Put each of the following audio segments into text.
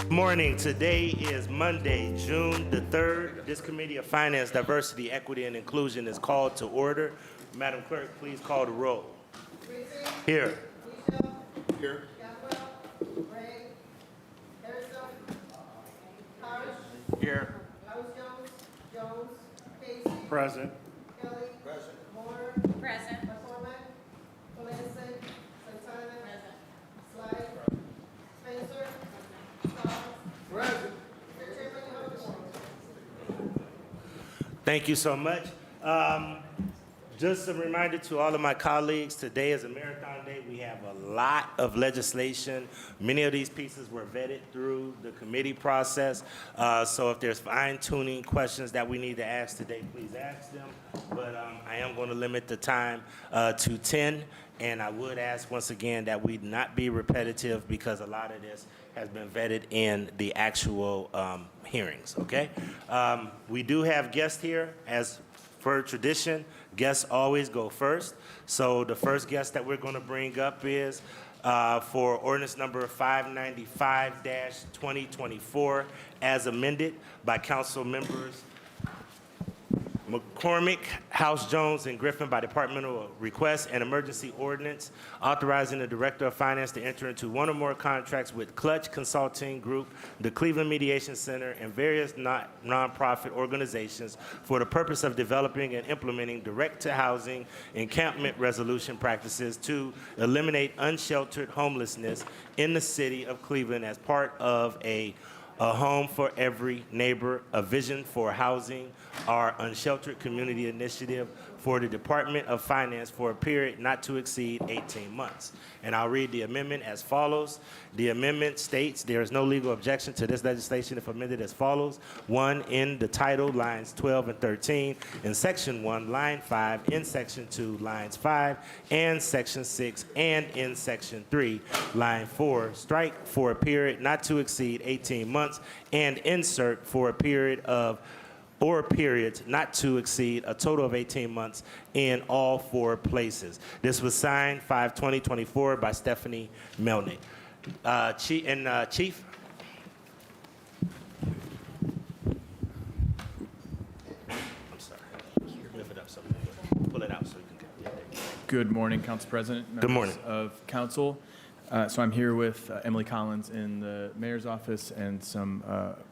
Morning. Today is Monday, June the 3rd. This Committee of Finance, Diversity, Equity, and Inclusion is called to order. Madam Clerk, please call the roll. Here. Here. Here. Jones, Casey, Present. Kelly, present. Moore, Present. McCormick, Colombian, Santana, Slide, Spencer, Charles, present. Mr. Chairman, you have the floor. Thank you so much. Just a reminder to all of my colleagues, today is a marathon day. We have a lot of legislation. Many of these pieces were vetted through the committee process. So if there's fine-tuning questions that we need to ask today, please ask them. But I am going to limit the time to 10. And I would ask once again that we not be repetitive because a lot of this has been vetted in the actual hearings, okay? We do have guests here. As per tradition, guests always go first. So the first guest that we're going to bring up is for ordinance number 595-2024 as amended by council members McCormick, House Jones, and Griffin by departmental request, an emergency ordinance authorizing the Director of Finance to enter into one or more contracts with Clutch Consulting Group, the Cleveland Mediation Center, and various nonprofit organizations for the purpose of developing and implementing direct-to-housing encampment resolution practices to eliminate unsheltered homelessness in the city of Cleveland as part of a home for every neighbor, a vision for housing, our unsheltered community initiative for the Department of Finance for a period not to exceed 18 months. And I'll read the amendment as follows. The amendment states there is no legal objection to this legislation if amended as follows. 1, in the title, lines 12 and 13, in section 1, line 5, in section 2, lines 5, and section 6, and in section 3, line 4, strike for a period not to exceed 18 months, and insert for a period of or periods not to exceed a total of 18 months in all 4 places. This was signed 5/20/24 by Stephanie Melnick. Chief? I'm sorry. Lift it up so we can pull it out so you can get it. Good morning, Council President. Good morning. Members of Council. So I'm here with Emily Collins in the Mayor's office and some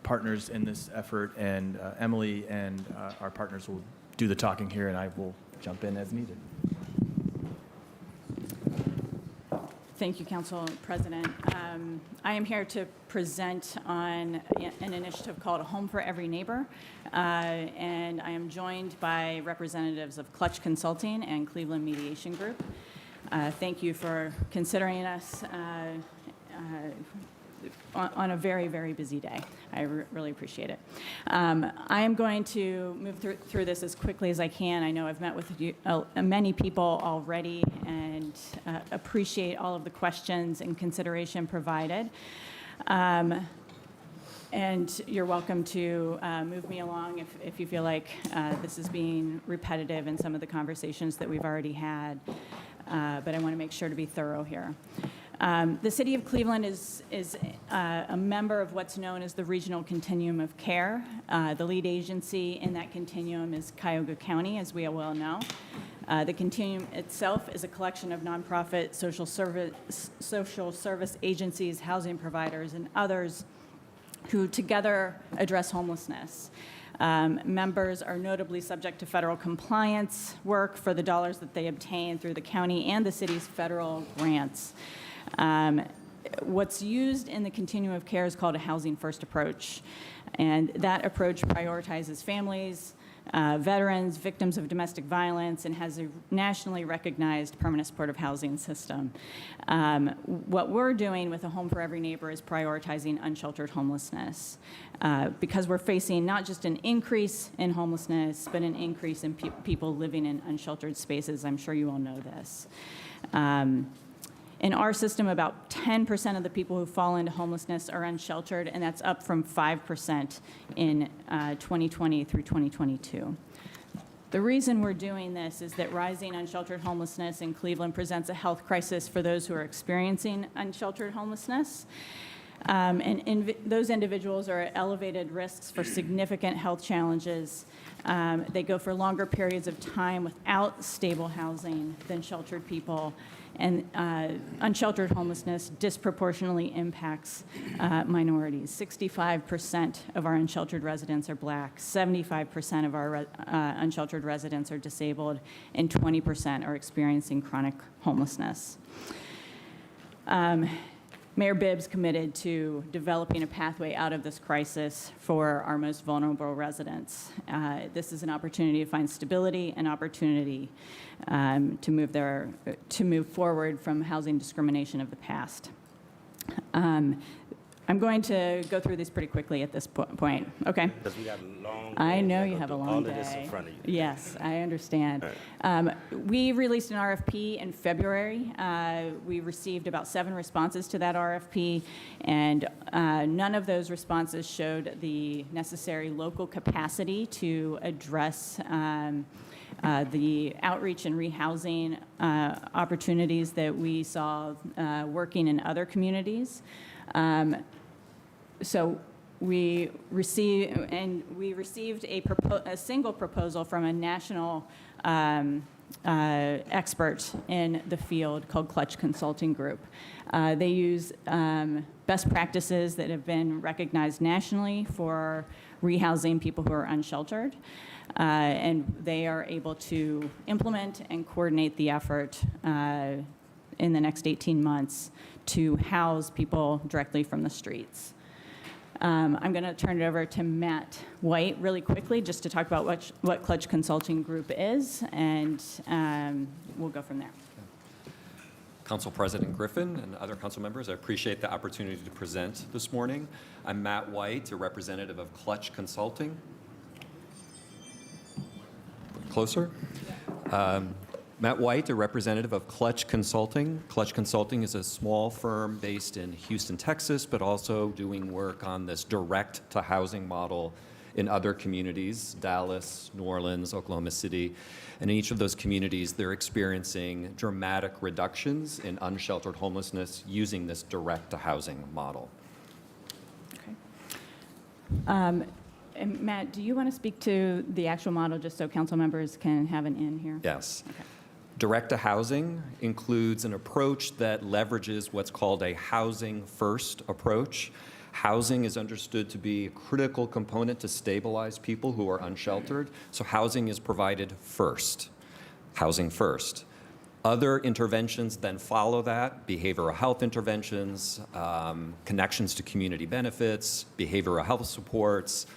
partners in this effort, and Emily and our partners will do the talking here, and I will jump in as needed. Thank you, Council President. I am here to present on an initiative called A Home for Every Neighbor, and I am joined by representatives of Clutch Consulting and Cleveland Mediation Group. Thank you for considering us on a very, very busy day. I really appreciate it. I am going to move through this as quickly as I can. I know I've met with many people already and appreciate all of the questions and consideration provided. And you're welcome to move me along if you feel like this is being repetitive in some of the conversations that we've already had. But I want to make sure to be thorough here. The City of Cleveland is a member of what's known as the Regional Continuum of Care. The lead agency in that continuum is Cuyahoga County, as we well know. The continuum itself is a collection of nonprofit social service agencies, housing providers, and others who together address homelessness. Members are notably subject to federal compliance work for the dollars that they obtain through the county and the city's federal grants. What's used in the continuum of care is called a housing first approach, and that approach prioritizes families, veterans, victims of domestic violence, and has a nationally recognized permanent supportive housing system. What we're doing with A Home for Every Neighbor is prioritizing unsheltered homelessness because we're facing not just an increase in homelessness, but an increase in people living in unsheltered spaces. I'm sure you all know this. In our system, about 10% of the people who fall into homelessness are unsheltered, and that's up from 5% in 2020 through 2022. The reason we're doing this is that rising unsheltered homelessness in Cleveland presents a health crisis for those who are experiencing unsheltered homelessness. Those individuals are at elevated risks for significant health challenges. They go for longer periods of time without stable housing than sheltered people. And unsheltered homelessness disproportionately impacts minorities. 65% of our unsheltered residents are Black, 75% of our unsheltered residents are disabled, and 20% are experiencing chronic homelessness. Mayor Bibbs committed to developing a pathway out of this crisis for our most vulnerable residents. This is an opportunity to find stability, an opportunity to move forward from housing discrimination of the past. I'm going to go through these pretty quickly at this point. Okay. Because we got a long. I know day. you have a long all day. All of this in front of you. Yes, I understand. We released an RFP in February. We received about 7 responses to that RFP, and none of those responses showed the necessary local capacity to address the outreach and rehousing opportunities that we saw working in other communities. So we received a single proposal from a national expert in the field called Clutch Consulting Group. They use best practices that have been recognized nationally for rehousing people who are unsheltered, and they are able to implement and coordinate the effort in the next 18 months to house people directly from the streets. I'm going to turn it over to Matt White really quickly just to talk about what Clutch Consulting Group is, and we'll go from there. Council President Griffin and other council members, I appreciate the opportunity to present this morning. I'm Matt White, a representative of Clutch Consulting. Closer. Matt White, a representative of Clutch Consulting. Clutch Consulting is a small firm based in Houston, Texas, but also doing work on this direct-to-housing model in other communities, Dallas, New Orleans, Oklahoma City. And in each of those communities, they're experiencing dramatic reductions in unsheltered homelessness using this direct-to-housing model. Okay. And Matt, do you want to speak to the actual model just so council members can have an in here? Yes. Okay. Direct-to-housing includes an approach that leverages what's called a housing-first approach. Housing is understood to be a critical component to stabilize people who are unsheltered, so housing is provided first, housing first. Other interventions then follow that, behavioral health interventions, connections to community benefits, behavioral health supports,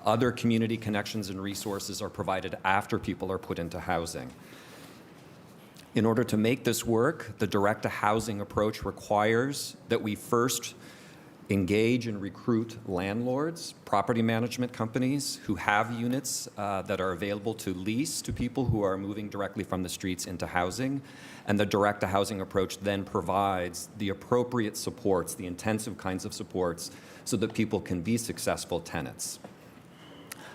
other community connections and resources are provided after people are put into housing. In order to make this work, the direct-to-housing approach requires that we first engage and recruit landlords, property management companies who have units that are available to lease to people who are moving directly from the streets into housing. And the direct-to-housing approach then provides the appropriate supports, the intensive kinds of supports, so that people can be successful tenants.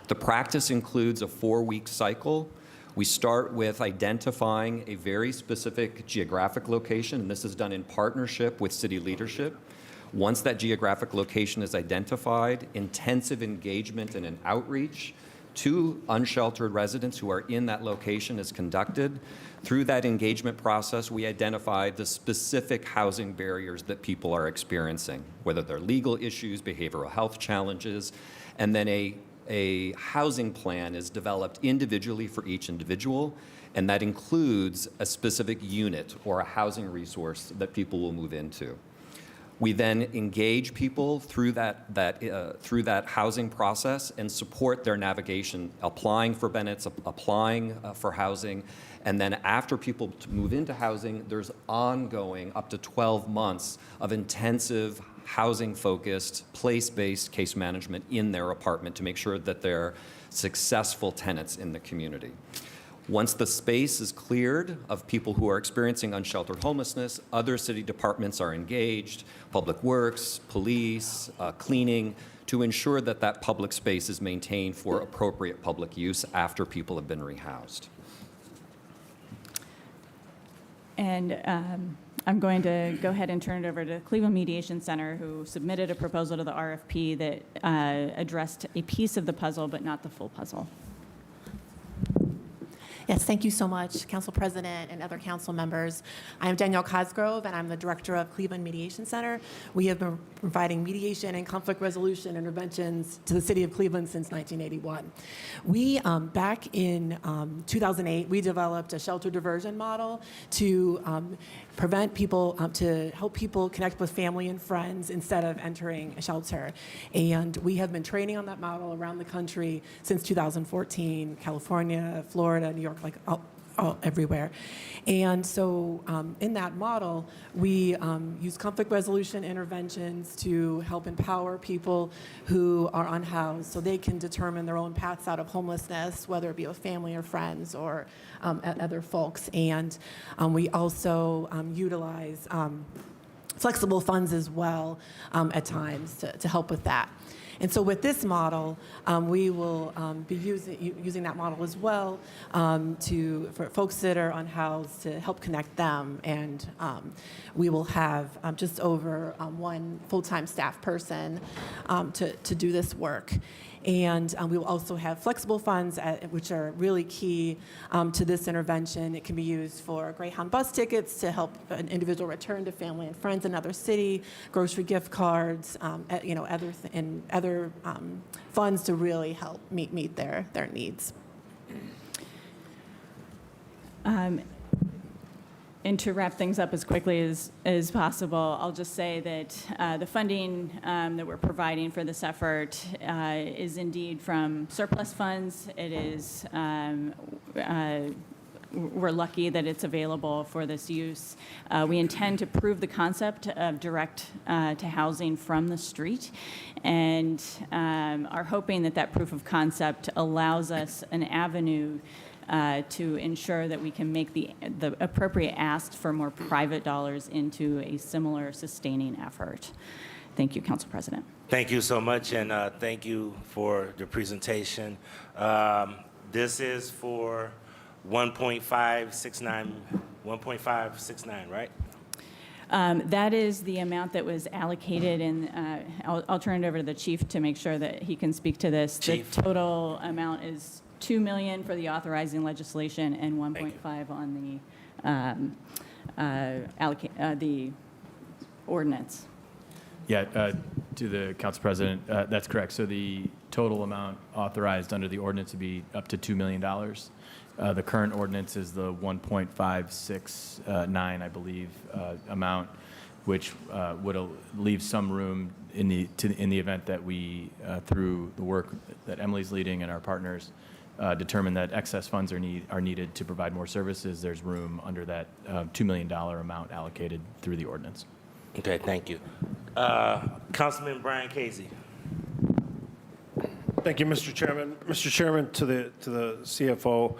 The practice includes a 4-week cycle. We start with identifying a very specific geographic location, and this is done in partnership with city leadership. Once that geographic location is identified, intensive engagement and an outreach to unsheltered residents who are in that location is conducted. Through that engagement process, we identify the specific housing barriers that people are experiencing, whether they're legal issues, behavioral health challenges, and then a housing plan is developed individually for each individual, and that includes a specific unit or a housing resource that people will move into. We then engage people through that housing process and support their navigation, applying for benefits, applying for housing, and then after people move into housing, there's ongoing up to 12 months of intensive housing-focused, place-based case management in their apartment to make sure that they're successful tenants in the community. Once the space is cleared of people who are experiencing unsheltered homelessness, other city departments are engaged, public works, police, cleaning, to ensure that that public space is maintained for appropriate public use after people have been rehoused. And I'm going to go ahead and turn it over to Cleveland Mediation Center, who submitted a proposal to the RFP that addressed a piece of the puzzle, but not the full puzzle. Yes, thank you so much, Council President and other council members. I'm Danielle Cosgrove, and I'm the director of Cleveland Mediation Center. We have been providing mediation and conflict resolution interventions to the city of Cleveland since 1981. We, back in 2008, we developed a shelter diversion model to prevent people, to help people connect with family and friends instead of entering a shelter. And we have been training on that model around the country since 2014, California, Florida, New York, like all everywhere. And so in that model, we use conflict resolution interventions to help empower people who are unhoused so they can determine their own paths out of homelessness, whether it be with family or friends or other folks. And we also utilize flexible funds as well at times to help with that. And so with this model, we will be using that model as well for folks that are unhoused to help connect them. And we will have just over one full-time staff person to do this work. And we will also have flexible funds, which are really key to this intervention. It can be used for Greyhound bus tickets to help an individual return to family and friends in another city, grocery gift cards, other funds to really help meet their needs. And to wrap things up as quickly as possible, I'll just say that the funding that we're providing for this effort is indeed from surplus funds. It is, we're lucky that it's available for this use. We intend to prove the concept of direct to housing from the street, and are hoping that that proof of concept allows us an avenue to ensure that we can make the appropriate asks for more private dollars into a similar sustaining effort. Thank you, Council President. Thank you so much, and thank you for the presentation. This is for 1.569, right? That is the amount that was allocated, and I'll turn it over to the chief to make sure that he can speak to this. Chief. The total amount is $2 million for the authorizing legislation and 1.5 on the ordinance. Yeah, to the Council President, that's correct. So the total amount authorized under the ordinance would be up to $2 million. The current ordinance is the 1.569, I believe, amount, which would leave some room in the event that we, through the work that Emily's leading and our partners, determine that excess funds are needed to provide more services. There's room under that $2 million amount allocated through the ordinance. Okay, thank you. Councilman Brian Casey. Thank you, Mr. Chairman. Mr. Chairman, to the CFO,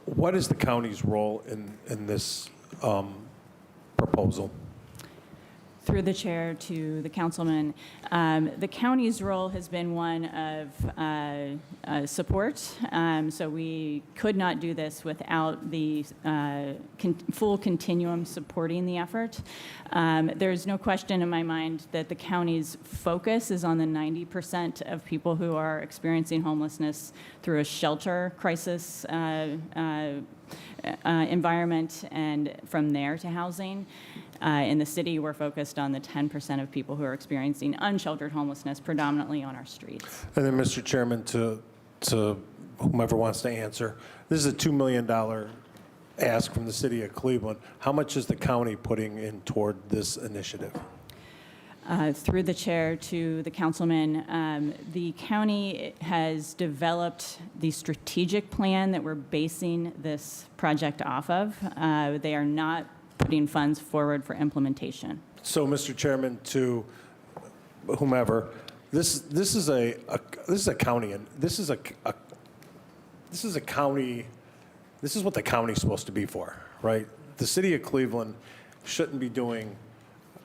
what is the county's role in this proposal? Through the chair to the councilman, the county's role has been one of support. So we could not do this without the full continuum supporting the effort. There's no question in my mind that the county's focus is on the 90% of people who are experiencing homelessness through a shelter crisis environment, and from there to housing. In the city, we're focused on the 10% of people who are experiencing unsheltered homelessness, predominantly on our streets. And then, Mr. Chairman, to whomever wants to answer, this is a $2 million ask from the city of Cleveland. How much is the county putting in toward this initiative? Through the chair to the councilman, the county has developed the strategic plan that we're basing this project off of. They are not putting funds forward for implementation. So, Mr. Chairman, to whomever, this is a county, and this is a county. This is what the county's supposed to be for, right? The city of Cleveland shouldn't be doing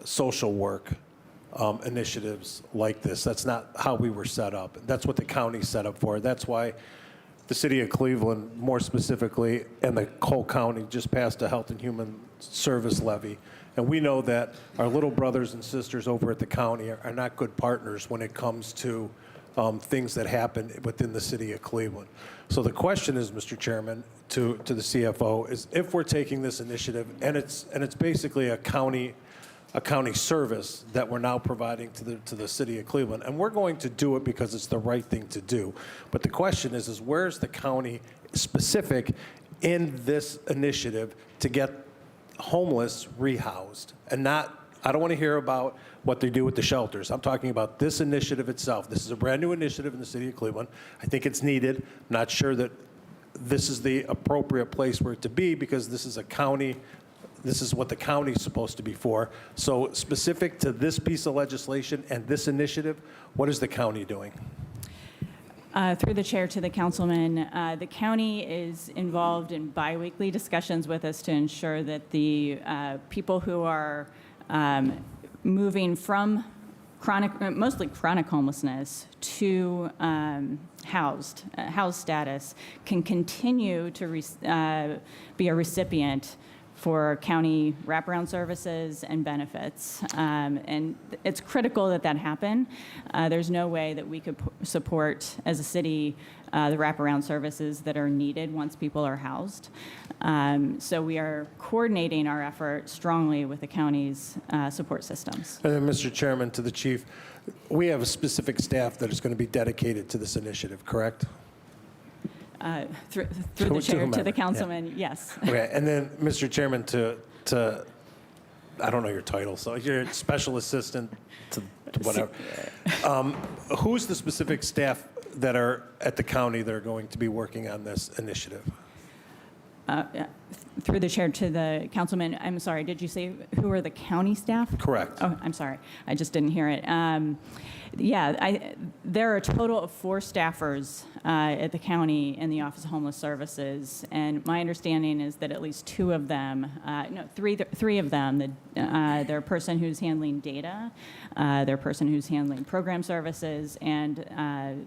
social work initiatives like this. That's not how we were set up. That's what the county's set up for. That's why the city of Cleveland, more specifically, and the whole county just passed a health and human service levy. And we know that our little brothers and sisters over at the county are not good partners when it comes to things that happen within the city of Cleveland. So the question is, Mr. Chairman, to the CFO, is if we're taking this initiative, and it's basically a county service that we're now providing to the city of Cleveland, and we're going to do it because it's the right thing to do. But the question is where's the county specific in this initiative to get homeless rehoused? And not, I don't want to hear about what they do with the shelters. I'm talking about this initiative itself. This is a brand new initiative in the city of Cleveland. I think it's needed. I'm not sure that this is the appropriate place for it to be because this is a county. This is what the county is supposed to be for. So specific to this piece of legislation and this initiative, what is the county doing? Through the chair to the councilman, the county is involved in biweekly discussions with us to ensure that the people who are moving from mostly chronic homelessness to housed status can continue to be a recipient for county wraparound services and benefits. And it's critical that that happen. There's no way that we could support, as a city, the wraparound services that are needed once people are housed. So we are coordinating our effort strongly with the county's support systems. And then, Mr. Chairman, to the chief, we have a specific staff that is going to be dedicated to this initiative, correct? Through the chair to whomever, the councilman, yes. Okay, and then, Mr. Chairman, to I don't know your title, so you're special assistant to whatever. Who's the specific staff that are at the county that are going to be working on this initiative? Through the chair to the councilman, I'm sorry, did you say who are the county staff? Correct. Oh, I'm sorry. I just didn't hear it. There are a total of 4 staffers at the county in the Office of Homeless Services, and my understanding is that at least 2 of them, three of them, they're a person who's handling data, they're a person who's handling program services, and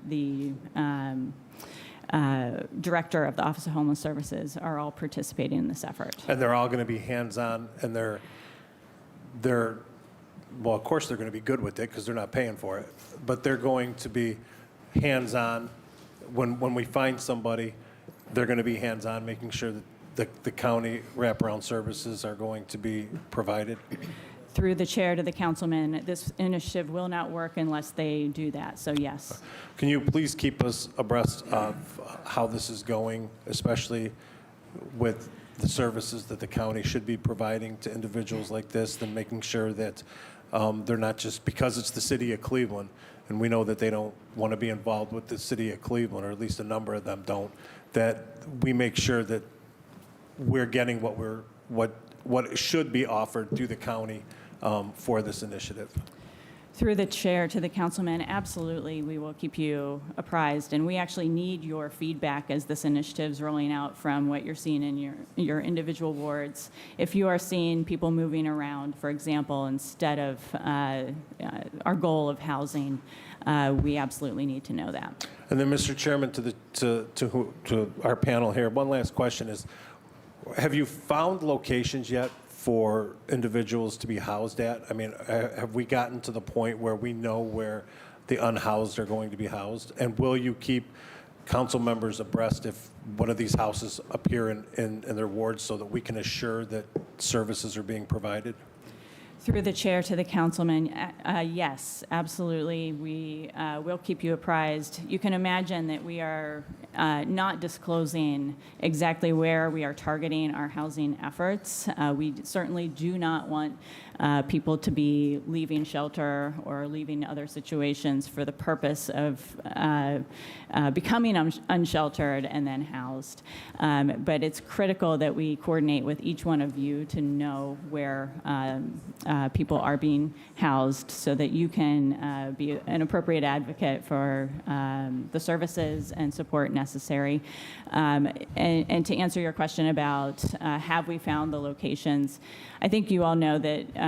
the director of the Office of Homeless Services are all participating in this effort. And they're all going to be hands-on, and they're well, of course they're going to be good with it because they're not paying for it, but they're going to be hands-on. When we find somebody, they're going to be hands-on, making sure that the county wraparound services are going to be provided. Through the chair to the councilman, this initiative will not work unless they do that, so yes. Can you please keep us abreast of how this is going, especially with the services that the county should be providing to individuals like this, and making sure that they're not just, because it's the city of Cleveland, and we know that they don't want to be involved with the city of Cleveland, or at least a number of them don't, that we make sure that we're getting what should be offered through the county for this initiative. Through the chair to the councilman, absolutely, we will keep you apprised, and we actually need your feedback as this initiative's rolling out from what you're seeing in your individual wards. If you are seeing people moving around, for example, instead of our goal of housing, we absolutely need to know that. And then, Mr. Chairman, to our panel here, one last question is, have you found locations yet for individuals to be housed at? I mean, have we gotten to the point where we know where the unhoused are going to be housed? And will you keep council members abreast if one of these houses appear in their wards so that we can assure that services are being provided? Through the chair to the councilman, yes, absolutely. We will keep you apprised. You can imagine that we are not disclosing exactly where we are targeting our housing efforts. We certainly do not want people to be leaving shelter or leaving other situations for the purpose of becoming unsheltered and then housed. But it's critical that we coordinate with each one of you to know where people are being housed so that you can be an appropriate advocate for the services and support necessary. And to answer your question about have we found the locations, I think you all know that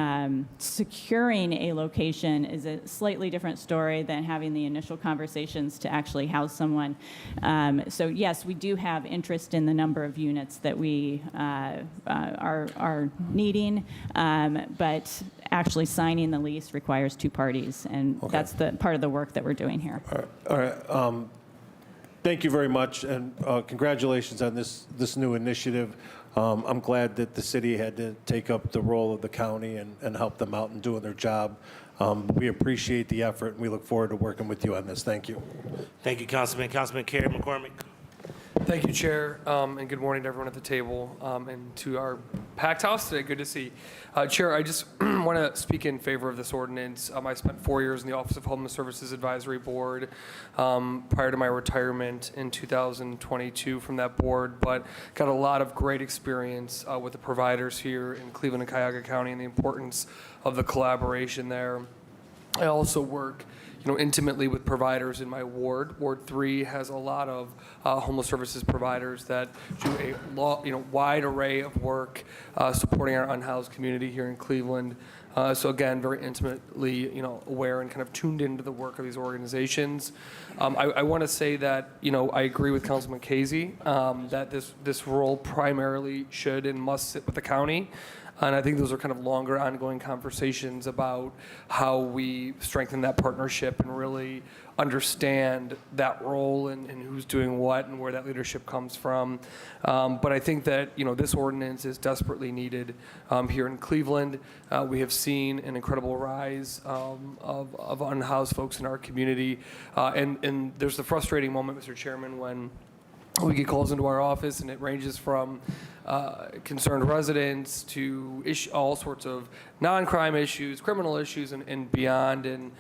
securing a location is a slightly different story than having the initial conversations to actually house someone. So yes, we do have interest in the number of units that we are needing, but actually signing the lease requires two parties, and that's the part of the work that we're doing here. All right. Thank you very much, and congratulations on this new initiative. I'm glad that the city had to take up the role of the county and help them out in doing their job. We appreciate the effort, and we look forward to working with you on this. Thank you. Thank you, Councilman. Councilman Kerry McCormick. Thank you, Chair, and good morning to everyone at the table and to our packed house today. Good to see. Chair, I just want to speak in favor of this ordinance. I spent 4 years in the Office of Homeless Services Advisory Board prior to my retirement in 2022 from that board, but got a lot of great experience with the providers here in Cleveland and Cuyahoga County and the importance of the collaboration there. I also work intimately with providers in my ward. Ward 3 has a lot of homeless services providers that do a wide array of work supporting our unhoused community here in Cleveland. So again, very intimately, aware and kind of tuned into the work of these organizations. I want to say that, I agree with Councilman Casey that this role primarily should and must sit with the county. And I think those are kind of longer ongoing conversations about how we strengthen that partnership and really understand that role and who's doing what and where that leadership comes from. But I think that, this ordinance is desperately needed here in Cleveland. We have seen an incredible rise of unhoused folks in our community. And there's the frustrating moment, Mr. Chairman, when we get calls into our office, and it ranges from concerned residents to all sorts of non-crime issues, criminal issues, and beyond. And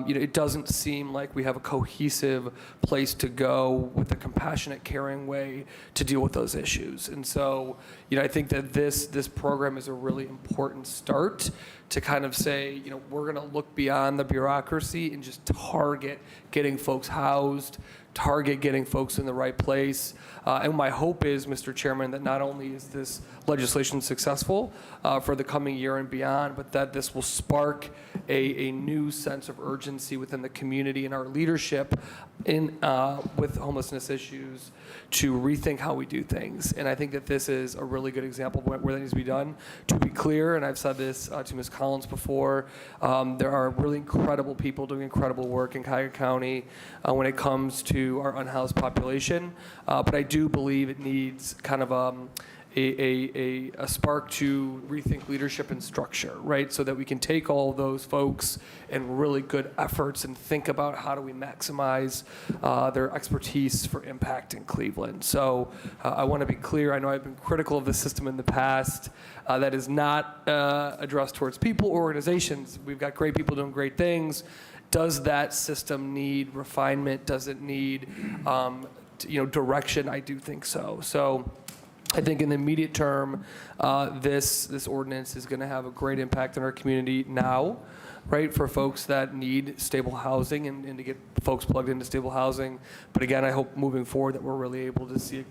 it doesn't seem like we have a cohesive place to go with a compassionate, caring way to deal with those issues. And so, I think that this program is a really important start to kind of say, we're going to look beyond the bureaucracy and just target getting folks housed, target getting folks in the right place. And my hope is, Mr. Chairman, that not only is this legislation successful for the coming year and beyond, but that this will spark a new sense of urgency within the community and our leadership with homelessness issues to rethink how we do things. And I think that this is a really good example of where that needs to be done. To be clear, and I've said this to Ms. Collins before, there are really incredible people doing incredible work in Cuyahoga County when it comes to our unhoused population. But I do believe it needs kind of a spark to rethink leadership and structure, right? So that we can take all those folks and really good efforts and think about how do we maximize their expertise for impact in Cleveland. So I want to be clear. I know I've been critical of the system in the past. That is not addressed towards people or organizations. We've got great people doing great things. Does that system need refinement? Does it need direction? I do think so. So I think in the immediate term, this ordinance is going to have a great impact on our community now, right, for folks that need stable housing and to get folks plugged into stable housing. But again, I hope moving forward that we're really able to see,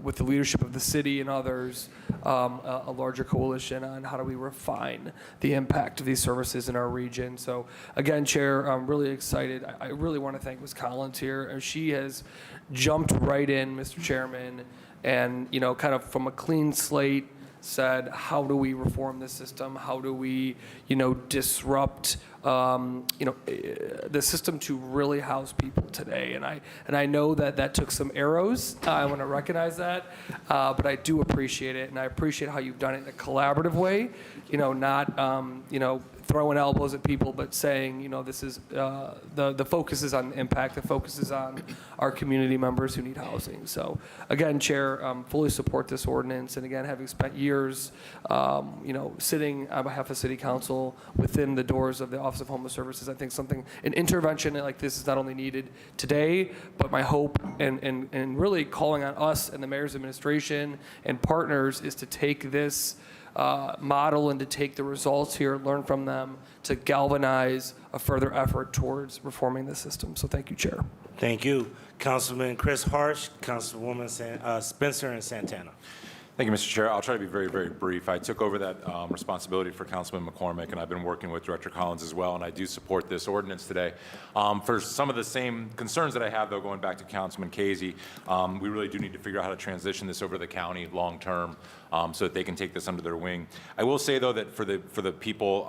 with the leadership of the city and others, a larger coalition on how do we refine the impact of these services in our region. So again, Chair, I'm really excited. I really want to thank Ms. Collins here. She has jumped right in, Mr. Chairman, and kind of from a clean slate said, how do we reform the system? How do we disrupt the system to really house people today? And I know that took some arrows. I want to recognize that, but I do appreciate it, and I appreciate how you've done it in a collaborative way. Not throwing elbows at people, but saying, this is the focus is on impact. The focus is on our community members who need housing. So again, Chair, fully support this ordinance. And again, having spent years, sitting on behalf of City Council within the doors of the Office of Homeless Services, I think an intervention like this is not only needed today, but my hope and really calling on us and the Mayor's administration and partners is to take this model and to take the results here, learn from them, to galvanize a further effort towards reforming the system. So thank you, Chair. Thank you. Councilman Chris Harsh, Councilwoman Spencer and Santana. Thank you, Mr. Chair. I'll try to be very, very brief. I took over that responsibility for Councilman McCormick, and I've been working with Director Collins as well, and I do support this ordinance today. For some of the same concerns that I have, though, going back to Councilman Casey, we really do need to figure out how to transition this over to the county long-term so that they can take this under their wing. I will say, though, that for the people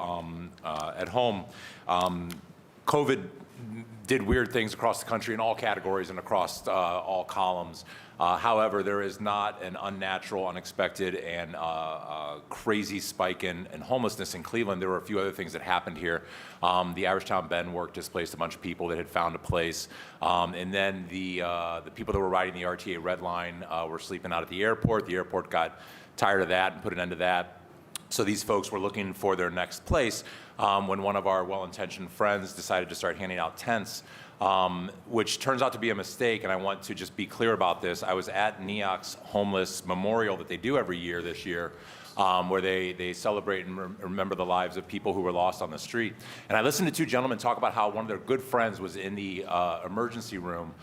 at home, COVID did weird things across the country in all categories and across all columns. However, there is not an unnatural, unexpected, and crazy spike in homelessness in Cleveland. There were a few other things that happened here. The Irishtown Bend work displaced a bunch of people that had found a place. And then the people that were riding the RTA Red Line were sleeping out at the airport. The airport got tired of that and put an end to that. So these folks were looking for their next place when one of our well-intentioned friends decided to start handing out tents, which turns out to be a mistake, and I want to just be clear about this. I was at NEOC's Homeless Memorial that they do every year this year, where they celebrate and remember the lives of people who were lost on the street. And I listened to two gentlemen talk about how one of their good friends was in the emergency room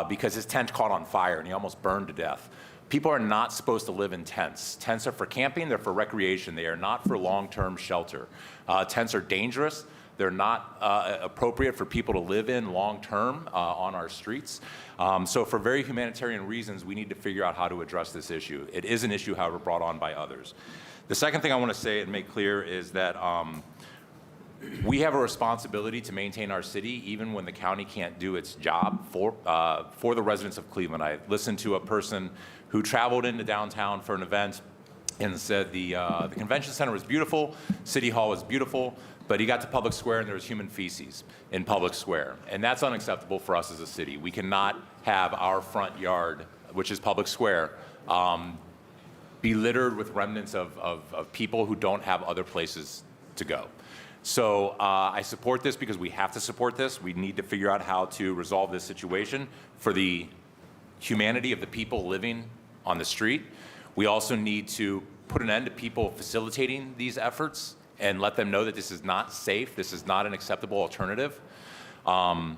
because his tent caught on fire and he almost burned to death. People are not supposed to live in tents. Tents are for camping, they're for recreation. They are not for long-term shelter. Tents are dangerous. They're not appropriate for people to live in long-term on our streets. So for very humanitarian reasons, we need to figure out how to address this issue. It is an issue, however, brought on by others. The second thing I want to say and make clear is that we have a responsibility to maintain our city even when the county can't do its job for the residents of Cleveland. I listened to a person who traveled into downtown for an event and said the convention center was beautiful, City Hall was beautiful, but he got to Public Square and there was human feces in Public Square. And that's unacceptable for us as a city. We cannot have our front yard, which is Public Square, be littered with remnants of people who don't have other places to go. So I support this because we have to support this. We need to figure out how to resolve this situation for the humanity of the people living on the street. We also need to put an end to people facilitating these efforts and let them know that this is not safe, this is not an acceptable alternative. And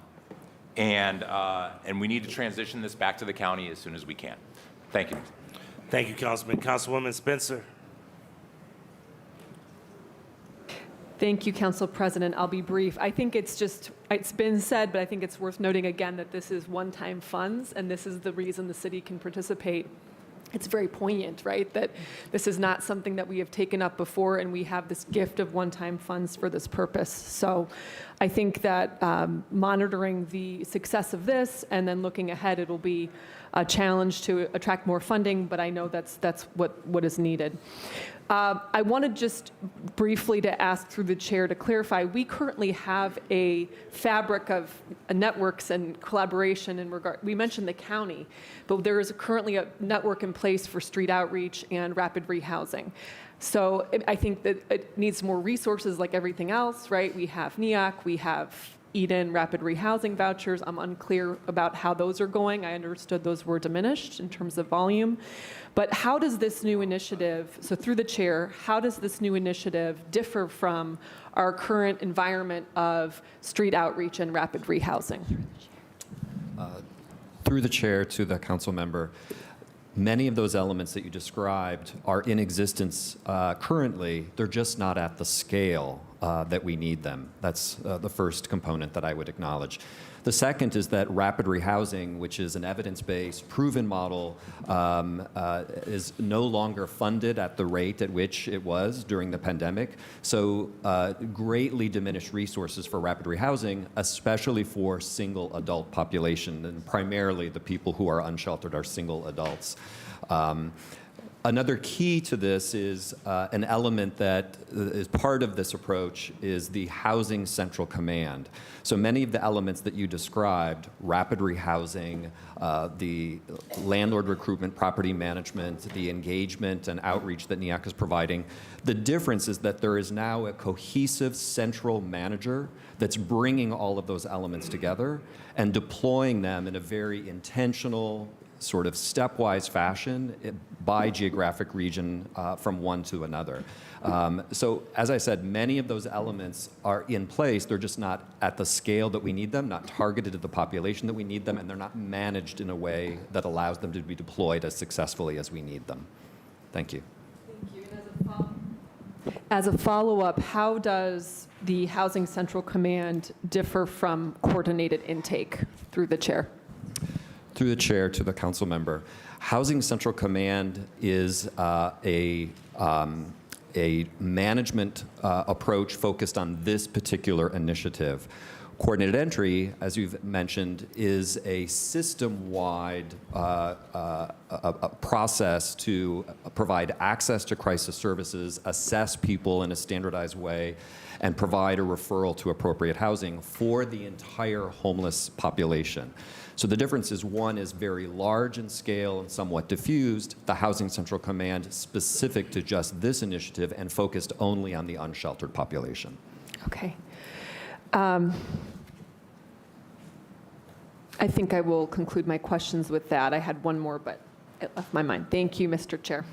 we need to transition this back to the county as soon as we can. Thank you. Thank you, Councilman. Councilwoman Spencer. Thank you, Council President. I'll be brief. I think it's been said, but I think it's worth noting again that this is one-time funds, and this is the reason the city can participate. It's very poignant, right, that this is not something that we have taken up before, and we have this gift of one-time funds for this purpose. So I think that monitoring the success of this and then looking ahead, it'll be a challenge to attract more funding, but I know that's what is needed. I wanted just briefly to ask through the chair to clarify, we currently have a fabric of networks and collaboration in regard, we mentioned the county, but there is currently a network in place for street outreach and rapid rehousing. So I think that it needs more resources like everything else, right? We have NEOC, we have Eden rapid rehousing vouchers. I'm unclear about how those are going. I understood those were diminished in terms of volume. But how does this new initiative, so through the chair, how does this new initiative differ from our current environment of street outreach and rapid rehousing? Through the chair to the council member, many of those elements that you described are in existence currently. They're just not at the scale that we need them. That's the first component that I would acknowledge. The second is that rapid rehousing, which is an evidence-based, proven model, is no longer funded at the rate at which it was during the pandemic. So greatly diminished resources for rapid rehousing, especially for single adult population, and primarily the people who are unsheltered are single adults. Another key to this is an element that is part of this approach is the Housing Central Command. So many of the elements that you described, rapid rehousing, the landlord recruitment, property management, the engagement and outreach that NEOC is providing, the difference is that there is now a cohesive central manager that's bringing all of those elements together and deploying them in a very intentional, sort of stepwise fashion by geographic region from one to another. So as I said, many of those elements are in place. They're just not at the scale that we need them, not targeted at the population that we need them, and they're not managed in a way that allows them to be deployed as successfully as we need them. Thank you. As a follow-up, how does the Housing Central Command differ from coordinated intake? Through the chair. Through the chair to the council member, Housing Central Command is a management approach focused on this particular initiative. Coordinated entry, as you've mentioned, is a system-wide process to provide access to crisis services, assess people in a standardized way, and provide a referral to appropriate housing for the entire homeless population. So the difference is one is very large in scale and somewhat diffused. The Housing Central Command specific to just this initiative and focused only on the unsheltered population. Okay. I think I will conclude my questions with that. I had one more, but it left my mind. Thank you, Mr. Chair.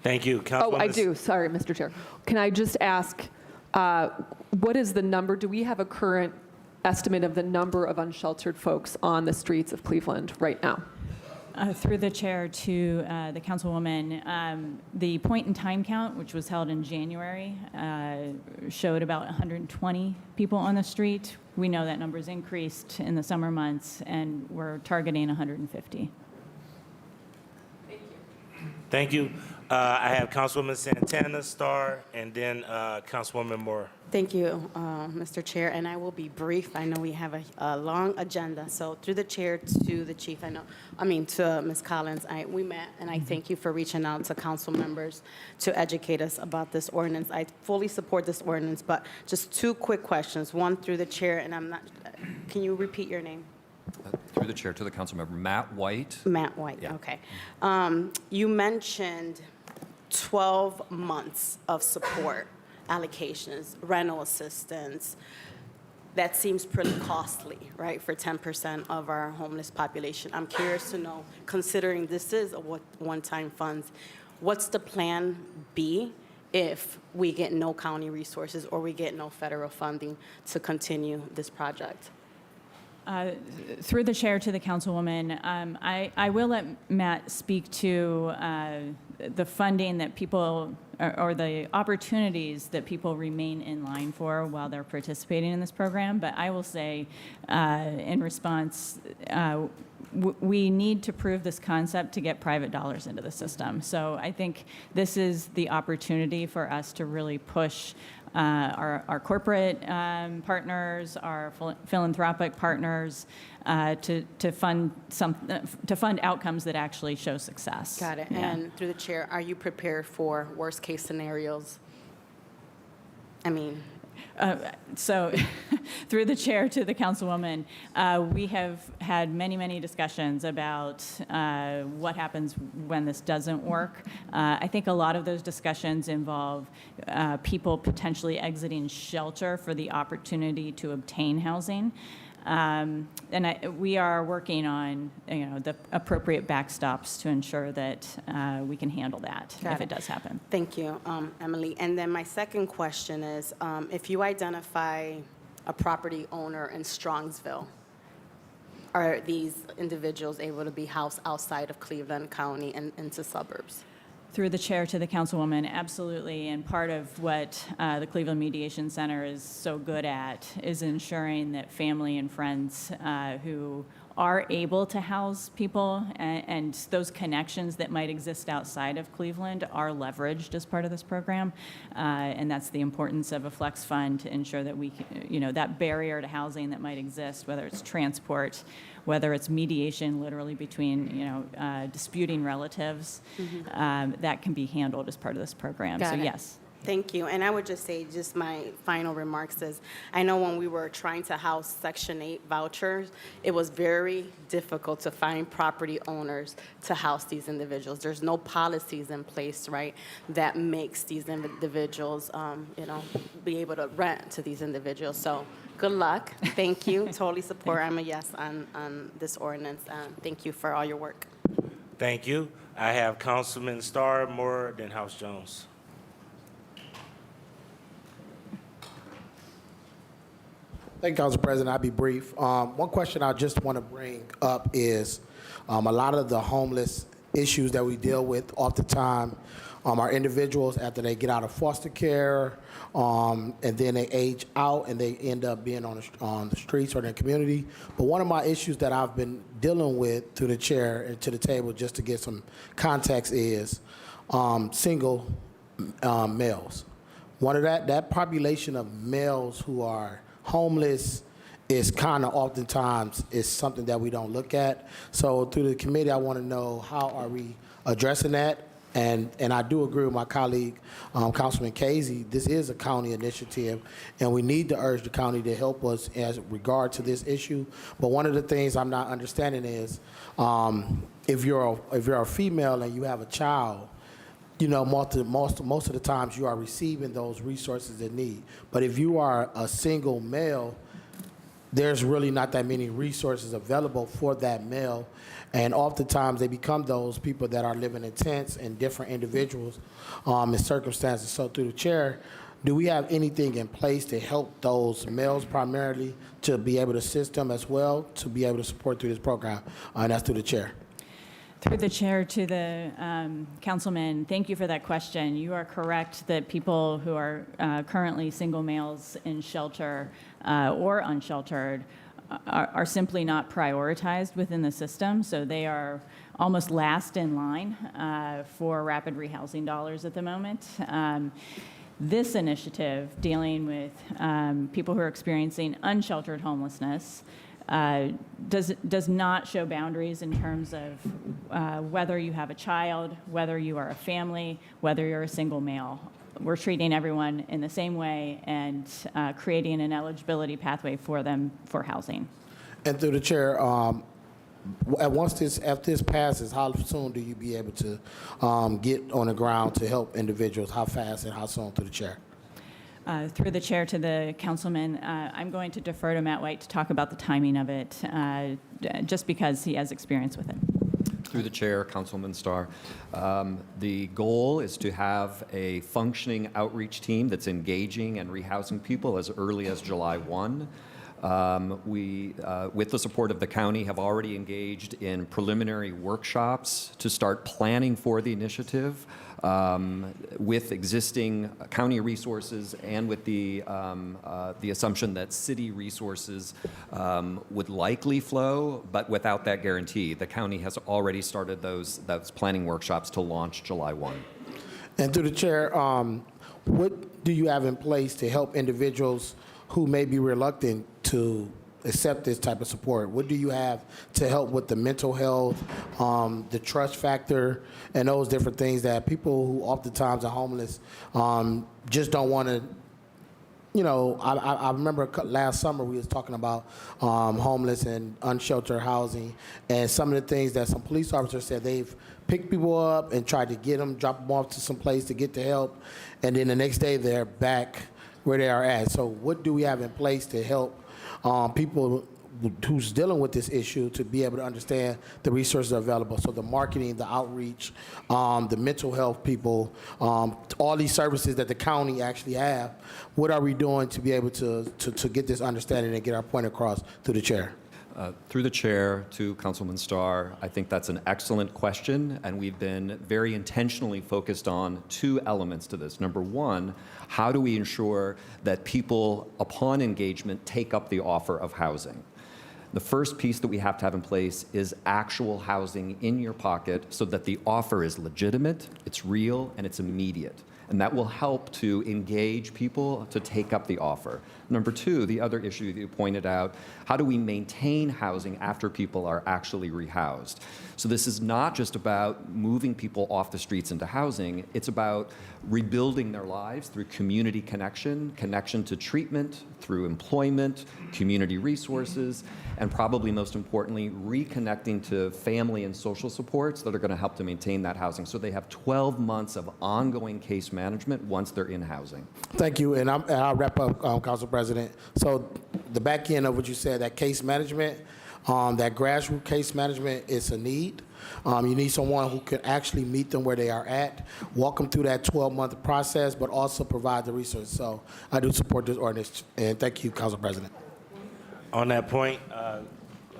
Thank you, Councilwoman. Oh, I do. Sorry, Mr. Chair. Can I just ask, what is the number? Do we have a current estimate of the number of unsheltered folks on the streets of Cleveland right now? Through the chair to the councilwoman, the point-in-time count, which was held in January, showed about 120 people on the street. We know that number's increased in the summer months, and we're targeting 150. Thank you. I have Councilwoman Santana Starr, and then Councilwoman Moore. Thank you, Mr. Chair, and I will be brief. I know we have a long agenda, so through the chair to the chief, to Ms. Collins, we met, and I thank you for reaching out to council members to educate us about this ordinance. I fully support this ordinance, but just two quick questions. One through the chair, and can you repeat your name? Through the chair to the council member, Matt White. Matt White, Yeah. okay. You mentioned 12 months of support allocations, rental assistance. That seems pretty costly, right, for 10% of our homeless population. I'm curious to know, considering this is a one-time funds, what's the plan B if we get no county resources or we get no federal funding to continue this project? Through the chair to the councilwoman, I will let Matt speak to the funding that people, or the opportunities that people remain in line for while they're participating in this program. But I will say, in response, we need to prove this concept to get private dollars into the system. So I think this is the opportunity for us to really push our corporate partners, our philanthropic partners, to fund outcomes that actually show success. Got it. Yeah. And through the chair, are you prepared for worst-case scenarios? So through the chair to the councilwoman, we have had many discussions about what happens when this doesn't work. I think a lot of those discussions involve people potentially exiting shelter for the opportunity to obtain housing. We are working on, the appropriate backstops to ensure that we can handle that if it does happen. Thank you, Emily. And then my second question is, if you identify a property owner in Strongsville, are these individuals able to be housed outside of Cleveland County and into suburbs? Through the chair to the councilwoman, absolutely. And part of what the Cleveland Mediation Center is so good at is ensuring that family and friends who are able to house people and those connections that might exist outside of Cleveland are leveraged as part of this program. And that's the importance of a flex fund to ensure that we can, that barrier to housing that might exist, whether it's transport, whether it's mediation literally between, disputing relatives, that can be handled as part of this program. Got So it. yes. Thank you. And I would just say, just my final remarks is, I know when we were trying to house Section 8 vouchers, it was very difficult to find property owners to house these individuals. There's no policies in place, right, that makes these individuals, be able to rent to these individuals. So good luck. Thank you. Totally support. I'm a yes on this ordinance. Thank you for all your work. Thank you. I have Councilman Starr, Moore, then House Jones. Thank you, Council President. I'll be brief. One question I just want to bring up is a lot of the homeless issues that we deal with oftentimes are individuals after they get out of foster care, and then they age out and they end up being on the streets or in the community. But one of my issues that I've been dealing with to the chair and to the table, just to get some context, is single males. One of that population of males who are homeless is kind of oftentimes is something that we don't look at. So through the committee, I want to know, how are we addressing that? And I do agree with my colleague, Councilman Casey. This is a county initiative, and we need to urge the county to help us as regard to this issue. But one of the things I'm not understanding is, if you're a female and you have a child, you know, most of the times you are receiving those resources in need. But if you are a single male, there's really not that many resources available for that male. And oftentimes they become those people that are living in tents and different individuals in circumstances. So through the chair, do we have anything in place to help those males primarily to be able to assist them as well, to be able to support through this program? And that's through the chair. Through the chair to the councilman, thank you for that question. You are correct that people who are currently single males in shelter or unsheltered are simply not prioritized within the system. So they are almost last in line for rapid rehousing dollars at the moment. This initiative dealing with people who are experiencing unsheltered homelessness does not show boundaries in terms of whether you have a child, whether you are a family, whether you're a single male. We're treating everyone in the same way and creating an eligibility pathway for them for housing. And through the chair, if this passes, how soon do you be able to get on the ground to help individuals? How fast and how soon, through the chair? Through the chair to the councilman, I'm going to defer to Matt White to talk about the timing of it, just because he has experience with it. Through the chair, Councilman Starr, the goal is to have a functioning outreach team that's engaging and rehousing people as early as July 1. We, with the support of the county, have already engaged in preliminary workshops to start planning for the initiative with existing county resources and with the assumption that city resources would likely flow, but without that guarantee. The county has already started those planning workshops to launch July 1. And through the chair, what do you have in place to help individuals who may be reluctant to accept this type of support? What do you have to help with the mental health, the trust factor, and those different things that people who oftentimes are homeless just don't want to, you know, I remember last summer we was talking about homeless and unsheltered housing, and some of the things that some police officers said, they've picked people up and tried to get them, drop them off to some place to get the help, and then the next day they're back where they are at. So what do we have in place to help people who's dealing with this issue to be able to understand the resources available? So the marketing, the outreach, the mental health people, all these services that the county actually have, what are we doing to be able to get this understanding and get our point across through the chair? Through the chair to Councilman Starr, I think that's an excellent question, and we've been very intentionally focused on two elements to this. Number one, how do we ensure that people, upon engagement, take up the offer of housing? The first piece that we have to have in place is actual housing in your pocket so that the offer is legitimate, it's real, and it's immediate. And that will help to engage people to take up the offer. Number two, the other issue that you pointed out, how do we maintain housing after people are actually rehoused? So this is not just about moving people off the streets into housing, it's about rebuilding their lives through community connection, connection to treatment, through employment, community resources, and probably most importantly, reconnecting to family and social supports that are going to help to maintain that housing. So they have 12 months of ongoing case management once they're in housing. Thank you, and I'll wrap up, Council President. So the back end of what you said, that case management, that grassroots case management is a need. You need someone who can actually meet them where they are at, walk them through that 12-month process, but also provide the resources. So I do support this ordinance, and thank you, Council President. On that point,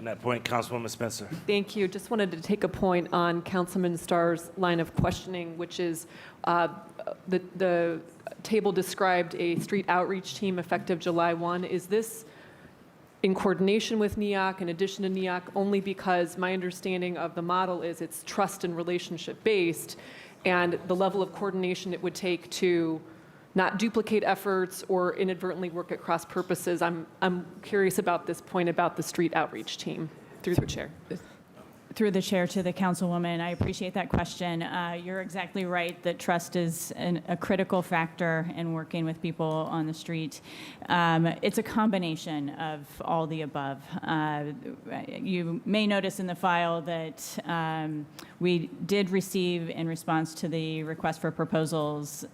On that point, Councilwoman Spencer. Thank you. Just wanted to take a point on Councilman Starr's line of questioning, which is the table described a street outreach team effective July 1. Is this in coordination with NEOC, in addition to NEOC, only because my understanding of the model is it's trust and relationship based, and the level of coordination it would take to not duplicate efforts or inadvertently work at cross purposes. I'm curious about this point about the street outreach team, through the chair. Through the chair to the councilwoman, I appreciate that question. You're exactly right that trust is a critical factor in working with people on the street. It's a combination of all the above. You may notice in the file that we did receive, in response to the request for proposals,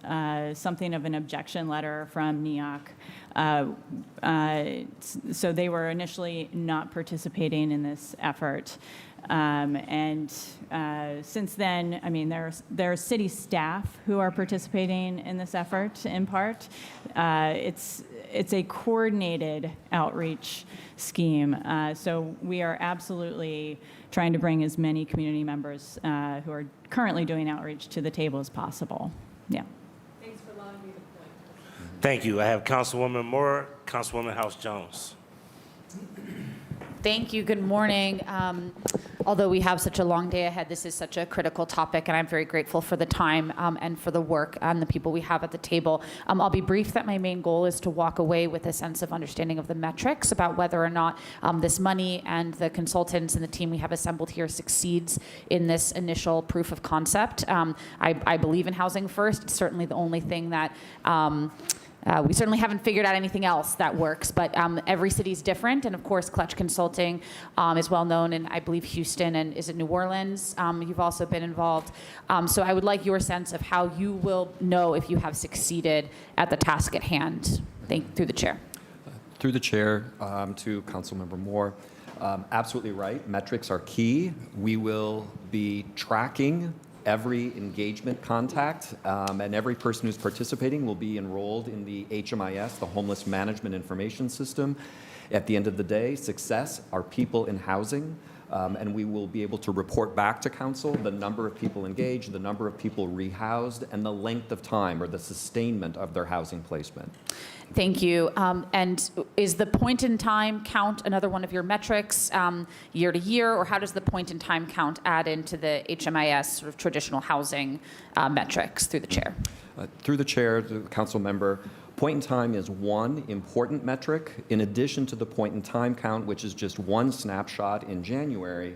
something of an objection letter from NEOC. So they were initially not participating in this effort. Since then, I mean, there are city staff who are participating in this effort in part. It's a coordinated outreach scheme. So we are absolutely trying to bring as many community members who are currently doing outreach to the table as possible. Yeah. Thanks for allowing me the point. Thank you. I have Councilwoman Moore, Councilwoman House Jones. Thank you. Good morning. Although we have such a long day ahead, this is such a critical topic, and I'm very grateful for the time and for the work and the people we have at the table. I'll be brief that my main goal is to walk away with a sense of understanding of the metrics about whether or not this money and the consultants and the team we have assembled here succeeds in this initial proof of concept. I believe in housing first. It's certainly the only thing that we certainly haven't figured out anything else that works, but every city is different. And of course, Clutch Consulting is well known in, I believe, Houston and is it New Orleans? You've also been involved. So I would like your sense of how you will know if you have succeeded at the task at hand. Through the chair. Through the chair to Councilmember Moore. Absolutely right. Metrics are key. We will be tracking every engagement contact, and every person who's participating will be enrolled in the HMIS, the Homeless Management Information System. At the end of the day, success are people in housing, and we will be able to report back to council the number of people engaged, the number of people rehoused, and the length of time or the sustainment of their housing placement. Thank you. And is the point in time count another one of your metrics year to year, or how does the point in time count add into the HMIS sort of traditional housing metrics? Through the chair. Through the chair, to the council member, point in time is one important metric. In addition to the point in time count, which is just one snapshot in January,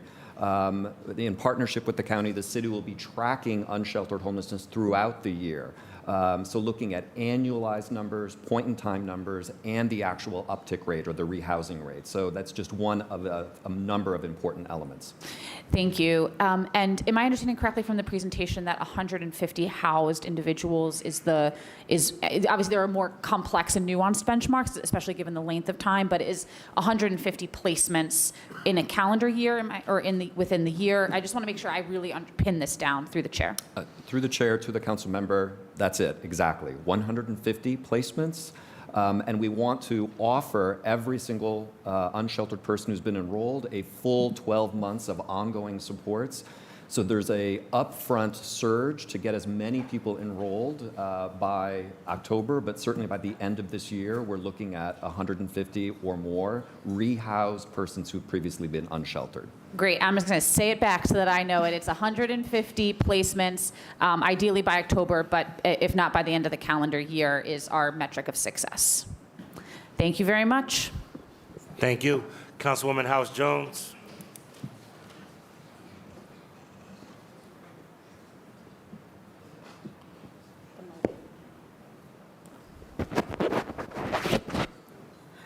in partnership with the county, the city will be tracking unsheltered homelessness throughout the year. So looking at annualized numbers, point-in-time numbers, and the actual uptick rate or the rehousing rate. So that's just one of a number of important elements. Thank you. And am I understanding correctly from the presentation that 150 housed individuals is obviously there are more complex and nuanced benchmarks, especially given the length of time, but is 150 placements in a calendar year within the year? I just want to make sure I really pin this down through the chair. Through the chair to the council member, that's it, exactly. 150 placements. And we want to offer every single unsheltered person who's been enrolled a full 12 months of ongoing supports. So there's a upfront surge to get as many people enrolled by October, but certainly by the end of this year, we're looking at 150 or more rehoused persons who've previously been unsheltered. Great. I'm just going to say it back so that I know it. It's 150 placements, ideally by October, but if not by the end of the calendar year, is our metric of success. Thank you very much. Thank you. Councilwoman House Jones.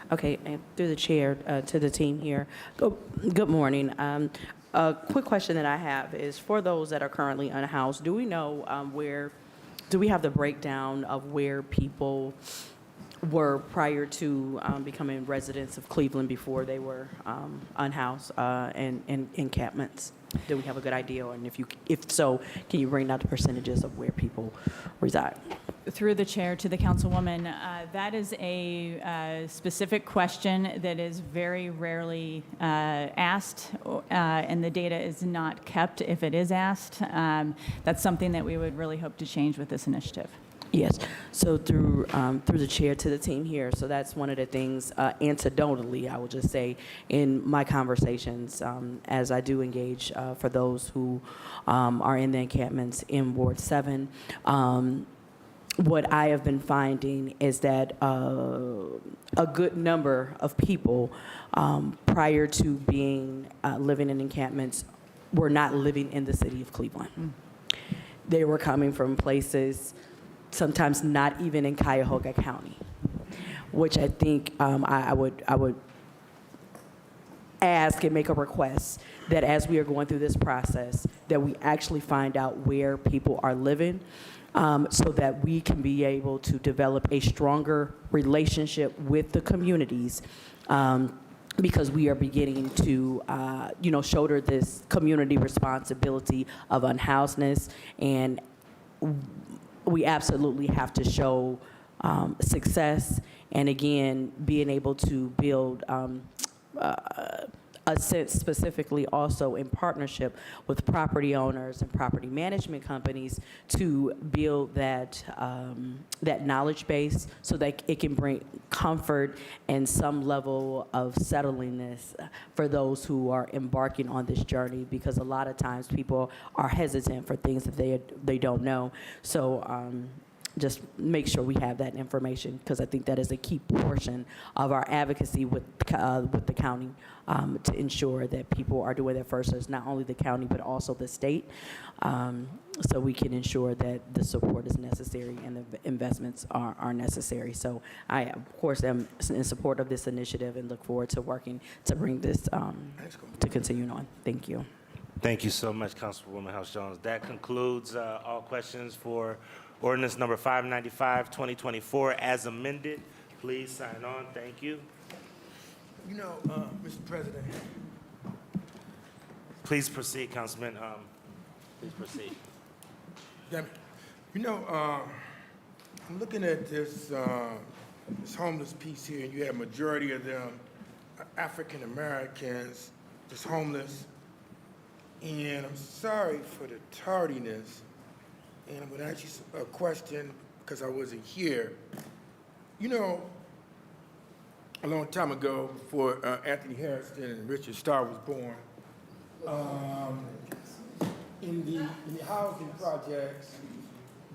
Okay, and through the chair to the team here. Good morning. A quick question that I have is for those that are currently unhoused, do we know do we have the breakdown of where people were prior to becoming residents of Cleveland before they were unhoused and encampments? Do we have a good idea? And if so, can you bring out the percentages of where people reside? Through the chair to the councilwoman, that is a specific question that is very rarely asked, and the data is not kept if it is asked. That's something that we would really hope to change with this initiative. Yes. So through the chair to the team here, so that's one of the things, anecdotally, I would just say, in my conversations, as I do engage for those who are in the encampments in Ward 7, what I have been finding is that a good number of people prior to being living in encampments were not living in the city of Cleveland. They were coming from places sometimes not even in Cuyahoga County, which I think I would ask and make a request that as we are going through this process, that we actually find out where people are living, so that we can be able to develop a stronger relationship with the communities, because we are beginning to, shoulder this community responsibility of unhousedness, and we absolutely have to show success, and again, being able to build a sense specifically also in partnership with property owners and property management companies to build that, that knowledge base so that it can bring comfort and some level of settlingness for those who are embarking on this journey, because a lot of times people are hesitant for things that they don't know. So just make sure we have that information, because I think that is a key portion of our advocacy with the county, to ensure that people are doing their first, as not only the county but also the state, so we can ensure that the support is necessary and the investments are necessary. So I, of course, am in support of this initiative and look forward to working to bring this to continue on. Thank you. Thank you so much, Councilwoman House-Jones. That concludes all questions for ordinance number 595, 2024, as amended. Please sign on. Thank you. Mr. President, Please proceed, Councilman. Please proceed. I'm looking at this homeless piece here, and you have majority of them African Americans, just homeless. And I'm sorry for the tardiness. And I'm going to ask you a question because I wasn't here. A long time ago, before Anthony Harrison and Richard Starr was born, in the housing projects,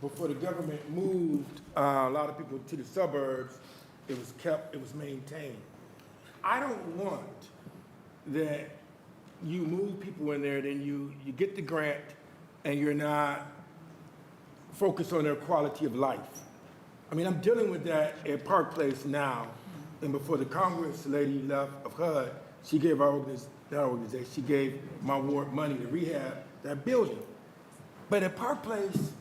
before the government moved a lot of people to the suburbs, it was maintained. I don't want that you move people in there, then you get the grant, and you're not focused on their quality of life. I mean, I'm dealing with that at Park Place now, and before the Congress lady left of HUD, she gave she gave my ward money to rehab that building. But at Park Place,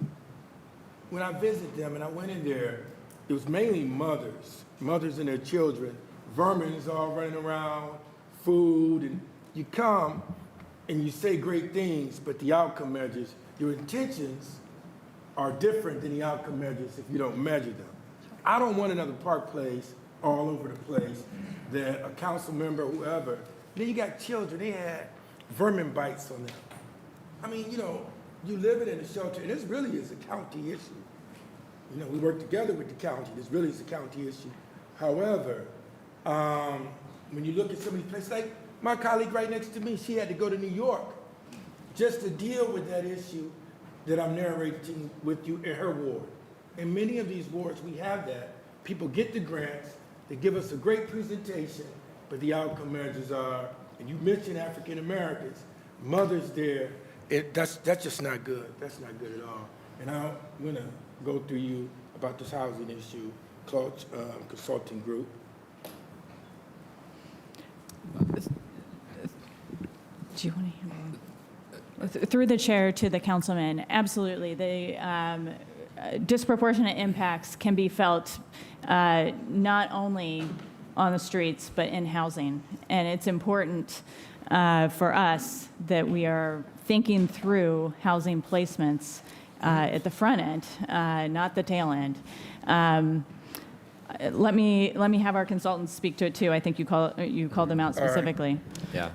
when I visited them and I went in there, it was mainly mothers and their children. Vermin is all running around, food, and you come and you say great things, but the outcome measures, your intentions are different than the outcome measures if you don't measure them. I don't want another Park Place all over the place that a council member, whoever, then you got children, they had vermin bites on them. I mean, you living in a shelter, and this really is a county issue. We work together with the county. This really is a county issue. However, when you look at some of these places, like my colleague right next to me, she had to go to New York just to deal with that issue that I'm narrating with you in her ward. In many of these wards, we have that. People get the grants, they give us a great presentation, but the outcome measures are, and you mentioned African Americans, mothers there, that's just not good. That's not good at all. And I'm gonna go through you about this housing issue, Clutch Consulting Group. Do you want to hear? Through the chair to the councilman, absolutely. The disproportionate impacts can be felt not only on the streets, but in housing. And it's important for us that we are thinking through housing placements at the front end, not the tail end. Let me have our consultants speak to it too. I think you called them out specifically. Yeah.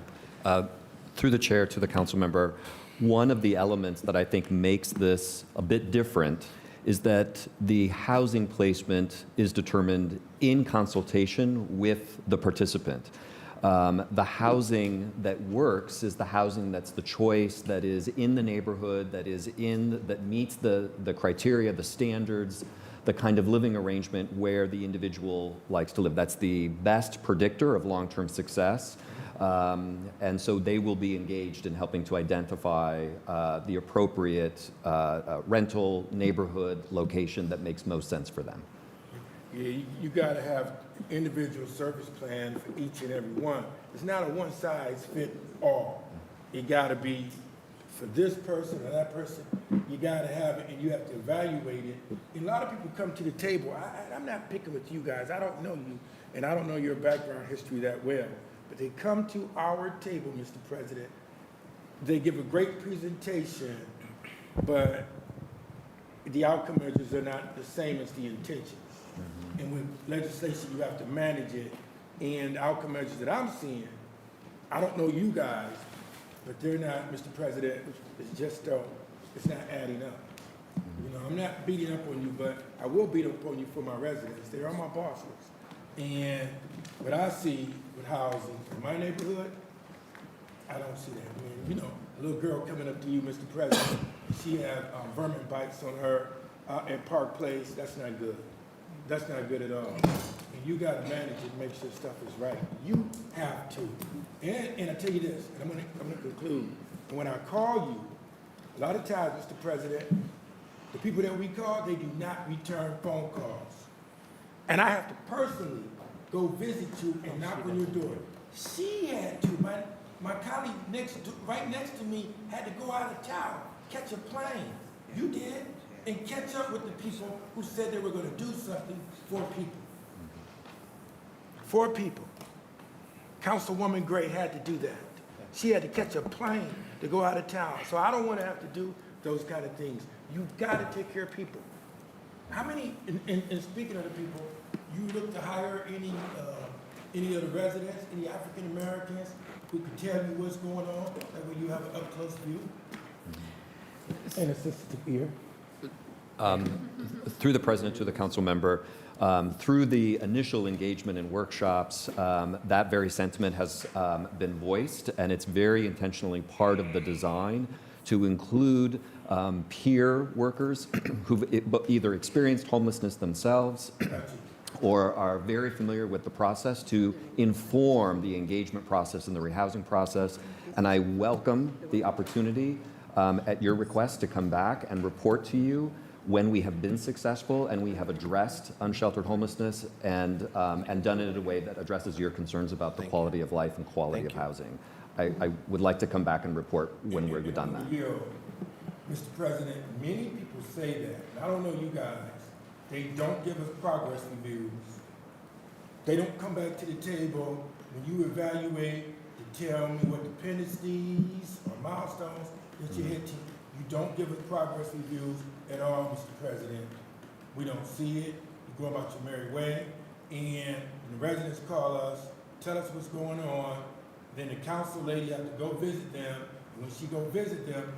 Through the chair to the council member, one of the elements that I think makes this a bit different is that the housing placement is determined in consultation with the participant. The housing that works is the housing that's the choice, that is in the neighborhood, that meets the criteria, the standards, the kind of living arrangement where the individual likes to live. That's the best predictor of long-term success. And so they will be engaged in helping to identify the appropriate rental neighborhood location that makes most sense for them. Yeah, you got to have individual service plan for each and every one. It's not a one-size-fits-all. It got to be for this person or that person. You got to have it, and you have to evaluate it. And a lot of people come to the table. I'm not picking with you guys. I don't know you, and I don't know your background history that well. But they come to our table, Mr. President. They give a great presentation, but the outcome measures are not the same as the intentions. And with legislation, you have to manage it. And the outcome measures that I'm seeing, I don't know you guys, but they're not, Mr. President, it's just, it's not adding up. You know, I'm not beating up on you, but I will beat up on you for my residents. They are my bosses. And what I see with housing in my neighborhood, I don't see that. I mean, you know, a little girl coming up to you, Mr. President, she had vermin bites on her at Park Place. That's not good. That's not good at all. And you got to manage it, make sure stuff is right. You have to. And I tell you this, and I'm gonna conclude. And when I call you, a lot of times, Mr. President, the people that we call, they do not return phone calls. And I have to personally go visit you and knock on your door. She had to. My colleague right next to me had to go out of town, catch a plane. You did. And catch up with the people who said they were going to do something for people. For people. Councilwoman Gray had to do that. She had to catch a plane to go out of town. So I don't want to have to do those kind of things. You've got to take care of people. How many, and speaking of the people, you look to hire any of the residents, any African Americans who can tell you what's going on, that way you have an up-close view? And assistant ear. Through the president to the council member, through the initial engagement in workshops, that very sentiment has been voiced, and it's very intentionally part of the design to include peer workers who've either experienced homelessness themselves or are very familiar with the process to inform the engagement process and the rehousing process. And I welcome the opportunity at your request to come back and report to you when we have been successful and we have addressed unsheltered homelessness and done it in a way that addresses your concerns about the quality of life and quality of housing. I would like to come back and report when we've done that. Mr. President, many people say that, and I don't know you guys, they don't give us progress reviews. They don't come back to the table when you evaluate to tell me what dependencies or milestones that you're hitting. You don't give us progress reviews at all, Mr. President. We don't see it. You go about your merry way. And when the residents call us, tell us what's going on, then the council lady has to go visit them. And when she go visit them,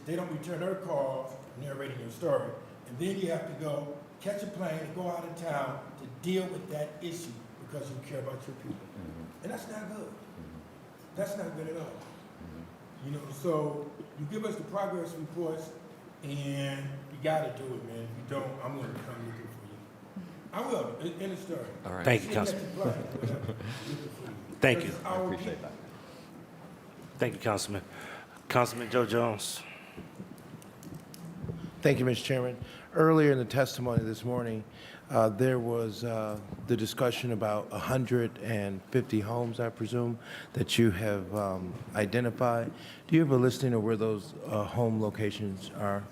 they don't return her calls narrating your story. And then you have to go catch a plane and go out of town to deal with that issue because you care about your people. And that's not good. That's not good at all. You know, so you give us the progress reports, and you got to do it, man. If you don't, I'm going to come looking for you. I will. End of story. All right. Thank you, Councilman. Thank you. I appreciate that. Thank you, Councilman. Councilman Joe Jones. Thank you, Mr. Chairman. Earlier in the testimony this morning, there was the discussion about 150 homes, I presume, that you have identified. Do you have a listing of where those home locations are?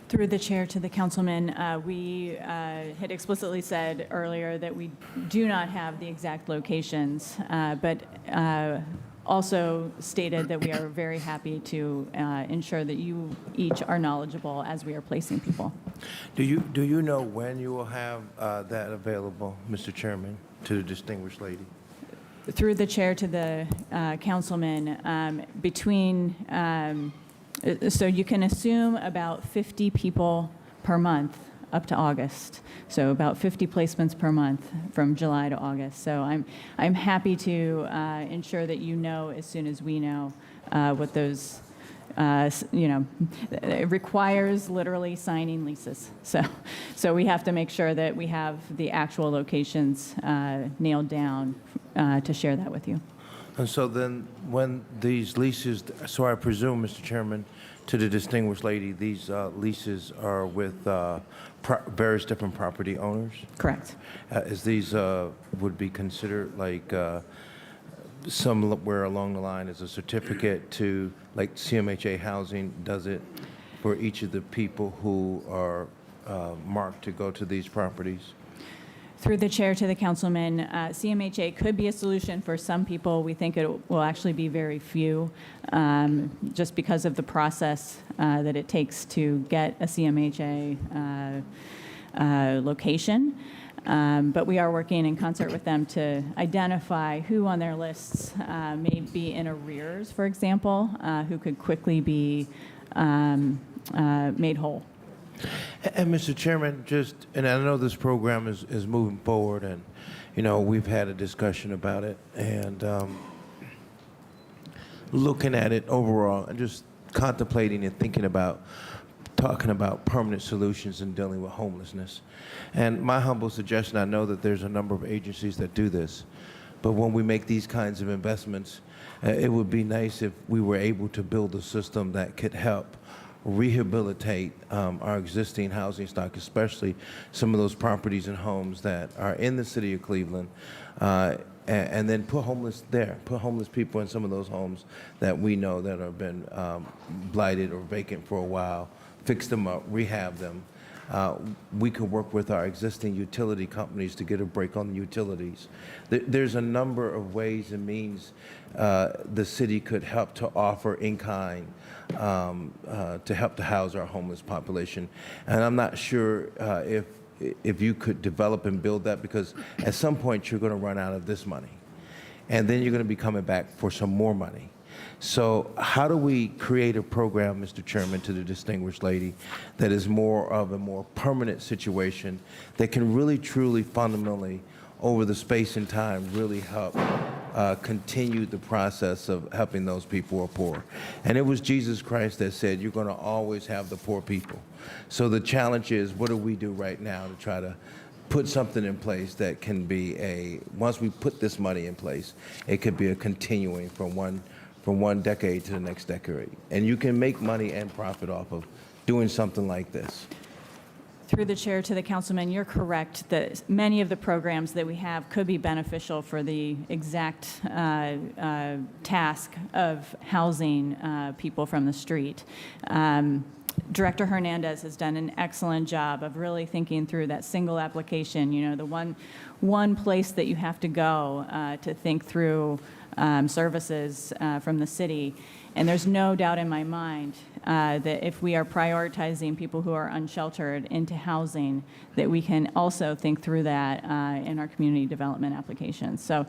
Through the chair to the councilman, we had explicitly said earlier that we do not have the exact locations, but also stated that we are very happy to ensure that you each are knowledgeable as we are placing people. Do you know when you will have that available, Mr. Chairman, to the distinguished lady? Through the chair to the councilman, so you can assume about 50 people per month up to August. So about 50 placements per month from July to August. So I'm happy to ensure that you know as soon as we know what those, it requires literally signing leases. So we have to make sure that we have the actual locations nailed down to share that with you. And so then, when these leases, so I presume, Mr. Chairman, to the distinguished lady, these leases are with various different property owners? Correct. As these would be considered like somewhere along the line as a certificate to, like CMHA Housing does it for each of the people who are marked to go to these properties? Through the chair to the councilman, CMHA could be a solution for some people. We think it will actually be very few, just because of the process that it takes to get a CMHA location. But we are working in concert with them to identify who on their lists may be in arrears, for example, who could quickly be made whole. And Mr. Chairman, and I know this program is moving forward, and, we've had a discussion about it, and looking at it overall, and just contemplating and thinking about, talking about permanent solutions in dealing with homelessness. And my humble suggestion, I know that there's a number of agencies that do this, but when we make these kinds of investments, it would be nice if we were able to build a system that could help rehabilitate our existing housing stock, especially some of those properties and homes that are in the city of Cleveland, and then put homeless people in some of those homes that we know that have been blighted or vacant for a while, fix them up, rehab them. We could work with our existing utility companies to get a break on the utilities. There's a number of ways and means the city could help to offer in kind to help to house our homeless population. And I'm not sure if you could develop and build that, because at some point you're going to run out of this money. And then you're going to be coming back for some more money. So how do we create a program, Mr. Chairman, to the distinguished lady, that is more of a more permanent situation that can really, truly, fundamentally, over the space and time, really help continue the process of helping those people who are poor? And it was Jesus Christ that said, you're going to always have the poor people. So the challenge is, what do we do right now to try to put something in place that can be once we put this money in place, it could be a continuing from one decade to the next decade. And you can make money and profit off of doing something like this. Through the chair to the councilman, you're correct that many of the programs that we have could be beneficial for the exact task of housing people from the street. Director Hernandez has done an excellent job of really thinking through that single application, the one place that you have to go to think through services from the city. And there's no doubt in my mind that if we are prioritizing people who are unsheltered into housing, that we can also think through that in our community development applications. So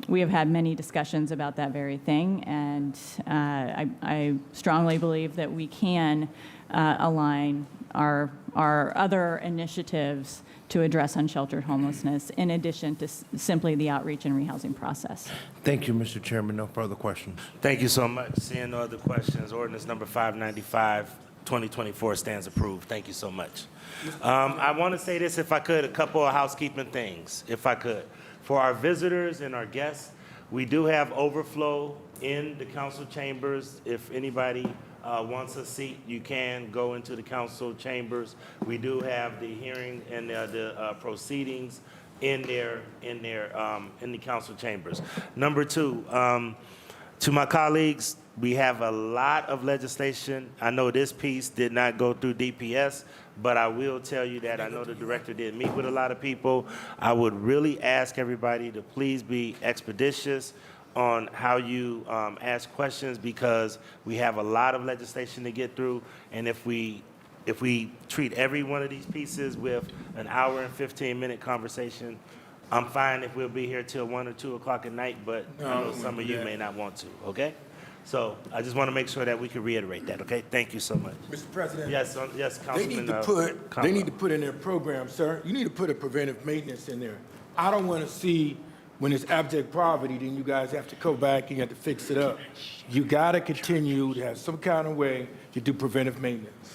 we have had many discussions about that very thing, and I strongly believe that we can align our other initiatives to address unsheltered homelessness, in addition to simply the outreach and rehousing process. Thank you, Mr. Chairman. No further questions. Thank you so much. Seeing no other questions, ordinance number 595, 2024 stands approved. Thank you so much. I want to say this, if I could, a couple of housekeeping things, if I could. For our visitors and our guests, we do have overflow in the council chambers. If anybody wants a seat, you can go into the council chambers. We do have the hearing and the proceedings in the council chambers. Number two, to my colleagues, we have a lot of legislation. I know this piece did not go through DPS, but I will tell you that I know the director did meet with a lot of people. I would really ask everybody to please be expeditious on how you ask questions because we have a lot of legislation to get through, and if we treat every one of these pieces with an hour and 15-minute conversation, I'm fine if we'll be here till 1 or 2 o'clock at night, but I know some of you may not want to, okay? So I just want to make sure that we can reiterate that, okay? Thank you so much. Mr. President. Yes, yes, They Councilman. need to put in their program, sir. You need to put a preventive maintenance in there. I don't want to see when it's abject poverty, then you guys have to go back and you have to fix it up. You got to continue to have some kind of way to do preventive maintenance,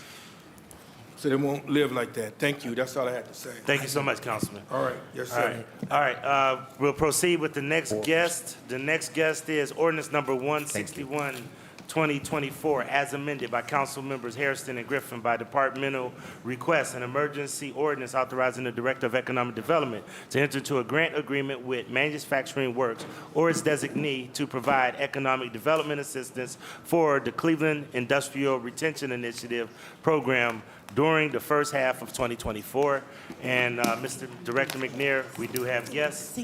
so they won't live like that. Thank you. That's all I had to say. Thank you so much, Councilman. All right. Yes, sir. All right, we'll proceed with the next guest. The next guest is ordinance number 161, 2024, as amended by council members Harrison and Griffin by departmental request, an emergency ordinance authorizing the Director of Economic Development to enter into a grant agreement with Manufacturing Works or its designee to provide economic development assistance for the Cleveland Industrial Retention Initiative program during the first half of 2024. And Mr. Director McNair, we do have guests.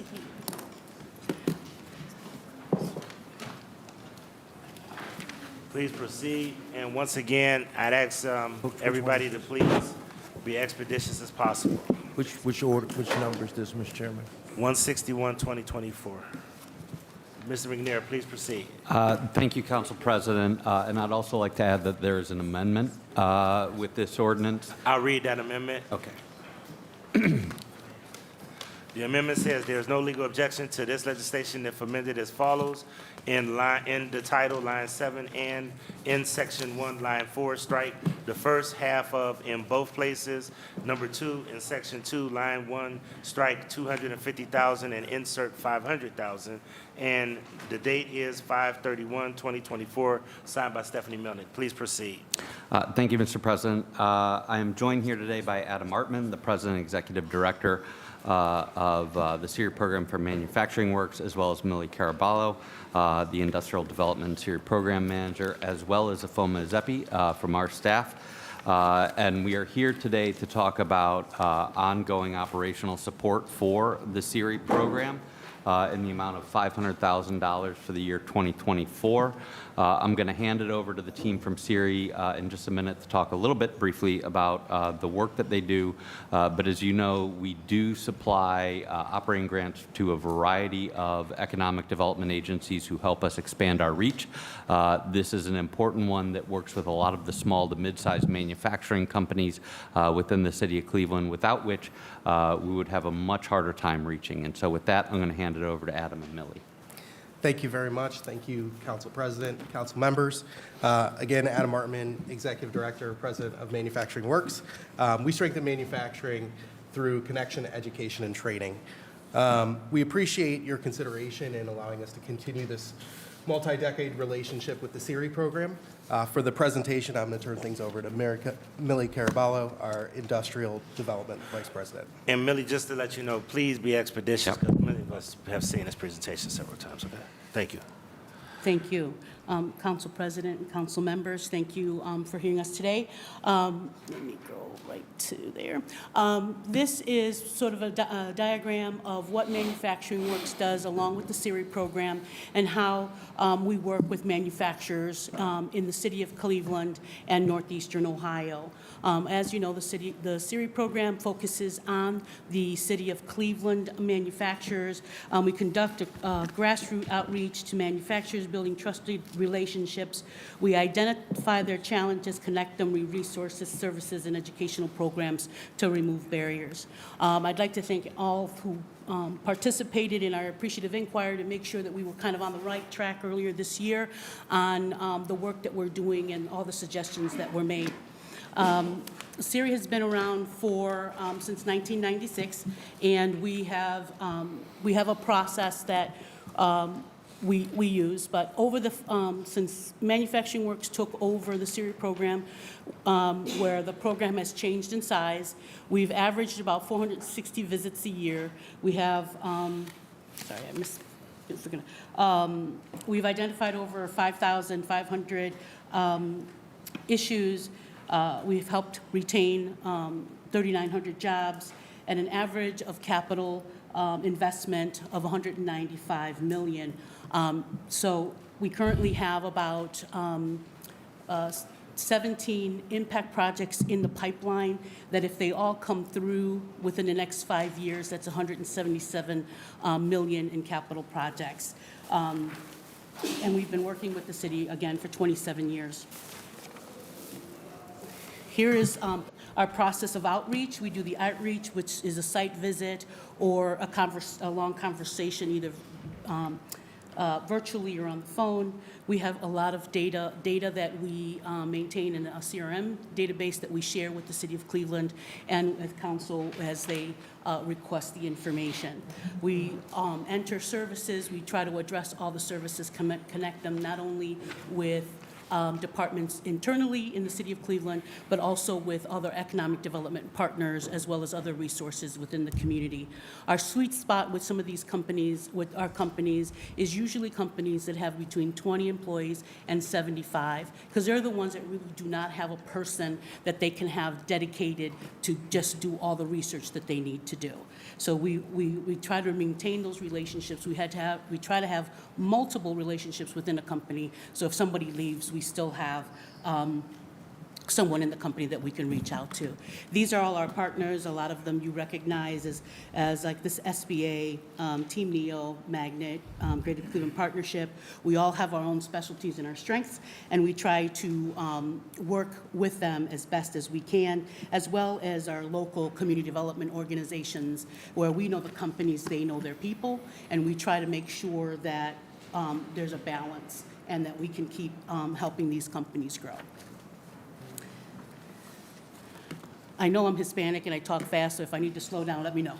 Please proceed. And once again, I'd ask everybody to please be expeditious as possible. Which number is this, Mr. Chairman? 161, 2024. Mr. McNair, please proceed. Thank you, Council President. And I'd also like to add that there is an amendment with this ordinance. I'll read that amendment. Okay. The amendment says there is no legal objection to this legislation if amended as follows. In the title, line 7, and in section 1, line 4, strike the first half of in both places. Number 2, in section 2, line 1, strike 250,000 and insert 500,000. And the date is 5/31/2024, signed by Stephanie Melnick. Please proceed. Thank you, Mr. President. I am joined here today by Adam Artman, the President and Executive Director of the SERI Program for Manufacturing Works, as well as Millie Caraballo, the Industrial Development SERI Program Manager, as well as Afoma Zeppi from our staff. And we are here today to talk about ongoing operational support for the SERI program in the amount of $500,000 for the year 2024. I'm going to hand it over to the team from SERI in just a minute to talk a little bit briefly about the work that they do. But as you know, we do supply operating grants to a variety of economic development agencies who help us expand our reach. This is an important one that works with a lot of the small to mid-sized manufacturing companies within the city of Cleveland, without which we would have a much harder time reaching. And so with that, I'm going to hand it over to Adam and Millie. Thank you very much. Thank you, Council President, Council members. Again, Adam Artman, Executive Director, President of Manufacturing Works. We strengthen manufacturing through connection, education, and training. We appreciate your consideration in allowing us to continue this multi-decade relationship with the SERI program. For the presentation, I'm going to turn things over to Millie Caraballo, our Industrial Development Vice President. And Millie, just to let you know, please be expeditious, because many of us have seen this presentation several times, okay? Thank you. Thank you. Council President and council members, thank you for hearing us today. Let me go right to there. This is sort of a diagram of what Manufacturing Works does along with the SERI program and how we work with manufacturers in the city of Cleveland and northeastern Ohio. As you know, the SERI program focuses on the city of Cleveland manufacturers. We conduct a grassroots outreach to manufacturers, building trusted relationships. We identify their challenges, connect them with resources, services, and educational programs to remove barriers. I'd like to thank all who participated in our appreciative inquiry to make sure that we were kind of on the right track earlier this year on the work that we're doing and all the suggestions that were made. SERI has been around for since 1996, and we have a process that we use. But over the since Manufacturing Works took over the SERI program, where the program has changed in size, we've averaged about 460 visits a year. We have sorry, I missed. We've identified over 5,500 issues. We've helped retain 3,900 jobs and an average of capital investment of $195 million. So we currently have about 17 impact projects in the pipeline that if they all come through within the next 5 years, that's 177 million in capital projects. And we've been working with the city, again, for 27 years. Here is our process of outreach. We do the outreach, which is a site visit or a long conversation, either virtually or on the phone. We have a lot of data that we maintain in a CRM database that we share with the City of Cleveland and with council as they request the information. We enter services. We try to address all the services, connect them not only with departments internally in the City of Cleveland, but also with other economic development partners as well as other resources within the community. Our sweet spot with some of these companies, with our companies, is usually companies that have between 20 employees and 75, because they're the ones that really do not have a person that they can have dedicated to just do all the research that they need to do. So we try to maintain those relationships. We try to have multiple relationships within a company, so if somebody leaves, we still have someone in the company that we can reach out to. These are all our partners. A lot of them you recognize as like this SBA, Team NEO, Magnet, Greater Cleveland Partnership. We all have our own specialties and our strengths, and we try to work with them as best as we can, as well as our local community development organizations, where we know the companies, they know their people, and we try to make sure that there's a balance and that we can keep helping these companies grow. I know I'm Hispanic and I talk fast, so if I need to slow down, let me know.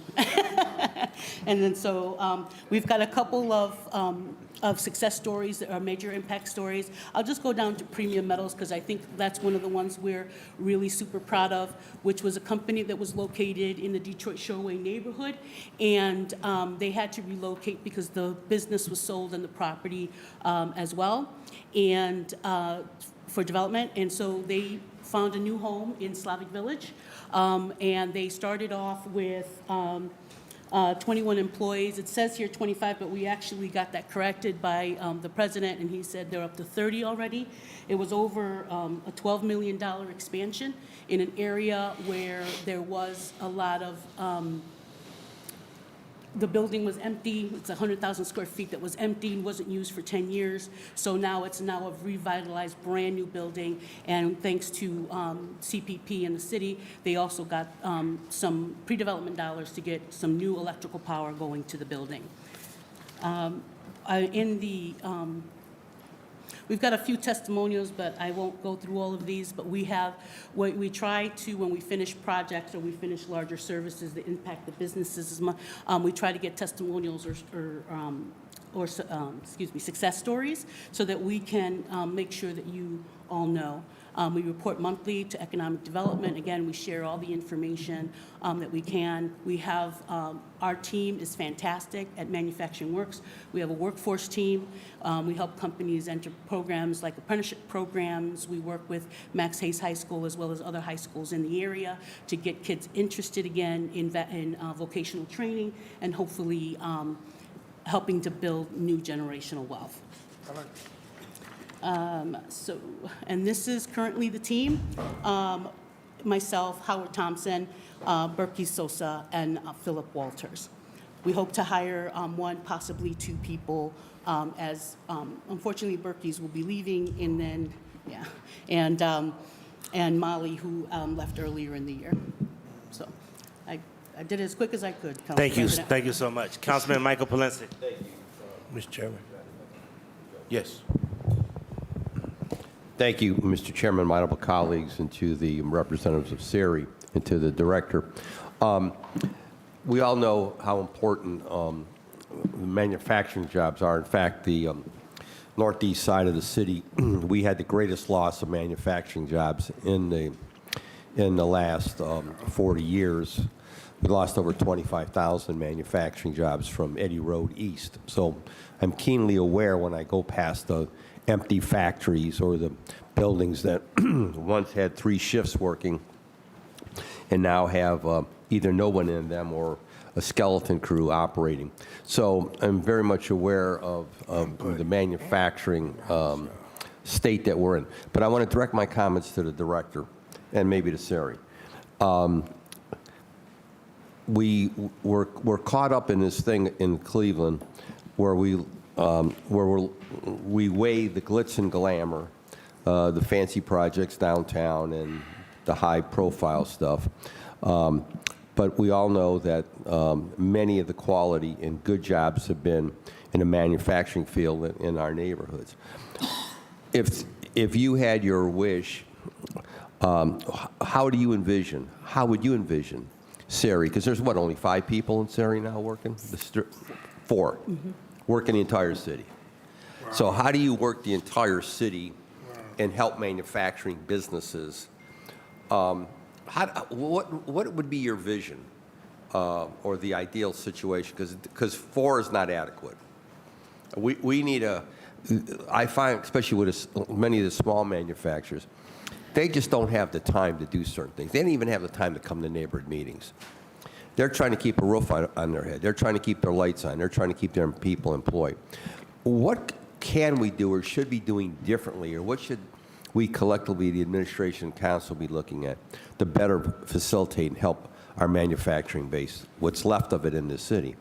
And then so we've got a couple of success stories that are major impact stories. I'll just go down to Premium Metals because I think that's one of the ones we're really super proud of, which was a company that was located in the Detroit Shoreway neighborhood, and they had to relocate because the business was sold and the property as well, and for development, and so they found a new home in Slavic Village, and they started off with 21 employees. It says here 25, but we actually got that corrected by the president, and he said they're up to 30 already. It was over a $12 million expansion in an area where there was a lot of the building was empty. It's 100,000 square feet that was empty and wasn't used for 10 years. So now it's a revitalized, brand new building. And thanks to CPP and the city, they also got some pre-development dollars to get some new electrical power going to the building. We've got a few testimonials, but I won't go through all of these, but we try to, when we finish projects or we finish larger services that impact the businesses as much, we try to get testimonials or success stories so that we can make sure that you all know. We report monthly to economic development. Again, we share all the information that we can. We have, our team is fantastic at Manufacturing Works. We have a workforce team. We help companies enter programs like apprenticeship programs. We work with Max Hayes High School as well as other high schools in the area to get kids interested again in vocational training and hopefully helping to build new generational wealth. And this is currently the team. Myself, Howard Thompson, Berkey Sosa, and Philip Walters. We hope to hire one, possibly two people, as unfortunately Berkey's will be leaving, and then, yeah, and Molly, who left earlier in the year. So I did it as quick as I could, Council President. Thank you so much. Councilman Michael Polensky. Thank you, Mr. Chairman. Yes. Thank you, Mr. Chairman, my honorable colleagues, and to the representatives of SERI, and to the director. We all know how important manufacturing jobs are. In fact, the northeast side of the city, we had the greatest loss of manufacturing jobs in the last 40 years. We lost over 25,000 manufacturing jobs from Eddy Road East. So I'm keenly aware when I go past the empty factories or the buildings that once had 3 shifts working and now have either no one in them or a skeleton crew operating. So I'm very much aware of the manufacturing state that we're in. But I want to direct my comments to the director and maybe to Sari. We're caught up in this thing in Cleveland where we weigh the glitz and glamour, the fancy projects downtown and the high-profile stuff. But we all know that many of the quality and good jobs have been in the manufacturing field in our neighborhoods. If you had your wish, how would you envision Sari? Because there's, what, only 5 people in Sari now working? 4. Working the entire city. Wow. So how do you work the entire city and help manufacturing businesses? What would be your vision or the ideal situation? Because 4 is not adequate. We need I find, especially with many of the small manufacturers, they just don't have the time to do certain things. They don't even have the time to come to neighborhood meetings. They're trying to keep a roof on their head. They're trying to keep their lights on. They're trying to keep their people employed. What can we do or should be doing differently, or what should we collectively, the administration and council, be looking at to better facilitate and help our manufacturing base, what's left of it in this city?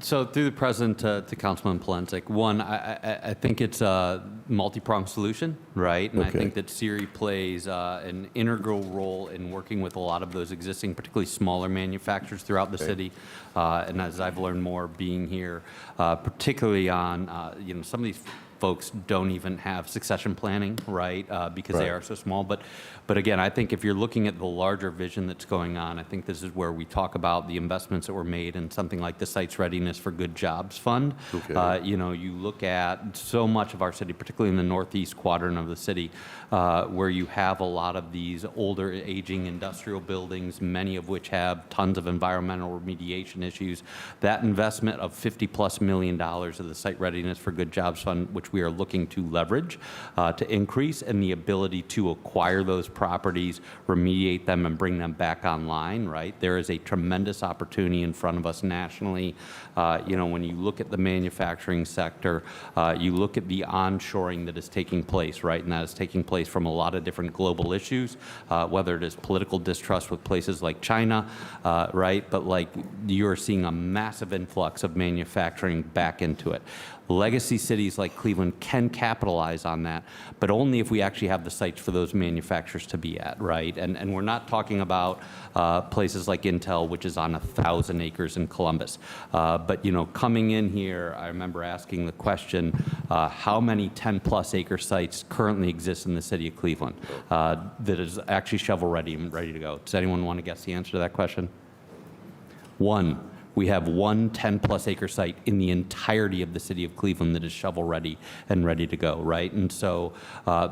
So through the president to Councilman Polensek, one, I think it's a multi-pronged solution, right? And I think that Siri plays an integral role in working with a lot of those existing, particularly smaller manufacturers throughout the city. And as I've learned more being here, particularly on, some of these folks don't even have succession planning, right? Because they are so small. But again, I think if you're looking at the larger vision that's going on, I think this is where we talk about the investments that were made in something like the Sites Readiness for Good Jobs Fund. You look at so much of our city, particularly in the northeast quadrant of the city, where you have a lot of these older, aging industrial buildings, many of which have tons of environmental remediation issues. That investment of $50+ million of the Site Readiness for Good Jobs Fund, which we are looking to leverage to increase, and the ability to acquire those properties, remediate them, and bring them back online, right? There is a tremendous opportunity in front of us nationally. When you look at the manufacturing sector, you look at the onshoring that is taking place, right? And that is taking place from a lot of different global issues, whether it is political distrust with places like China, right? But you're seeing a massive influx of manufacturing back into it. Legacy cities like Cleveland can capitalize on that, but only if we actually have the sites for those manufacturers to be at, right? And we're not talking about places like Intel, which is on 1,000 acres in Columbus. But coming in here, I remember asking the question, how many 10+ acre sites currently exist in the city of Cleveland that is actually shovel ready and ready to go? Does anyone want to guess the answer to that question? 1. We have one 10+ acre site in the entirety of the city of Cleveland that is shovel ready and ready to go, right? And so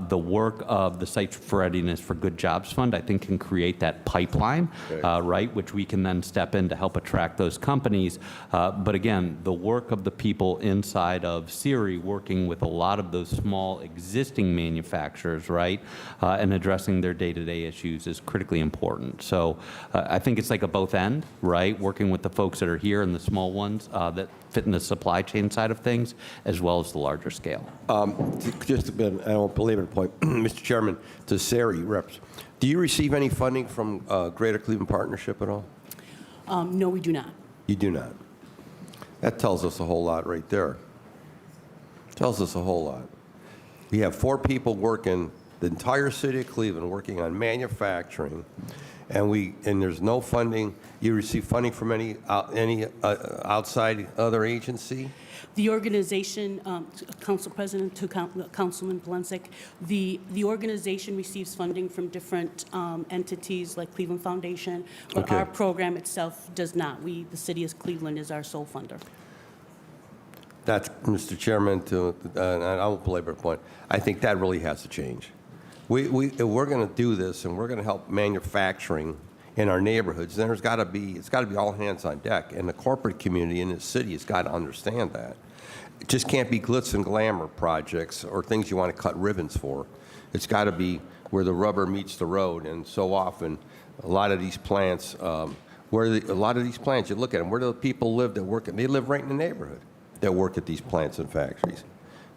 the work of the Sites Readiness for Good Jobs Fund, I think, can create that pipeline, right, which we can then step in to help attract those companies. But again, the work of the people inside of Siri working with a lot of those small existing manufacturers, right, and addressing their day-to-day issues is critically important. So I think it's like a both end, right, working with the folks that are here and the small ones that fit in the supply chain side of things, as well as the larger scale. Just a bit, I won't belabor the point, Mr. Chairman, to Sari reps. Do you receive any funding from Greater Cleveland Partnership at all? No, we do not. You do not. That tells us a whole lot right there. Tells us a whole lot. We have 4 people working, the entire city of Cleveland working on manufacturing, and there's no funding. You receive funding from any outside other agency? The organization, Council President to Councilman Polensek, the organization receives funding from different entities like Cleveland Foundation, but our program itself does not. The city of Cleveland is our sole funder. That's, Mr. Chairman, and I won't belabor the point, I think that really has to change. If we're going to do this and we're going to help manufacturing in our neighborhoods, then it's got to be all hands on deck. And the corporate community in this city has got to understand that. It just can't be glitz and glamour projects or things you want to cut ribbons for. It's got to be where the rubber meets the road. And so often a lot of these plants, a lot of these plants, you look at them, where do the people live that work? They live right in the neighborhood that work at these plants and factories,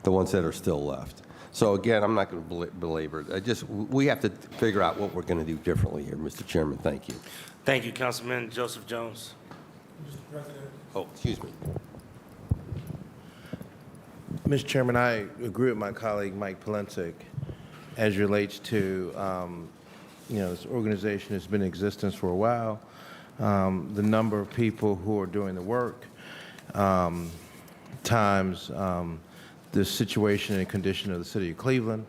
the ones that are still left. So again, I'm not going to belabor it. We have to figure out what we're going to do differently here, Mr. Chairman. Thank you. Thank you, Councilman Joseph Jones. Mr. President. Oh, excuse me. Mr. Chairman, I agree with my colleague Mike Polensek as relates to, this organization has been in existence for a while. The number of people who are doing the work, times the situation and condition of the city of Cleveland.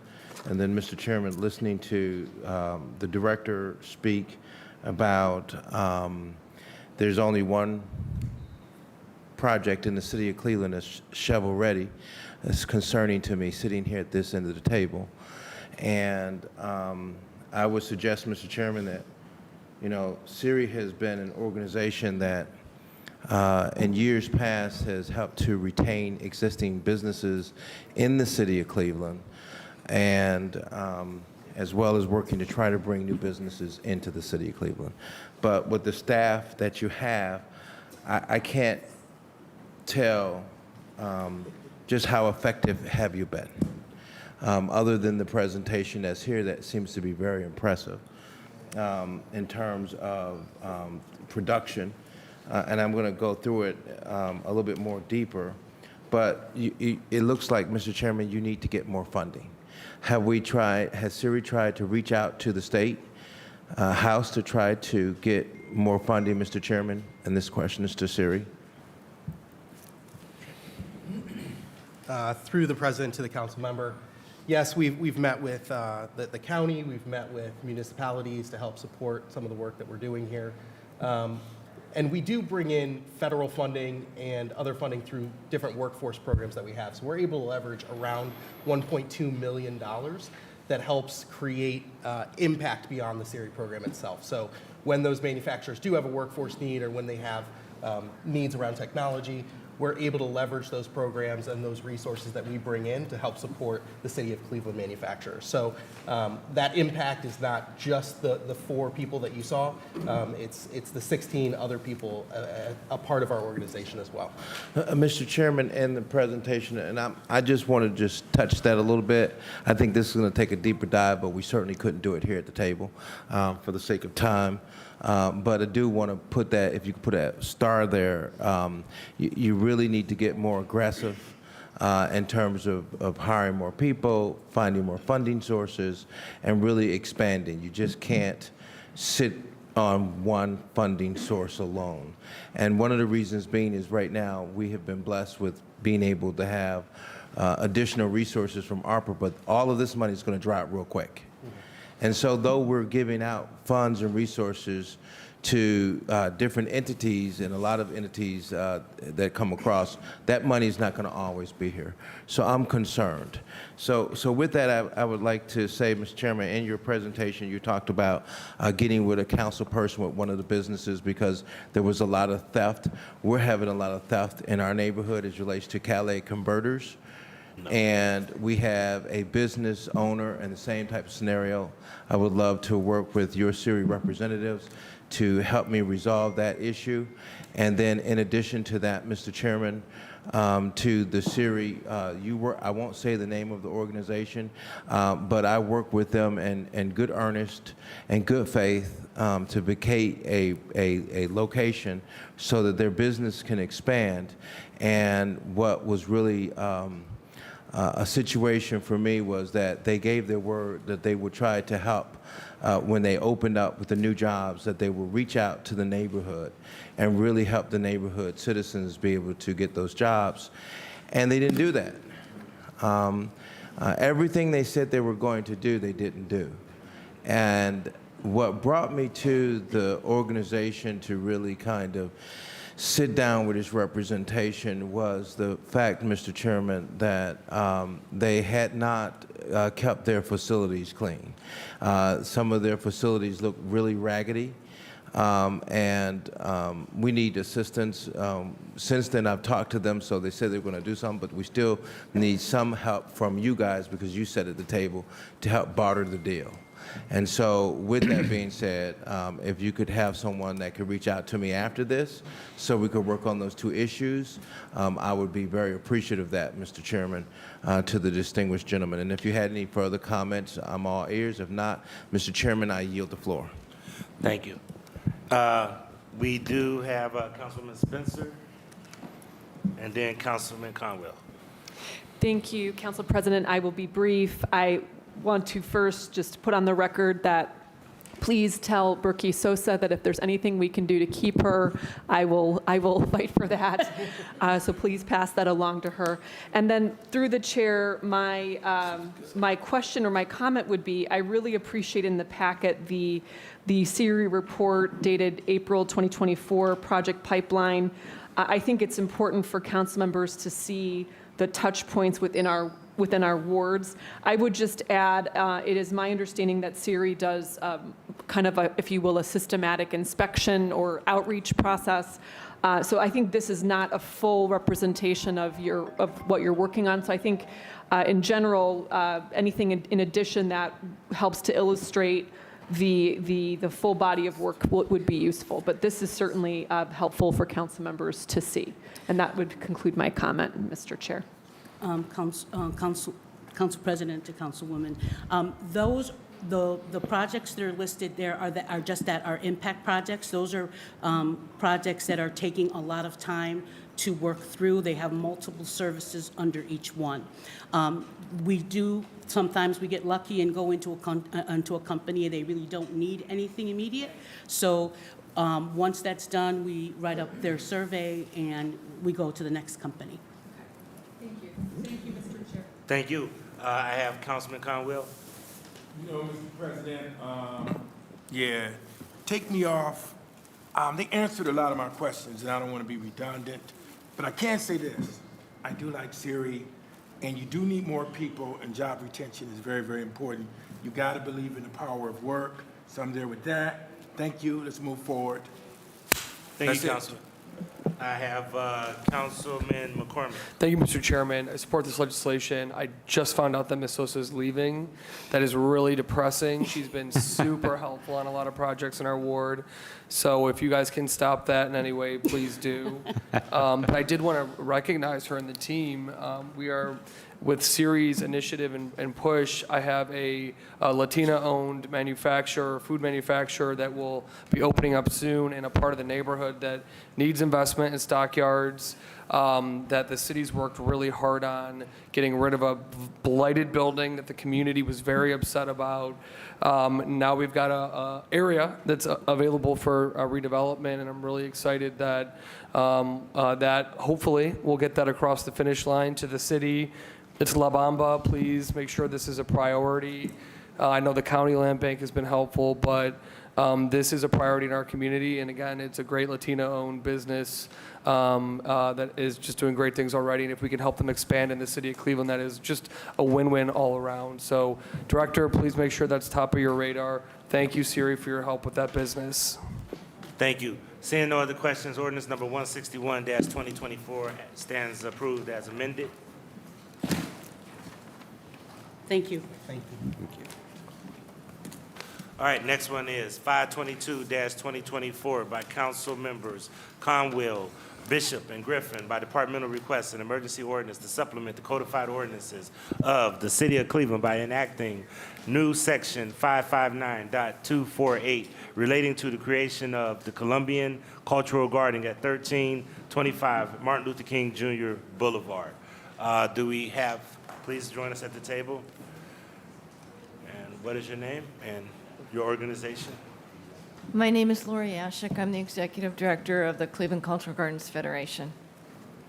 And then, Mr. Chairman, listening to the director speak about there's only one project in the city of Cleveland that's shovel-ready. It's concerning to me sitting here at this end of the table. And I would suggest, Mr. Chairman, that, SIRI has been an organization that in years past has helped to retain existing businesses in the city of Cleveland, and as well as working to try to bring new businesses into the city of Cleveland. But with the staff that you have, I can't tell just how effective have you been, other than the presentation that's here that seems to be very impressive in terms of production. And I'm going to go through it a little bit more deeper. But it looks like, Mr. Chairman, you need to get more funding. Has SIRI tried to reach out to the state House to try to get more funding, Mr. Chairman? And this question is to SIRI. Through the president to the council member, yes, we've met with the county, we've met with municipalities to help support some of the work that we're doing here. And we do bring in federal funding and other funding through different workforce programs that we have. So we're able to leverage around $1.2 million that helps create impact beyond the SIRI program itself. So when those manufacturers do have a workforce need, or when they have needs around technology, we're able to leverage those programs and those resources that we bring in to help support the city of Cleveland manufacturers. So that impact is not just the 4 people that you saw. It's the 16 other people, a part of our organization as well. Mr. Chairman, in the presentation, and I just want to just touch that a little bit. I think this is going to take a deeper dive, but we certainly couldn't do it here at the table for the sake of time. But I do want to put that, if you could put a star there, you really need to get more aggressive in terms of hiring more people, finding more funding sources, and really expanding. You just can't sit on one funding source alone. And one of the reasons being is right now we have been blessed with being able to have additional resources from ARPA, but all of this money is going to dry up real quick. And so though we're giving out funds and resources to different entities, and a lot of entities that come across, that money is not going to always be here. So I'm concerned. So with that, I would like to say, Mr. Chairman, in your presentation, you talked about getting with a council person with one of the businesses because there was a lot of theft. We're having a lot of theft in our neighborhood as relates to Calais converters. And we have a business owner in the same type of scenario. I would love to work with your SIRI representatives to help me resolve that issue. And then in addition to that, Mr. Chairman, to the SIRI, I won't say the name of the organization, but I work with them in good earnest and good faith to vacate a location so that their business can expand. And what was really a situation for me was that they gave their word that they would try to help when they opened up with the new jobs, that they would reach out to the neighborhood and really help the neighborhood citizens be able to get those jobs. And they didn't do that. Everything they said they were going to do, they didn't do. And what brought me to the organization to really kind of sit down with its representation was the fact, Mr. Chairman, that they had not kept their facilities clean. Some of their facilities look really raggedy, and we need assistance. Since then, I've talked to them, so they said they're going to do something, but we still need some help from you guys because you sat at the table to help barter the deal. And so with that being said, if you could have someone that could reach out to me after this so we could work on those two issues, I would be very appreciative of that, Mr. Chairman, to the distinguished gentleman. And if you had any further comments, I'm all ears. If not, Mr. Chairman, I yield the floor. Thank you. We do have Councilman Spencer and then Councilman Conwell. Thank you, Council President. I will be brief. I want to first just put on the record that please tell Berkey Sosa that if there's anything we can do to keep her, I will fight for that. So please pass that along to her. And then through the chair, my question or my comment would be, I really appreciate in the packet the SIRI report dated April 2024 project pipeline. I think it's important for council members to see the touch points within our wards. I would just add, it is my understanding that SIRI does kind of a, if you will, a systematic inspection or outreach process. So I think this is not a full representation of what you're working on. So I think in general, anything in addition that helps to illustrate the full body of work would be useful. But this is certainly helpful for council members to see. And that would conclude my comment, Mr. Chair. Council President to Councilwoman, the projects that are listed there are impact projects. Those are projects that are taking a lot of time to work through. They have multiple services under each one. Sometimes we get lucky and go into a company and they really don't need anything immediate. So once that's done, we write up their survey and we go to the next company. Thank you. Thank you, Mr. Chair. Thank you. I have Councilman Conwell. You know, Mr. President, take me off. They answered a lot of my questions, and I don't want to be redundant, but I can say this. I do like SIRI, and you do need more people, and job retention is very, very important. You got to believe in the power of work, so I'm there with that. Thank you. Let's move forward. Thank you, Councilman. I have Councilman McCormick. Thank you, Mr. Chairman. I support this legislation. I just found out that Ms. Sosa is leaving. That is really depressing. She's been super helpful on a lot of projects in our ward. So if you guys can stop that in any way, please do. But I did want to recognize her and the team. We are, with SIRI's initiative and push, I have a Latina-owned food manufacturer that will be opening up soon in a part of the neighborhood that needs investment in stockyards, that the city's worked really hard on getting rid of a blighted building that the community was very upset about. Now we've got a area that's available for redevelopment, and I'm really excited that that hopefully we'll get that across the finish line to the city. It's La Bamba. Please make sure this is a priority. I know the county land bank has been helpful, but this is a priority in our community. And again, it's a great Latina-owned business that is just doing great things already. And if we can help them expand in the city of Cleveland, that is just a win-win all around. So, Director, please make sure that's top of your radar. Thank you, SIRI, for your help with that business. Thank you. Seeing no other questions, ordinance number 161-2024 stands approved as amended. Thank you. Thank you. Thank you. All right, next one is 522-2024 by council members Conwell, Bishop, and Griffin by departmental request, an emergency ordinance to supplement the codified ordinances of the City of Cleveland by enacting new section 559.248 relating to the creation of the Colombian Cultural Garden at 1325 Martin Luther King Jr. Boulevard. Do we have, please join us at the table. And what is your name and your organization? My name is Lori Ashik. I'm the Executive Director of the Cleveland Cultural Gardens Federation.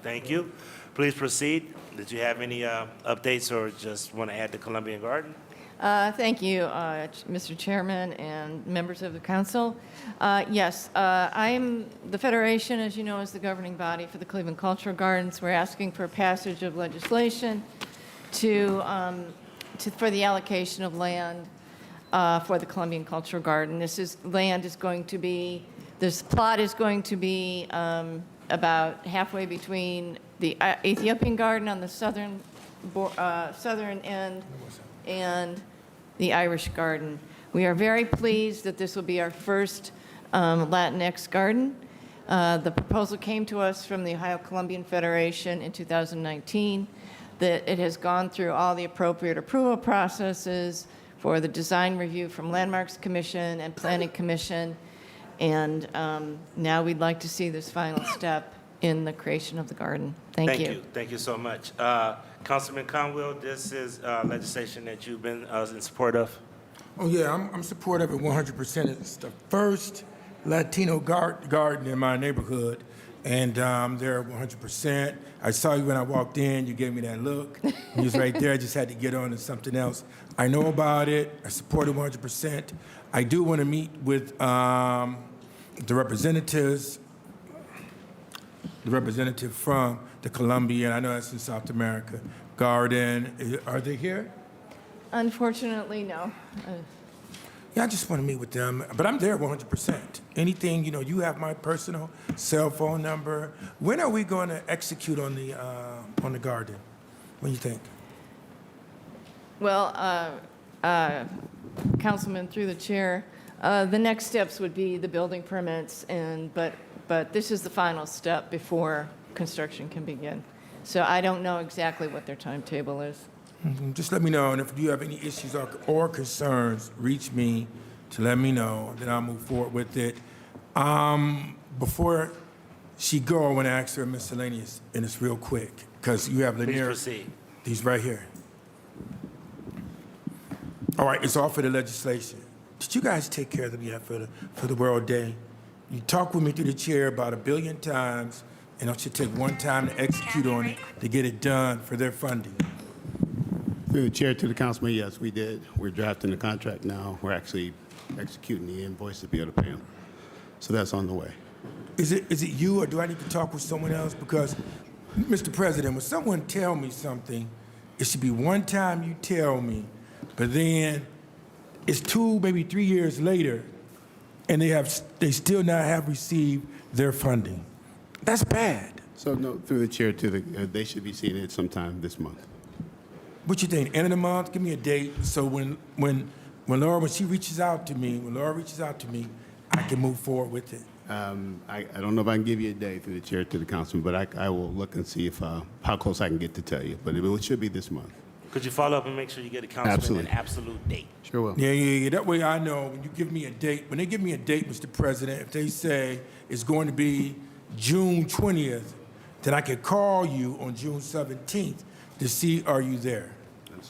Thank you. Please proceed. Did you have any updates or just want to add the Colombian Garden? Thank you, Mr. Chairman and members of the council. Yes, I'm the Federation, as you know, is the governing body for the Cleveland Cultural Gardens. We're asking for passage of legislation for the allocation of land for the Colombian Cultural Garden. This plot is going to be about halfway between the Ethiopian Garden on the southern end and the Irish Garden. We are very pleased that this will be our first Latinx garden. The proposal came to us from the Ohio Colombian Federation in 2019, that it has gone through all the appropriate approval processes for the design review from Landmarks Commission and Planning Commission, and now we'd like to see this final step in the creation of the garden. Thank you. Thank you so much. Councilman Conwell, this is legislation that you've been in support of. Oh, yeah, I'm supportive of it 100%. It's the first Latino garden in my neighborhood, and they're 100%. I saw you when I walked in. You gave me that look. You was right there. I just had to get on to something else. I know about it. I support it 100%. I do want to meet with the representative from the Colombian, I know that's in South America, garden. Are they here? Unfortunately, no. Yeah, I just want to meet with them, but I'm there 100%. Anything, you have my personal cell phone number. When are we going to execute on the garden? What do you think? Well, Councilman, through the chair, the next steps would be the building permits, but this is the final step before construction can begin. So I don't know exactly what their timetable is. Just let me know, and if you have any issues or concerns, reach me to let me know, then I'll move forward with it. Before she go, I want to ask her a miscellaneous, and it's real quick, because you have Lanier. Please proceed. He's right here. All right, it's all for the legislation. Did you guys take care of them yet for the World Day? You talked with me through the chair about 1 billion times, and it should take one time to execute on it to get it done for their funding. Through the chair to the councilman, yes, we did. We're drafting the contract now. We're actually executing the invoice to be able to pay them. So that's on the way. Is it you, or do I need to talk with someone else? Because, Mr. President, when someone tell me something, it should be one time you tell me, but then it's 2, maybe 3 years later, and they still not have received their funding. That's bad. So no, through the chair to the, they should be seeing it sometime this month. What you think? End of the month? Give me a date. So when Laura, when she reaches out to me, I can move forward with it. I don't know if I can give you a day through the chair to the councilman, but I will look and see if how close I can get to tell you. But it should be this month. Could you follow up and make sure you get a councilman an absolute date? Sure will. Yeah. That way I know when you give me a date. When they give me a date, Mr. President, if they say it's going to be June 20th, then I can call you on June 17th to see are you there.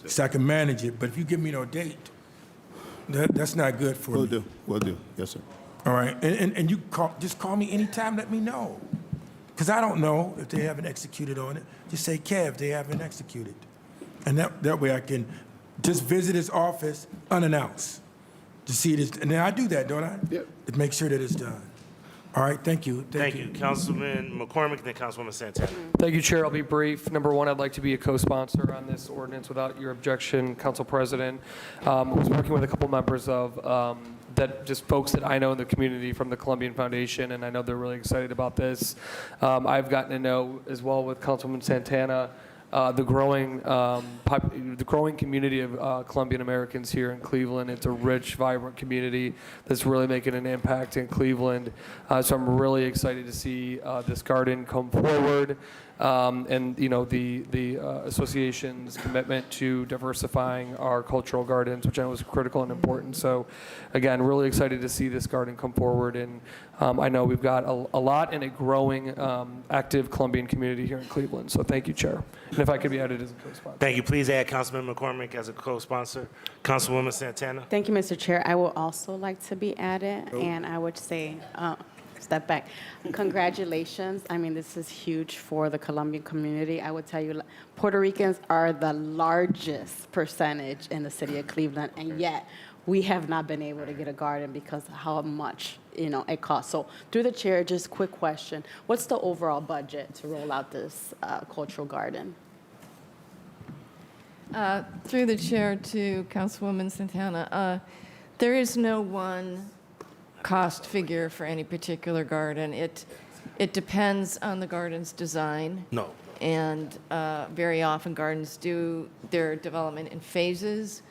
So I can manage it. But if you give me no date, that's not good for me. Will do. Yes, sir. All right. And you just call me anytime, let me know. Because I don't know if they haven't executed on it. Just say, Kev, they haven't executed. And that way I can just visit his office unannounced to see this. And then I do that, don't I? Yep. To make sure that it's done. All right, thank you. Thank you. Councilman McCormick, then Councilwoman Santana. Thank you, Chair. I'll be brief. Number one, I'd like to be a co-sponsor on this ordinance without your objection, Council President. I was working with a couple members of just folks that I know in the community from the Colombian Foundation, and I know they're really excited about this. I've gotten to know as well with Councilwoman Santana the growing community of Colombian Americans here in Cleveland. It's a rich, vibrant community that's really making an impact in Cleveland. So I'm really excited to see this garden come forward, and the association's commitment to diversifying our cultural gardens, which I know is critical and important. So again, really excited to see this garden come forward, and I know we've got a lot and a growing active Colombian community here in Cleveland. So thank you, Chair. And if I could be added as a co-sponsor. Thank you. Please add Councilman McCormick as a co-sponsor. Councilwoman Santana. Thank you, Mr. Chair. I will also like to be added, and I would say, step back. Congratulations. I mean, this is huge for the Colombian community. I would tell you, Puerto Ricans are the largest percentage in the city of Cleveland, and yet we have not been able to get a garden because of how much it costs. So through the chair, just quick question. What's the overall budget to roll out this cultural garden? Through the chair to Councilwoman Santana, there is no one cost figure for any particular garden. It depends on the garden's design. No. And very often gardens do their development in phases.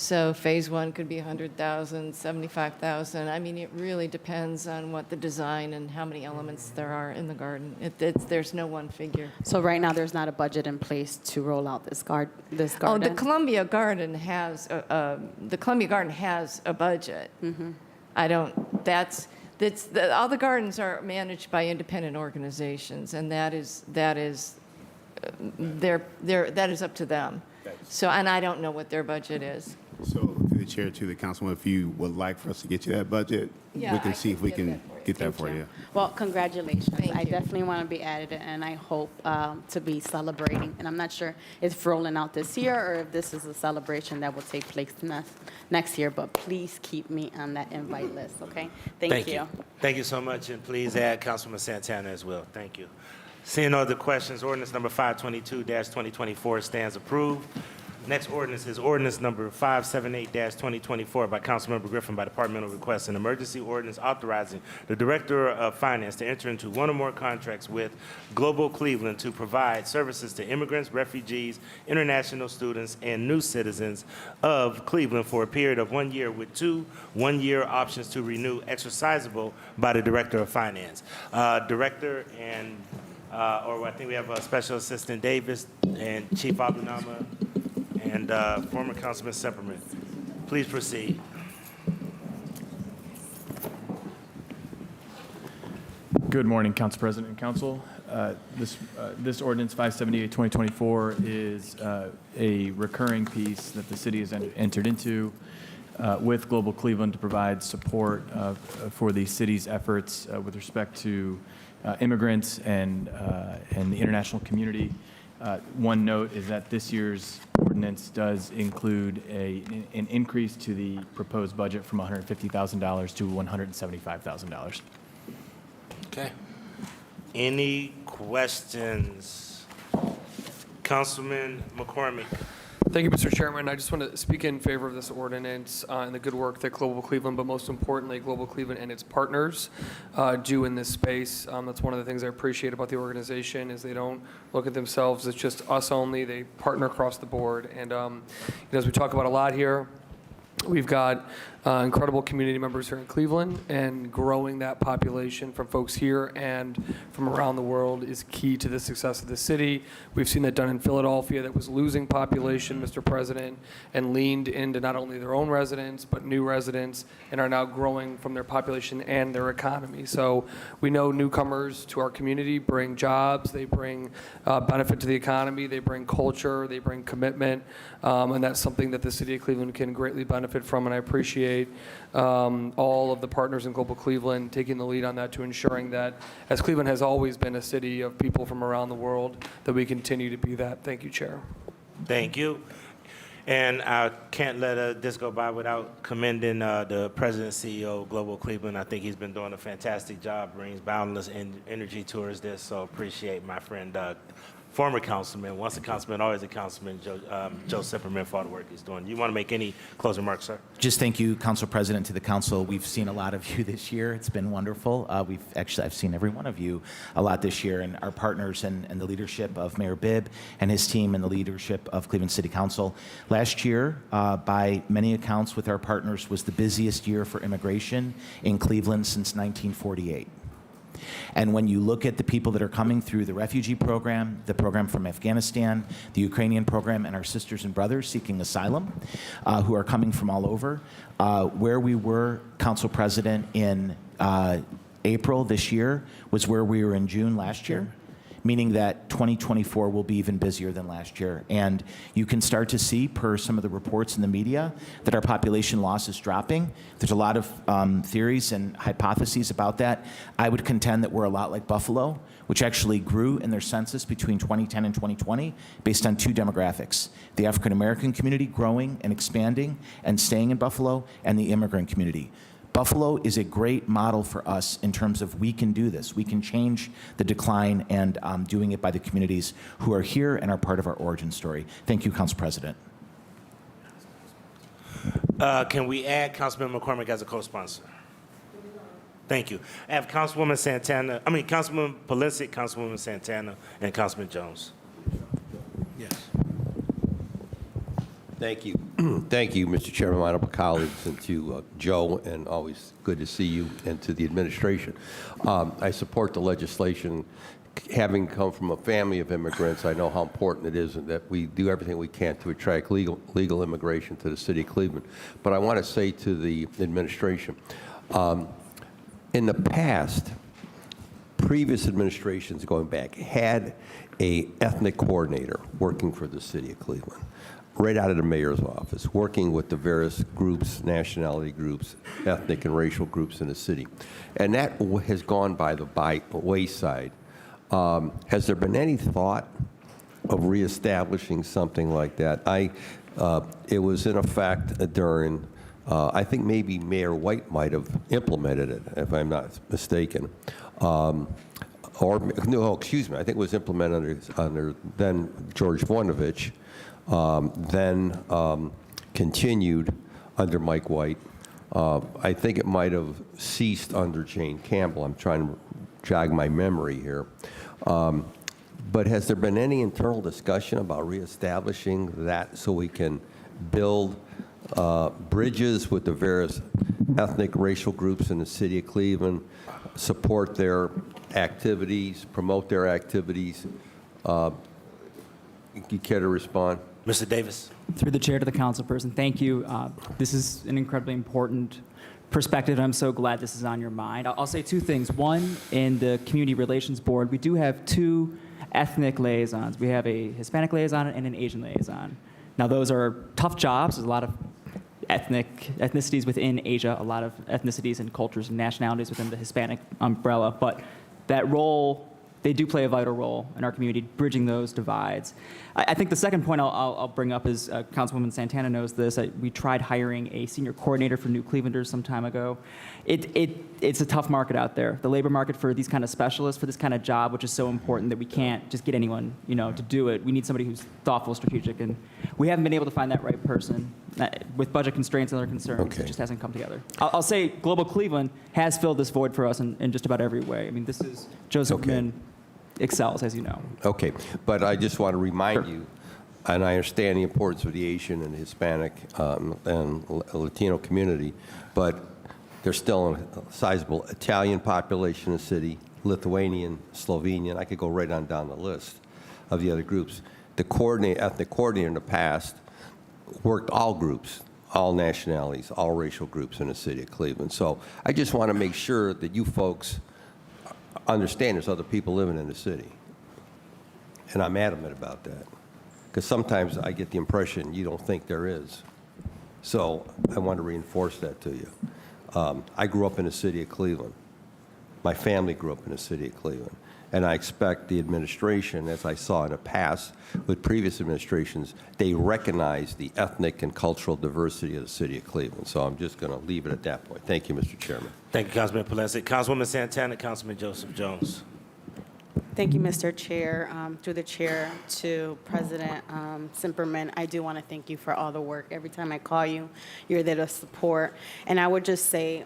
So phase one could be 100,000, 75,000. I mean, it really depends on what the design and how many elements there are in the garden. There's no one figure. So right now, there's not a budget in place to roll out this garden? Oh, the Columbia Garden has a budget. I don't. All the gardens are managed by independent organizations, and that is up to them. So, and I don't know what their budget is. So, to the chair, to the councilman, if you would like for us to get you that budget, Yeah, we can I see can if we get can that for you. get that for you. Well, congratulations. Thank I you. definitely want to be added, and I hope to be celebrating. And I'm not sure if rolling out this year or if this is a celebration that will take place next year, but please keep me on that invite list, okay? Thank you. Thank you so much, and please add Councilman Santana as well. Thank you. Seeing no other questions, ordinance number 522-2024 stands approved. Next ordinance is ordinance number 578-2024 by Councilmember Griffin by departmental request, an emergency ordinance authorizing the Director of Finance to enter into one or more contracts with Global Cleveland to provide services to immigrants, refugees, international students, and new citizens of Cleveland for a period of 1 year with 2 one-year options to renew exercisable by the Director of Finance. Director and, or I think we have Special Assistant Davis and Chief Abunama and former Councilman Sepperman. Please proceed. Good morning, Council President and Council. This ordinance 578-2024 is a recurring piece that the city has entered into with Global Cleveland to provide support for the city's efforts with respect to immigrants and the international community. One note is that this year's ordinance does include an increase to the proposed budget from $150,000 to $175,000. Okay. Any questions? Councilman McCormick. Thank you, Mr. Chairman. I just want to speak in favor of this ordinance and the good work that Global Cleveland, but most importantly, Global Cleveland and its partners do in this space. That's one of the things I appreciate about the organization is they don't look at themselves as just us only. They partner across the board. And as we talk about a lot here, we've got incredible community members here in Cleveland, and growing that population from folks here and from around the world is key to the success of the city. We've seen that done in Philadelphia that was losing population, Mr. President, and leaned into not only their own residents, but new residents, and are now growing from their population and their economy. So we know newcomers to our community bring jobs, they bring benefit to the economy, they bring culture, they bring commitment, and that's something that the city of Cleveland can greatly benefit from, and I appreciate all of the partners in Global Cleveland taking the lead on that to ensuring that, as Cleveland has always been a city of people from around the world, that we continue to be that. Thank you, Chair. Thank you. And I can't let this go by without commending the President and CEO of Global Cleveland. I think he's been doing a fantastic job, brings boundless energy towards this, so appreciate my friend former councilman, once a councilman, always a councilman, Joe Sepperman, for all the work he's doing. You want to make any closing remarks, sir? Just thank you, Council President, to the council. We've seen a lot of you this year. It's been wonderful. I've seen every one of you a lot this year, and our partners and the leadership of Mayor Bibb and his team and the leadership of Cleveland City Council. Last year, by many accounts with our partners, was the busiest year for immigration in Cleveland since 1948. And when you look at the people that are coming through the refugee program, the program from Afghanistan, the Ukrainian program, and our sisters and brothers seeking asylum, who are coming from all over, where we were, Council President, in April this year was where we were in June last year, meaning that 2024 will be even busier than last year. And you can start to see, per some of the reports in the media, that our population loss is dropping. There's a lot of theories and hypotheses about that. I would contend that we're a lot like Buffalo, which actually grew in their census between 2010 and 2020 based on two demographics: the African-American community growing and expanding and staying in Buffalo, and the immigrant community. Buffalo is a great model for us in terms of we can do this. We can change the decline, and doing it by the communities who are here and are part of our origin story. Thank you, Council President. Can we add Councilman McCormick as a co-sponsor? Thank you. I have Councilman Pulisic, Councilwoman Santana, and Councilman Jones. Yes. Thank you. Thank you, Mr. Chairman, my honorable colleagues, and to Joe, and always good to see you, and to the administration. I support the legislation. Having come from a family of immigrants, I know how important it is that we do everything we can to attract legal immigration to the city of Cleveland. But I want to say to the administration, in the past, previous administrations going back had a ethnic coordinator working for the city of Cleveland, right out of the mayor's office, working with the various groups, nationality groups, ethnic and racial groups in the city. And that has gone by the wayside. Has there been any thought of reestablishing something like that? It was in effect during, I think maybe Mayor White might have implemented it, if I'm not mistaken. Or, no, excuse me, I think it was implemented under then George Voinovich, then continued under Mike White. I think it might have ceased under Jane Campbell. I'm trying to jog my memory here. But has there been any internal discussion about reestablishing that so we can build bridges with the various ethnic, racial groups in the city of Cleveland, support their activities, promote their activities? You care to respond? Mr. Davis. Through the chair to the councilperson, thank you. This is an incredibly important perspective. I'm so glad this is on your mind. I'll say two things. One, in the Community Relations Board, we do have two ethnic liaisons. We have a Hispanic liaison and an Asian liaison. Now, those are tough jobs. There's a lot of ethnicities within Asia, a lot of ethnicities and cultures and nationalities within the Hispanic umbrella. But that role, they do play a vital role in our community, bridging those divides. I think the second point I'll bring up is, Councilwoman Santana knows this, we tried hiring a senior coordinator for New Clevelanders some time ago. It's a tough market out there. The labor market for these kind of specialists, for this kind of job, which is so important that we can't just get anyone, to do it. We need somebody who's thoughtful, strategic, and we haven't been able to find that right person. With budget constraints and other concerns, It just hasn't come together. I'll say Global Cleveland has filled this void for us in just about every way. I mean, this is, Joseph Min excels, as you know. Okay, but I just want to remind you, and I understand the importance of the Asian and Hispanic and Latino community, but there's still a sizable Italian population in the city, Lithuanian, Slovenian. I could go right on down the list of the other groups. The ethnic coordinator in the past worked all groups, all nationalities, all racial groups in the city of Cleveland. So I just want to make sure that you folks understand there's other people living in the city. And I'm adamant about that. Because sometimes I get the impression you don't think there is. So I want to reinforce that to you. I grew up in the city of Cleveland. My family grew up in the city of Cleveland. And I expect the administration, as I saw in the past with previous administrations, they recognize the ethnic and cultural diversity of the city of Cleveland. So I'm just going to leave it at that point. Thank you, Mr. Chairman. Thank you, Councilman Pulaski. Councilwoman Santana, Councilman Joseph Jones. Thank you, Mr. Chair. Through the chair to President Simperman, I do want to thank you for all the work. Every time I call you, you're there to support. And I would just say,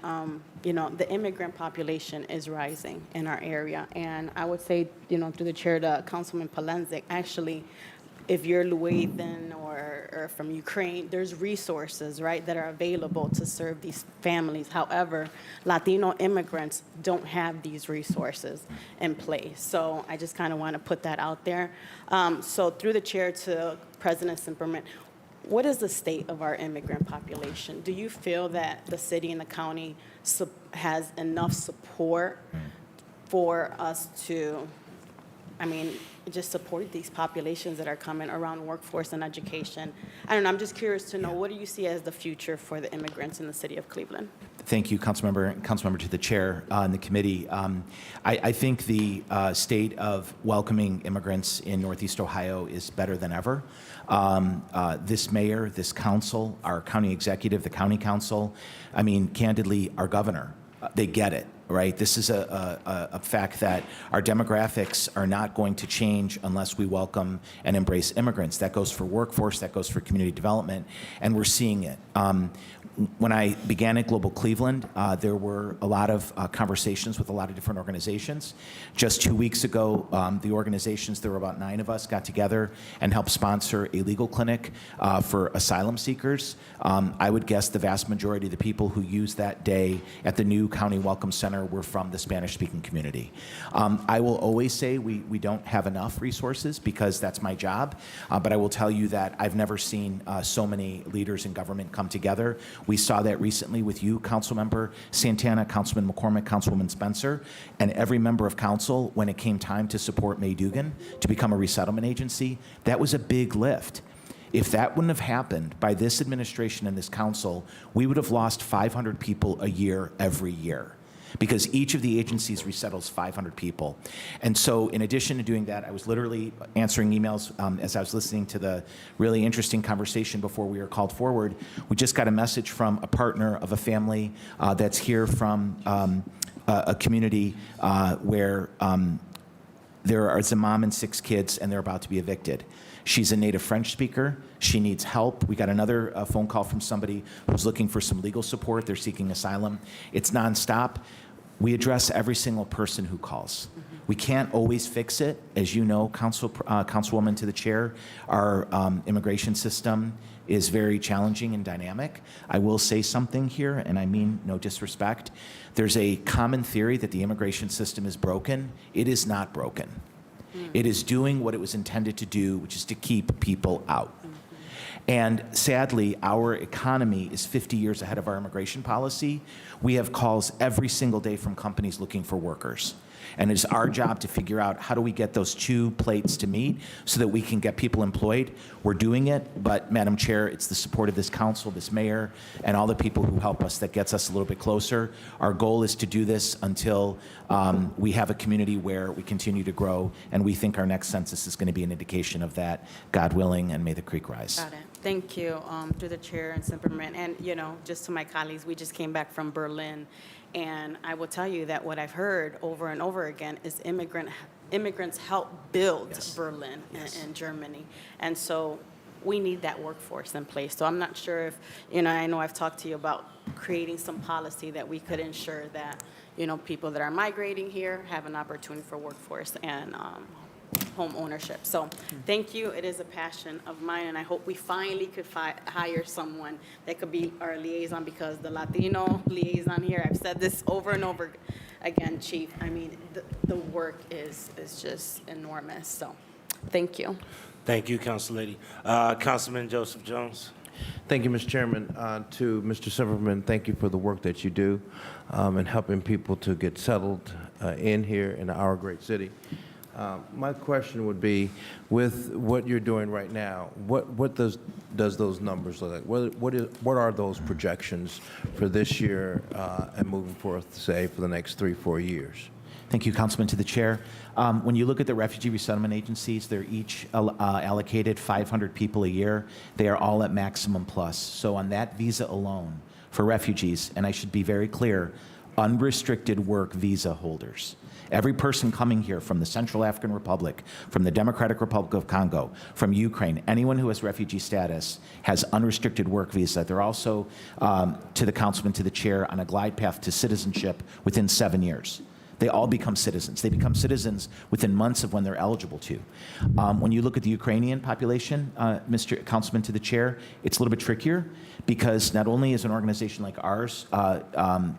the immigrant population is rising in our area. And I would say, through the chair to Councilman Polensek, actually, if you're Lithuanian or from Ukraine, there's resources, right, that are available to serve these families. However, Latino immigrants don't have these resources in place. So I just kind of want to put that out there. So through the chair to President Simperman, what is the state of our immigrant population? Do you feel that the city and the county has enough support for us to, just support these populations that are coming around workforce and education? I don't know, I'm just curious to know, what do you see as the future for the immigrants in the city of Cleveland? Thank you, Councilmember to the chair and the committee. I think the state of welcoming immigrants in Northeast Ohio is better than ever. This mayor, this council, our county executive, the county council, candidly, our governor, they get it. right? This is a fact that our demographics are not going to change unless we welcome and embrace immigrants. That goes for workforce, that goes for community development, and we're seeing it. When I began at Global Cleveland, there were a lot of conversations with a lot of different organizations. Just 2 weeks ago, the organizations, there were about 9 of us, got together and helped sponsor a legal clinic for asylum seekers. I would guess the vast majority of the people who used that day at the new County Welcome Center were from the Spanish-speaking community. I will always say we don't have enough resources because that's my job, but I will tell you that I've never seen so many leaders in government come together. We saw that recently with you, Councilmember Santana, Councilman McCormick, Councilwoman Spencer, and every member of council when it came time to support May Dugan to become a resettlement agency. That was a big lift. If that wouldn't have happened by this administration and this council, we would have lost 500 people a year every year, because each of the agencies resettles 500 people. And so in addition to doing that, I was literally answering emails as I was listening to the really interesting conversation before we were called forward. We just got a message from a partner of a family that's here from a community where there is a mom and 6 kids, and they're about to be evicted. She's a native French speaker. She needs help. We got another phone call from somebody who's looking for some legal support. They're seeking asylum. It's nonstop. We address every single person who calls. We can't always fix it. As you know, Councilwoman to the chair, our immigration system is very challenging and dynamic. I will say something here, and I mean no disrespect. There's a common theory that the immigration system is broken. It is not broken. It is doing what it was intended to do, which is to keep people out. And sadly, our economy is 50 years ahead of our immigration policy. We have calls every single day from companies looking for workers. And it's our job to figure out how do we get those 2 plates to meet so that we can get people employed. We're doing it, but Madam Chair, it's the support of this council, this mayor, and all the people who help us that gets us a little bit closer. Our goal is to do this until we have a community where we continue to grow, and we think our next census is going to be an indication of that, God willing, and may the creek rise. Got it. Thank you, through the chair and Simperman. And, you know, just to my colleagues, we just came back from Berlin. And I will tell you that what I've heard over and over again is immigrants help build Berlin and Germany. And so we need that workforce in place. So I'm not sure if, you know, I know I've talked to you about creating some policy that we could ensure that, you know, people that are migrating here have an opportunity for workforce and home ownership. So thank you. It is a passion of mine, and I hope we finally could hire someone that could be our liaison, because the Latino liaison here, I've said this over and over again, Chief, I mean, the work is just enormous. So thank you. Thank you, Council Lady. Councilman Joseph Jones. Thank you, Mr. Chairman. To Mr. Silverman, thank you for the work that you do in helping people to get settled in here in our great city. My question would be, with what you're doing right now, what does those numbers look like? What are those projections for this year and moving forth, say, for the next 3-4 years? Thank you, Councilman to the chair. When you look at the refugee resettlement agencies, they're each allocated 500 people a year. They are all at maximum plus. So on that visa alone for refugees, and I should be very clear, unrestricted work visa holders. Every person coming here from the Central African Republic, from the Democratic Republic of Congo, from Ukraine, anyone who has refugee status has unrestricted work visa. They're also, to the councilman, to the chair, on a glide path to citizenship within 7 years. They all become citizens. They become citizens within months of when they're eligible to. When you look at the Ukrainian population, Mr. Councilman to the chair, it's a little bit trickier, because not only is an organization like ours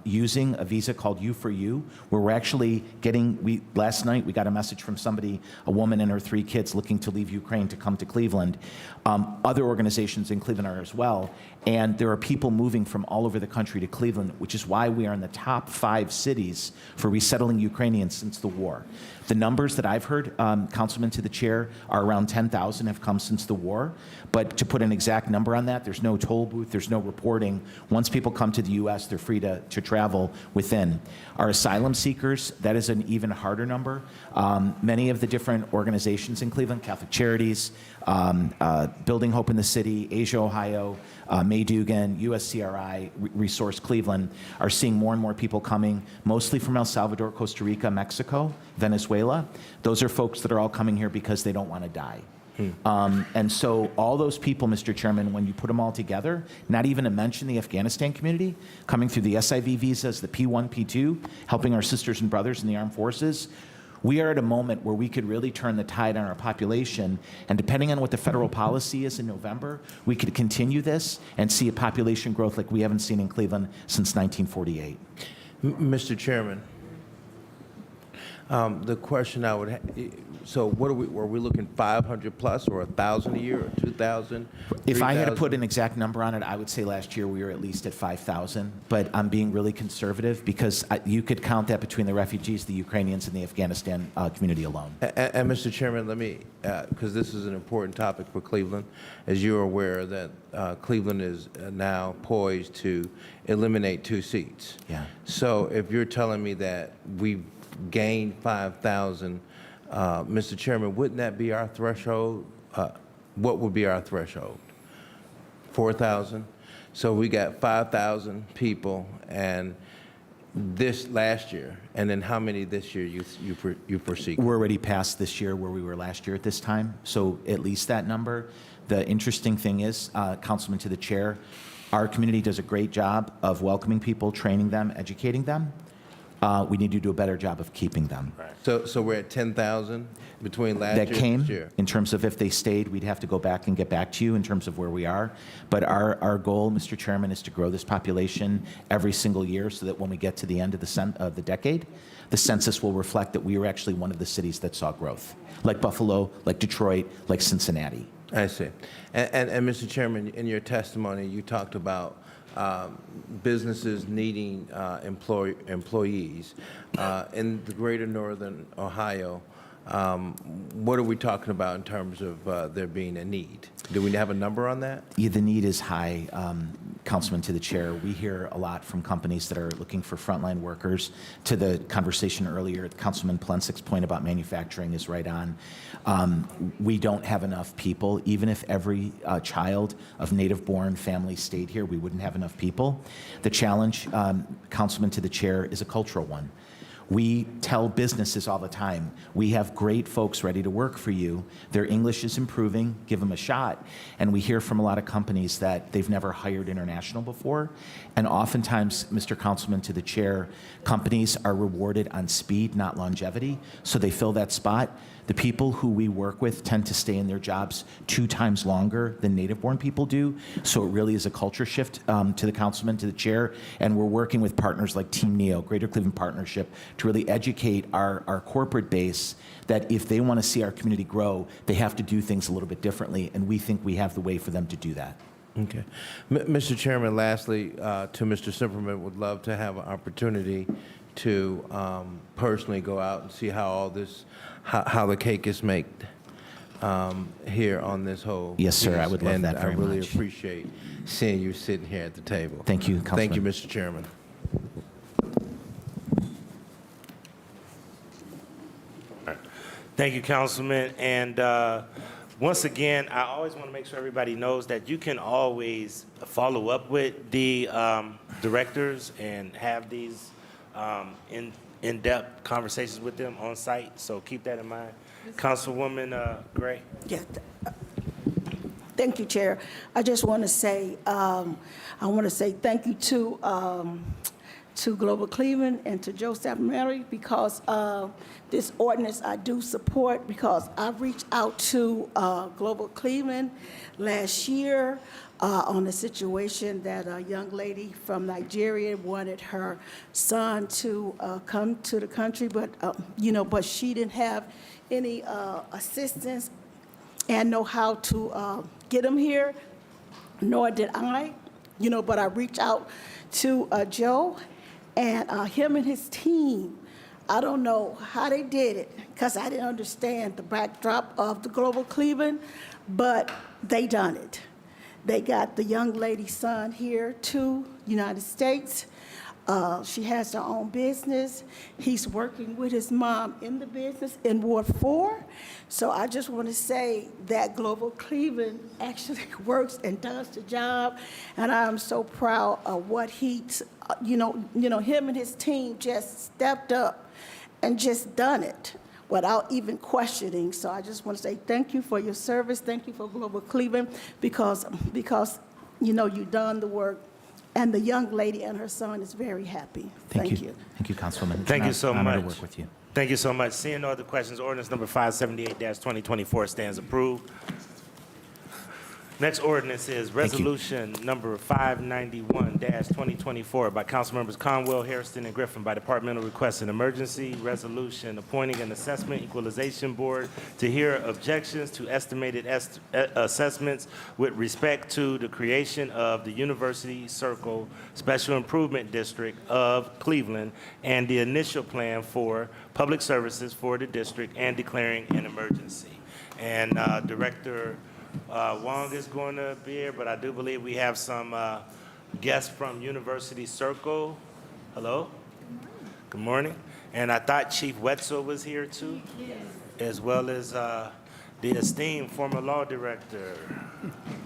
using a visa called U4U, where we're actually getting, last night we got a message from somebody, a woman and her 3 kids looking to leave Ukraine to come to Cleveland. Other organizations in Cleveland are as well, and there are people moving from all over the country to Cleveland, which is why we are in the top 5 cities for resettlement settling Ukrainians since the war. The numbers that I've heard, Councilman to the chair, are around 10,000 have come since the war. But to put an exact number on that, there's no toll booth, there's no reporting. Once people come to the U.S., they're free to travel within. Our asylum seekers, that is an even harder number. Many of the different organizations in Cleveland, Catholic Charities, Building Hope in the City, Asia, Ohio, May Dugan, USCRI, Resource Cleveland, are seeing more and more people coming, mostly from El Salvador, Costa Rica, Mexico, Venezuela. Those are folks that are all coming here because they don't want to die. And so all those people, Mr. Chairman, when you put them all together, not even to mention the Afghanistan community, coming through the SIV visas, the P1, P2, helping our sisters and brothers in the armed forces, we are at a moment where we could really turn the tide on our population, and depending on what the federal policy is in November, we could continue this and see a population growth like we haven't seen in Cleveland since 1948. Mr. Chairman, the question I would have, so what were we looking 500 plus or 1,000 a year or 2,000? If I had to put an exact number on it, I would say last year we were at least at 5,000, but I'm being really conservative because you could count that between the refugees, the Ukrainians, and the Afghanistan community alone. And Mr. Chairman, let me, because this is an important topic for Cleveland, as you're aware that Cleveland is now poised to eliminate 2 seats. Yeah. So if you're telling me that we've gained 5,000, Mr. Chairman, wouldn't that be our threshold? What would be our threshold? 4,000? So we got 5,000 people, and this last year, and then how many this year you foresee? We're already past this year where we were last year at this time, so at least that number. The interesting thing is, Councilman to the chair, our community does a great job of welcoming people, training them, educating them. We need to do a better job of keeping them. Right. So we're at 10,000 between last year and this year? That came, in terms of if they stayed, we'd have to go back and get back to you in terms of where we are. But our goal, Mr. Chairman, is to grow this population every single year so that when we get to the end of the decade, the census will reflect that we were actually one of the cities that saw growth, like Buffalo, like Detroit, like Cincinnati. I see. And Mr. Chairman, in your testimony, you talked about businesses needing employees. In the greater northern Ohio, what are we talking about in terms of there being a need? Do we have a number on that? Yeah, the need is high, Councilman to the chair. We hear a lot from companies that are looking for frontline workers. To the conversation earlier, Councilman Plensick's point about manufacturing is right on. We don't have enough people. Even if every child of native-born family stayed here, we wouldn't have enough people. The challenge, Councilman to the chair, is a cultural one. We tell businesses all the time, we have great folks ready to work for you. Their English is improving, give them a shot. And we hear from a lot of companies that they've never hired international before. And oftentimes, Mr. Councilman to the chair, companies are rewarded on speed, not longevity. So they fill that spot. The people who we work with tend to stay in their jobs 2 times longer than native-born people do. So it really is a culture shift to the councilman, to the chair. And we're working with partners like Team NEO, Greater Cleveland Partnership, to really educate our corporate base that if they want to see our community grow, they have to do things a little bit differently. And we think we have the way for them to do that. Okay. Mr. Chairman, lastly, to Mr. Simperman, would love to have an opportunity to personally go out and see how all this, how the cake is made here on this whole. Yes, sir. I would love that very much. And I really appreciate seeing you sitting here at the table. Thank you, Councilman. Thank you, Mr. Chairman. Thank you, Councilman. And once again, I always want to make sure everybody knows that you can always follow up with the directors and have these in-depth conversations with them on site. So keep that in mind. Councilwoman Gray. Yeah. Thank you, Chair. I just want to say, thank you to Global Cleveland and to Joe Mary because this ordinance I do support because I reached out to Global Cleveland last year on a situation that a young lady from Nigeria wanted her son to come to the country, but but she didn't have any assistance and know how to get him here, nor did I, but I reached out to Joe, and him and his team I don't know how they did it, because I didn't understand the backdrop of the Global Cleveland, but they done it. They got the young lady's son here to United States. She has her own business. He's working with his mom in the business in Ward 4. So I just want to say that Global Cleveland actually works and does the job, and I am so proud of what him and his team just stepped up and just done it without even questioning. So I just want to say thank you for your service. Thank you for Global Cleveland, because you've done the work. And the young lady and her son is very happy. Thank you. Thank you, Councilwoman. It's Thank an you so honor to much. work with you. Thank you so much. Seeing no other questions, ordinance number 578-2024 stands approved. Next ordinance is resolution number 591-2024 by Councilmembers Conwell, Hairston, and Griffin by departmental request, an emergency resolution appointing an assessment equalization board to hear objections to estimated assessments with respect to the creation of the University Circle Special Improvement District of Cleveland and the initial plan for public services for the district and declaring an emergency. And Director Wong is going to be here, but I do believe we have some guests from University Circle. Hello? Good morning. And I thought Chief Wetzel was here too, as well as the esteemed former law director,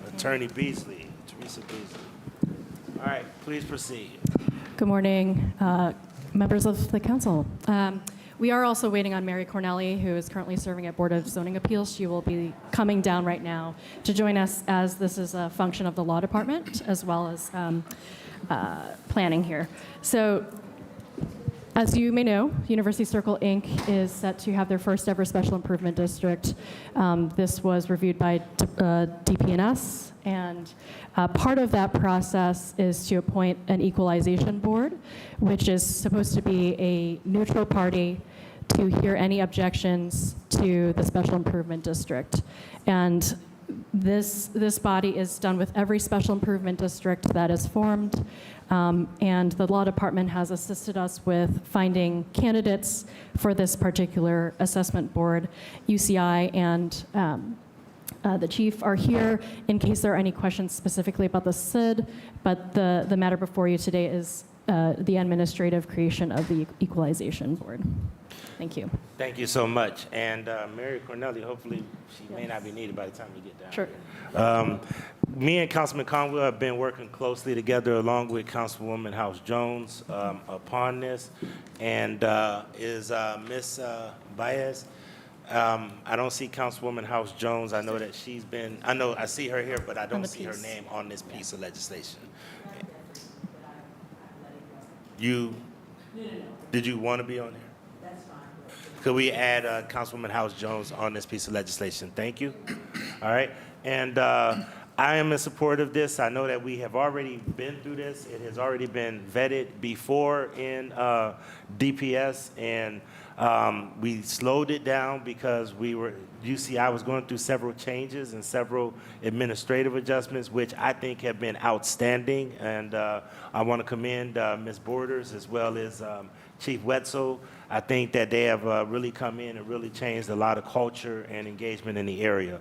Attorney Beasley, Teresa Beasley. All right, please proceed. Good morning, members of the council. We are also waiting on Mary Cornelli, who is currently serving at Board of Zoning Appeals. She will be coming down right now to join us, as this is a function of the law department as well as planning here. So, as you may know, University Circle Inc. is set to have their first ever special improvement district. This was reviewed by DP&S, and part of that process is to appoint an equalization board, which is supposed to be a neutral party to hear any objections to the special improvement district. And this body is done with every special improvement district that is formed, and the law department has assisted us with finding candidates for this particular assessment board. UCI and the chief are here in case there are any questions specifically about the SID, but the matter before you today is the administrative creation of the equalization board. Thank you. Thank you so much. And Mary Cornelli, hopefully she may not be needed by the time you get down. Sure. Me and Councilman Conwell have been working closely together along with Councilwoman House Jones upon this. And is Ms. Baez? I don't see Councilwoman House Jones. I know that she's been, I see her here, but I don't see her name on this piece of legislation. Did you want to be on here? That's fine. Could we add Councilwoman House Jones on this piece of legislation? Thank you. All right. And I am in support of this. I know that we have already been through this. It has already been vetted before in DPS, and we slowed it down because UCI was going through several changes and several administrative adjustments, which I think have been outstanding. And I want to commend Ms. Borders as well as Chief Wetzel. I think that they have really come in and really changed a lot of culture and engagement in the area.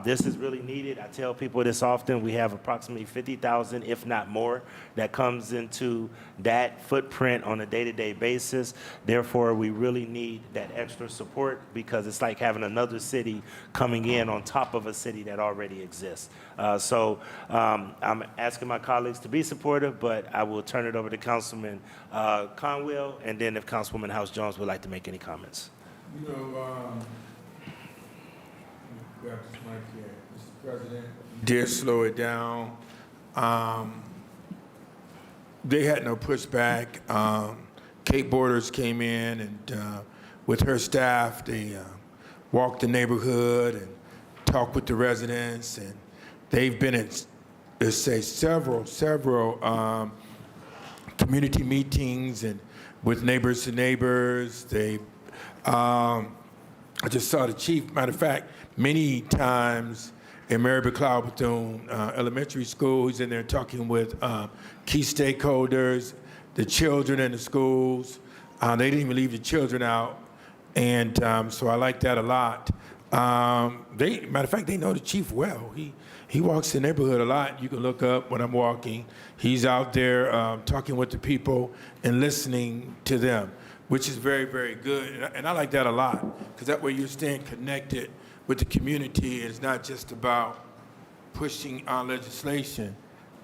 This is really needed. I tell people this often. We have approximately 50,000, if not more, that comes into that footprint on a day-to-day basis. Therefore, we really need that extra support because it's like having another city coming in on top of a city that already exists. So I'm asking my colleagues to be supportive, but I will turn it over to Councilman Conwell, and then if Councilwoman House Jones would like to make any comments. You know, grab this mic here, Mr. President. Did slow it down. They had no pushback. Kate Borders came in and with her staff, they walked the neighborhood and talked with the residents, and they've been at, let's say, several community meetings and with neighbors to neighbors. They, I just saw the chief, matter of fact, many times in Mary Cloud Bethune Elementary School, he's in there talking with key stakeholders, the children in the schools. They didn't even leave the children out, and so I like that a lot. Matter of fact, they know the chief well. He walks the neighborhood a lot. You can look up when I'm walking. He's out there talking with the people and listening to them, which is very, very good. And I like that a lot, because that way you're staying connected with the community. It's not just about pushing legislation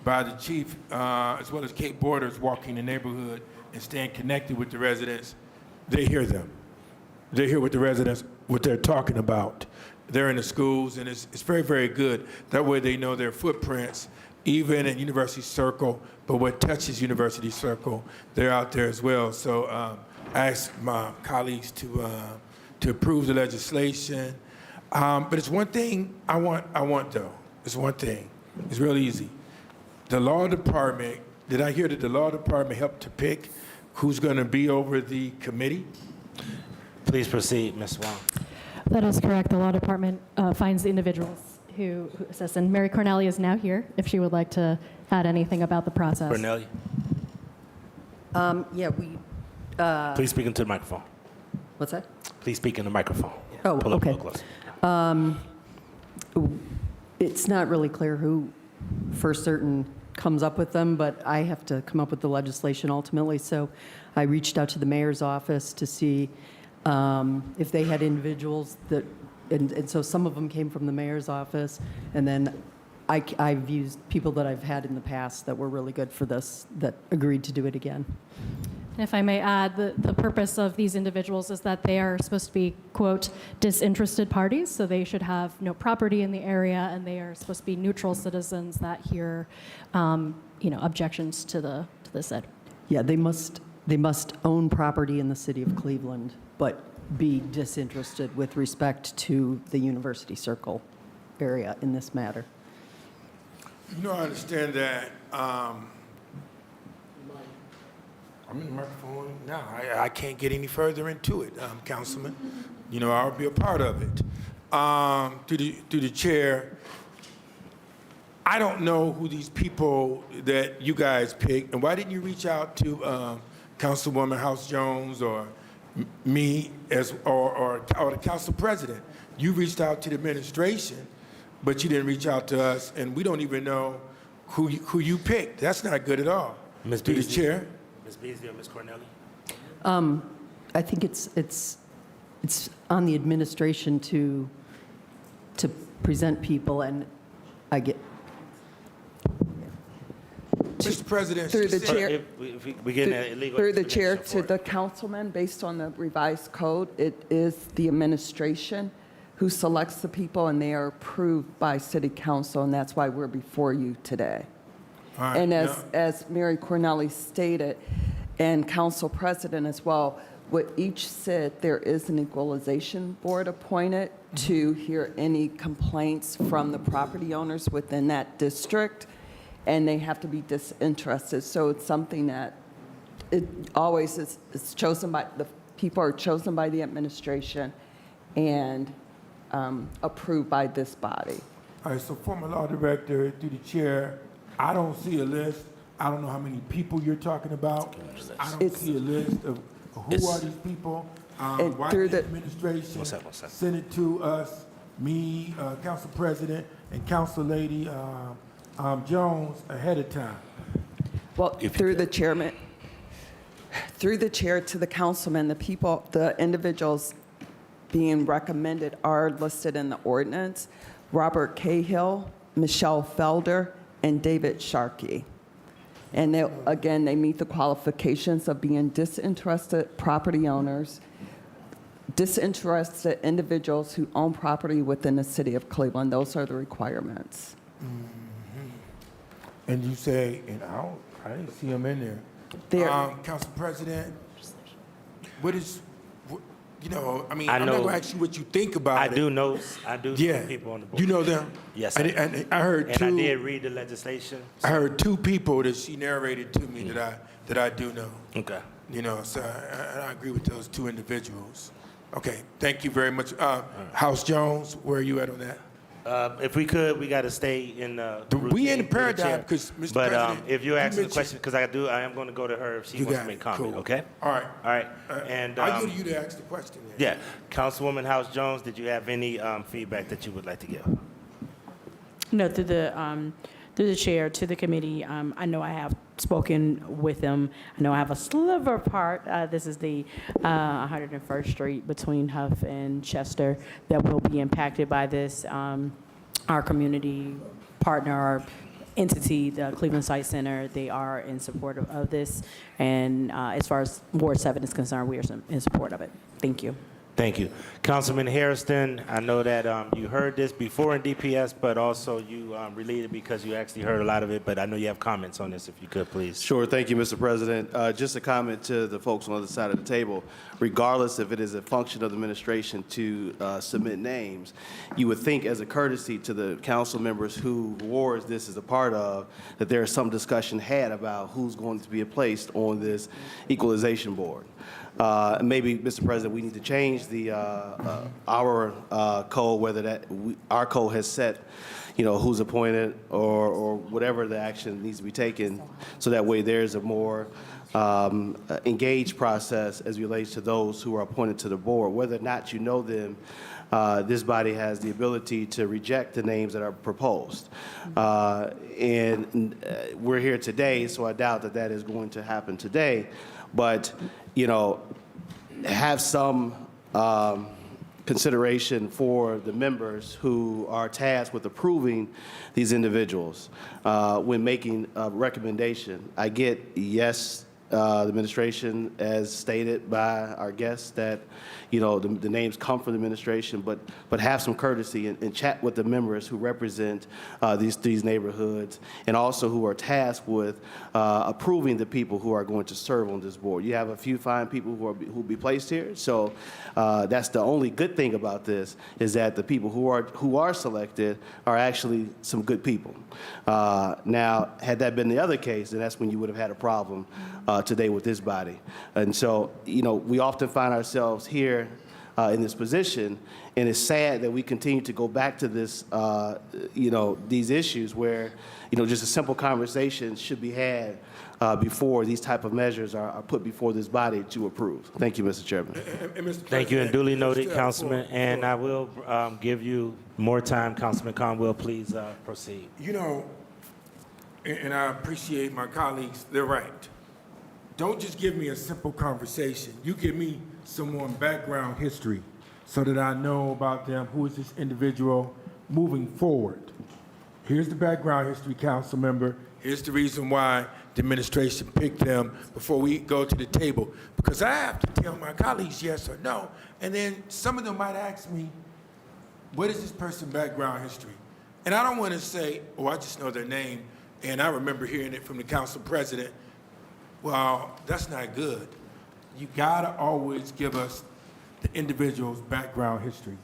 by the chief, as well as Kate Borders walking the neighborhood and staying connected with the residents. They hear them. They hear what the residents, what they're talking about. They're in the schools, and it's very, very good. That way they know their footprints, even in University Circle, but what touches University Circle, they're out there as well. So I asked my colleagues to approve the legislation. But it's one thing I want though. It's one thing. It's real easy. The law department, did I hear that the law department helped to pick who's going to be over the committee? Please proceed, Ms. Wong. That is correct. The law department finds the individuals who assist. And Mary Cornelli is now here if she would like to add anything about the process. Cornelia, Yeah, we. please speak into the microphone. What's that? Please speak in the microphone. Oh, Pull up a okay. little closer. It's not really clear who for certain comes up with them, but I have to come up with the legislation ultimately. So I reached out to the mayor's office to see if they had individuals that, and so some of them came from the mayor's office, and then I've used people that I've had in the past that were really good for this, that agreed to do it again. And if I may add, the purpose of these individuals is that they are supposed to be, quote, disinterested parties, so they should have no property in the area, and they are supposed to be neutral citizens that hear, objections to the SID. Yeah, they must own property in the city of Cleveland, but be disinterested with respect to the University Circle area in this matter. I understand that. I'm in the microphone now. I can't get any further into it, Councilman. I'll be a part of it. Through the chair, I don't know who these people that you guys picked, and why didn't you reach out to Councilwoman House Jones or me or the council president? You reached out to the administration, but you didn't reach out to us, and we don't even know who you picked. That's not good at all. Ms. Through the Beasley. chair. Ms. Beasley or Ms. Cornelli? I think it's on the administration to present people, and I get. Mr. President, Through the chair, If we get an illegal through the chair explanation to for it. the councilman, based on the revised code, it is the administration who selects the people, and they are approved by city council, and that's why we're before you today. All right, And now- as Mary Cornelli stated, and council president as well, with each SID, there is an equalization board appointed to hear any complaints from the property owners within that district, and they have to be disinterested. So it's something that it always is chosen by, the people are chosen by the administration and approved by this body. All right, so former law director, through the chair, I don't see a list. I don't know how many people you're talking about. I don't see a list of who are these people. Why through the the- administration send it to us, me, council president, and council lady Jones ahead of time? Well, through the chairman, through the chair to the councilman, the people, the individuals being recommended are listed in the ordinance: Robert Cahill, Michelle Felder, and David Sharkey. And they meet the qualifications of being disinterested property owners, disinterested individuals who own property within the city of Cleveland. Those are the requirements. And you say, I didn't see them in there. There. Council President, what is, I'm I not know- going to ask you what you think about I it. do know people on the board. You know them? Yes, And, sir. and I heard And two. I did read the legislation. I heard two people that she narrated to me that I do know. Okay. So I agree with those two individuals. Okay, thank you very much. House Jones, where are you at on that? If we could, we got to stay in the We in the routine, paradigm, Chair. because, Mr. But President, if you're you asking the mentioned- question, because I am going to go to her if she You wants got to make it. comment, Cool. okay? All right. All right. And I'll yield to you to ask the question then. yeah, Councilwoman House Jones, did you have any feedback that you would like to give? No, through the chair to the committee. I know I have spoken with them. I know I have a sliver part. This is the 101st Street between Huff and Chester that will be impacted by this. Our community partner, our entity, the Cleveland Site Center, they are in support of this. And as far as Ward 7 is concerned, we are in support of it. Thank you. Thank you. Councilman Harrison, I know that you heard this before in DPS, but also you relayed it because you actually heard a lot of it, but I know you have comments on this, if you could, please. Sure. Thank you, Mr. President. Just a comment to the folks on the other side of the table. Regardless if it is a function of the administration to submit names, you would think as a courtesy to the council members who wards this is a part of, that there is some discussion had about who's going to be placed on this equalization board. Maybe, Mr. President, we need to change our code, whether our code has set, who's appointed or whatever the action needs to be taken, so that way there's a more engaged process as it relates to those who are appointed to the board. Whether or not you know them, this body has the ability to reject the names that are proposed. And we're here today, so I doubt that is going to happen today. But, have some consideration for the members who are tasked with approving these individuals when making a recommendation. I get, yes, the administration, as stated by our guests, that the names come from the administration, but have some courtesy and chat with the members who represent these neighborhoods, and also who are tasked with approving the people who are going to serve on this board. You have a few fine people who will be placed here, so that's the only good thing about this, is that the people who are selected are actually some good people. Now, had that been the other case, then that's when you would have had a problem today with this body. And so, we often find ourselves here in this position, and it's sad that we continue to go back to this, these issues where, just a simple conversation should be had before these type of measures are put before this body to approve. Thank you, Mr. Chairman. Thank you, and duly noted, Councilman. And I will give you more time. Councilman Conwell, please proceed. And I appreciate my colleagues, they're right. Don't just give me a simple conversation. You give me some more background history so that I know about them, who is this individual moving forward. Here's the background history, council member. Here's the reason why the administration picked them before we go to the table. Because I have to tell my colleagues yes or no, and then some of them might ask me, what is this person's background history? And I don't want to say, oh, I just know their name, and I remember hearing it from the council president. Well, that's not good. You gotta always give us the individual's background history.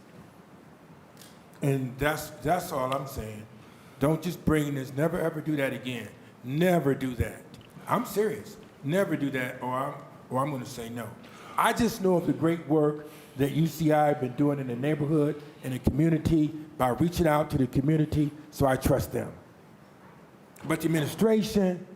And that's all I'm saying. Don't just bring this, never ever do that again. Never do that. I'm serious. Never do that, or I'm gonna say no. I just know of the great work that UCI have been doing in the neighborhood, in the community, by reaching out to the community, so I trust them. But the administration,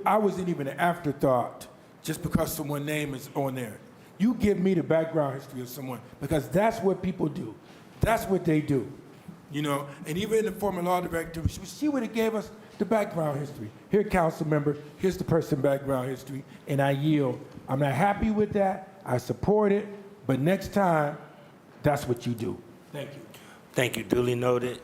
I wasn't even an afterthought just because someone's name is on there. You give me the background history of someone, because that's what people do. That's what they do. And even the former law director, she would have gave us the background history. Here, council member, here's the person's background history, and I yield. I'm not happy with that. I support it, but next time, that's what you do. Thank you. Thank you, duly noted.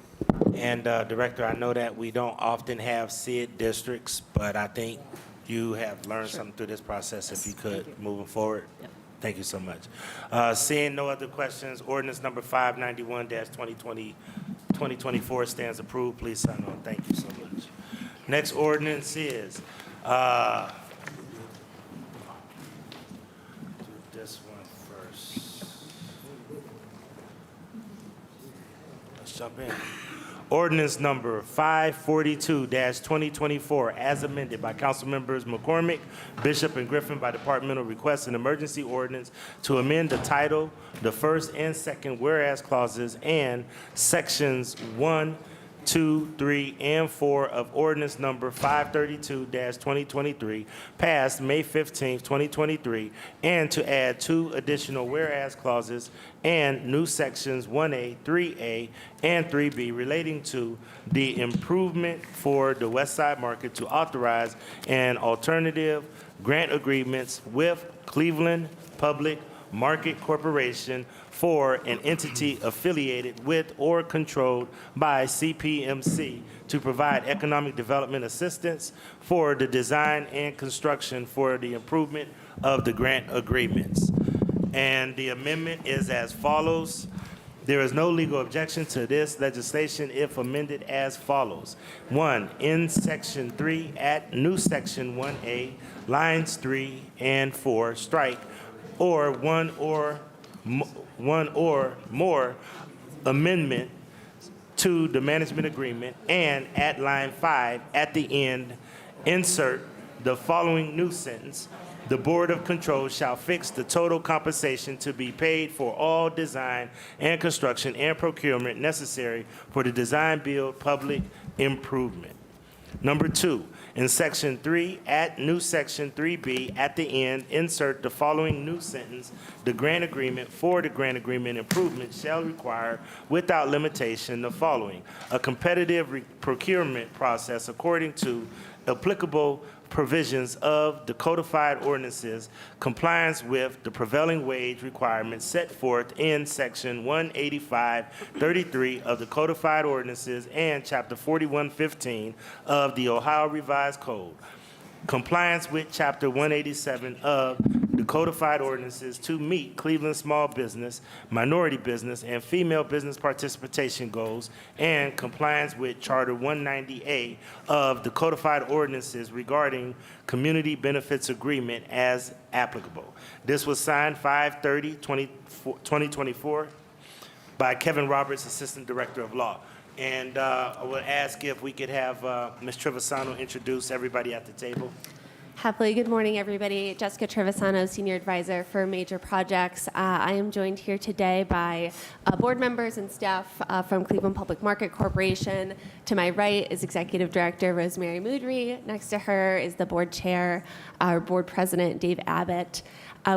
And Director, I know that we don't often have SID districts, but I think you have learned something through this process, if you could, moving forward. Yep. Thank you so much. Seeing no other questions, ordinance number 591-2024 stands approved. Please sign on. Thank you so much. Next ordinance is do this one first. Let's jump in. Ordinance number 542-2024, as amended by Council Members McCormick, Bishop, and Griffin by departmental request, an emergency ordinance to amend the title, the first and second whereas clauses, and sections 1, 2, 3, and 4 of ordinance number 532-2023, passed May 15, 2023, and to add 2 additional whereas clauses and new sections 1A, 3A, and 3B relating to the improvement for the Westside Market, to authorize an alternative grant agreements with Cleveland Public Market Corporation for an entity affiliated with or controlled by CPMC to provide economic development assistance for the design and construction for the improvement of the grant agreements. And the amendment is as follows. There is no legal objection to this legislation if amended as follows. 1, in Section 3, at new Section 1A, lines 3 and 4, strike, or one or more amendment to the management agreement, and at line 5, at the end, insert the following new sentence. The Board of Control shall fix the total compensation to be paid for all design and construction and procurement necessary for the design build public improvement. Number 2, in Section 3, at new Section 3B, at the end, insert the following new sentence. The grant agreement for the grant agreement improvement shall require, without limitation, the following: a competitive procurement process according to applicable provisions of the codified ordinances, compliance with the prevailing wage requirements set forth in Section 185-33 of the codified ordinances and Chapter 4115 of the Ohio Revised Code, compliance with Chapter 187 of the codified ordinances to meet Cleveland small business, minority business, and female business participation goals, and compliance with Charter 190A of the codified ordinances regarding community benefits agreement as applicable. This was signed 5/30/2024 by Kevin Roberts, Assistant Director of Law. And I would ask if we could have Ms. Trevisano introduce everybody at the table. Happily, good morning, everybody. Jessica Trevisano, Senior Advisor for Major Projects. I am joined here today by board members and staff from Cleveland Public Market Corporation. To my right is Executive Director Rosemary Moodry. Next to her is the board chair, our board president, Dave Abbott.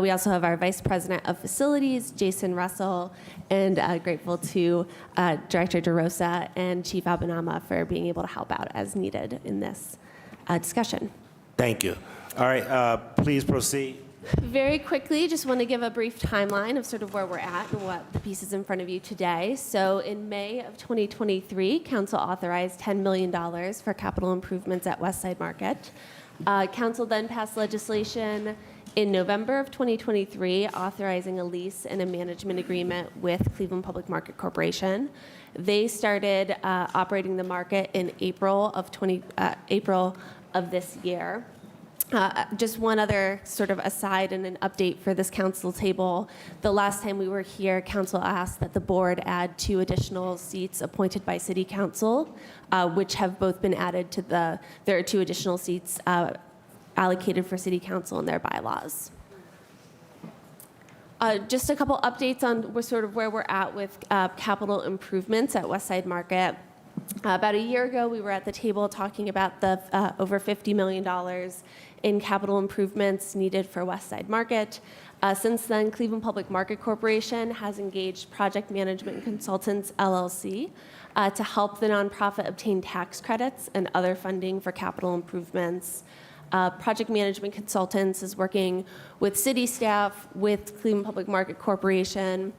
We also have our Vice President of Facilities, Jason Russell, and grateful to Director DeRosa and Chief Abanama for being able to help out as needed in this discussion. Thank you. All right, please proceed. Very quickly, just want to give a brief timeline of sort of where we're at and what the pieces in front of you today. So in May of 2023, Council authorized $10 million for capital improvements at Westside Market. Council then passed legislation in November of 2023 authorizing a lease and a management agreement with Cleveland Public Market Corporation. They started operating the market in April of this year. Just one other sort of aside and an update for this council table. The last time we were here, council asked that the board add 2 additional seats appointed by city council, which have both been added to there are 2 additional seats allocated for city council in their bylaws. Just a couple updates on where we're at with capital improvements at Westside Market. About a year ago, we were at the table talking about the over $50 million in capital improvements needed for Westside Market. Since then, Cleveland Public Market Corporation has engaged Project Management Consultants, LLC, to help the nonprofit obtain tax credits and other funding for capital improvements. Project Management Consultants is working with city staff, with Cleveland Public Market Corporation,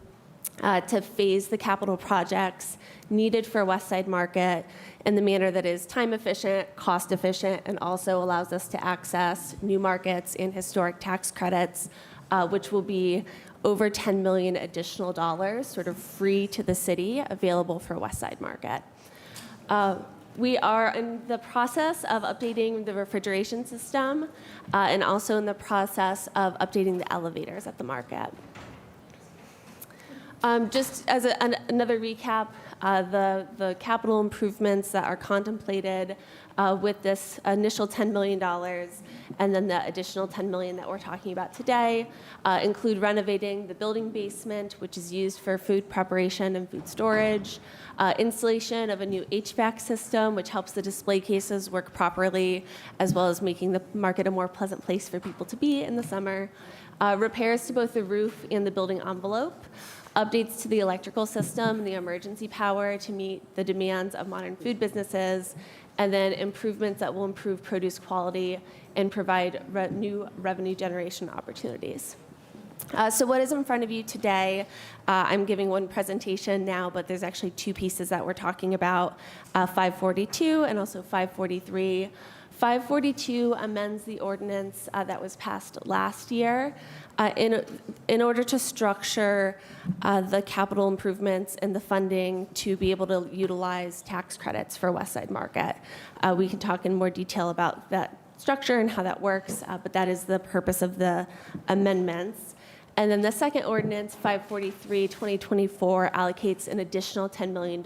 to phase the capital projects needed for Westside Market in the manner that is time efficient, cost efficient, and also allows us to access new markets and historic tax credits, which will be over $10 million additional dollars, sort of free to the city, available for Westside Market. We are in the process of updating the refrigeration system and also in the process of updating the elevators at the market. Just as another recap, the capital improvements that are contemplated with this initial $10 million and then the additional $10 million that we're talking about today include renovating the building basement, which is used for food preparation and food storage, installation of a new HVAC system, which helps the display cases work properly, as well as making the market a more pleasant place for people to be in the summer, repairs to both the roof and the building envelope, updates to the electrical system and the emergency power to meet the demands of modern food businesses, and then improvements that will improve produce quality and provide new revenue generation opportunities. So what is in front of you today? I'm giving one presentation now, but there's actually two pieces that we're talking about, 542 and also 543. 542 amends the ordinance that was passed last year in order to structure the capital improvements and the funding to be able to utilize tax credits for Westside Market. We can talk in more detail about that structure and how that works, but that is the purpose of the amendments. And then the second ordinance, 543, 2024, allocates an additional $10 million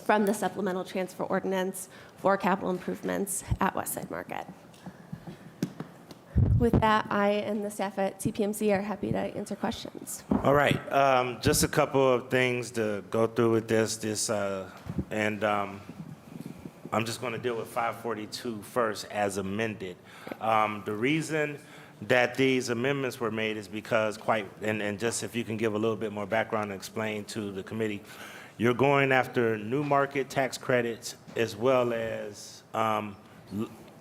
from the supplemental transfer ordinance for capital improvements at Westside Market. With that, I and the staff at CPMC are happy to answer questions. All right, just a couple of things to go through with this, and I'm just going to deal with 542 first as amended. The reason that these amendments were made is because and just if you can give a little bit more background and explain to the committee, you're going after new market tax credits as well as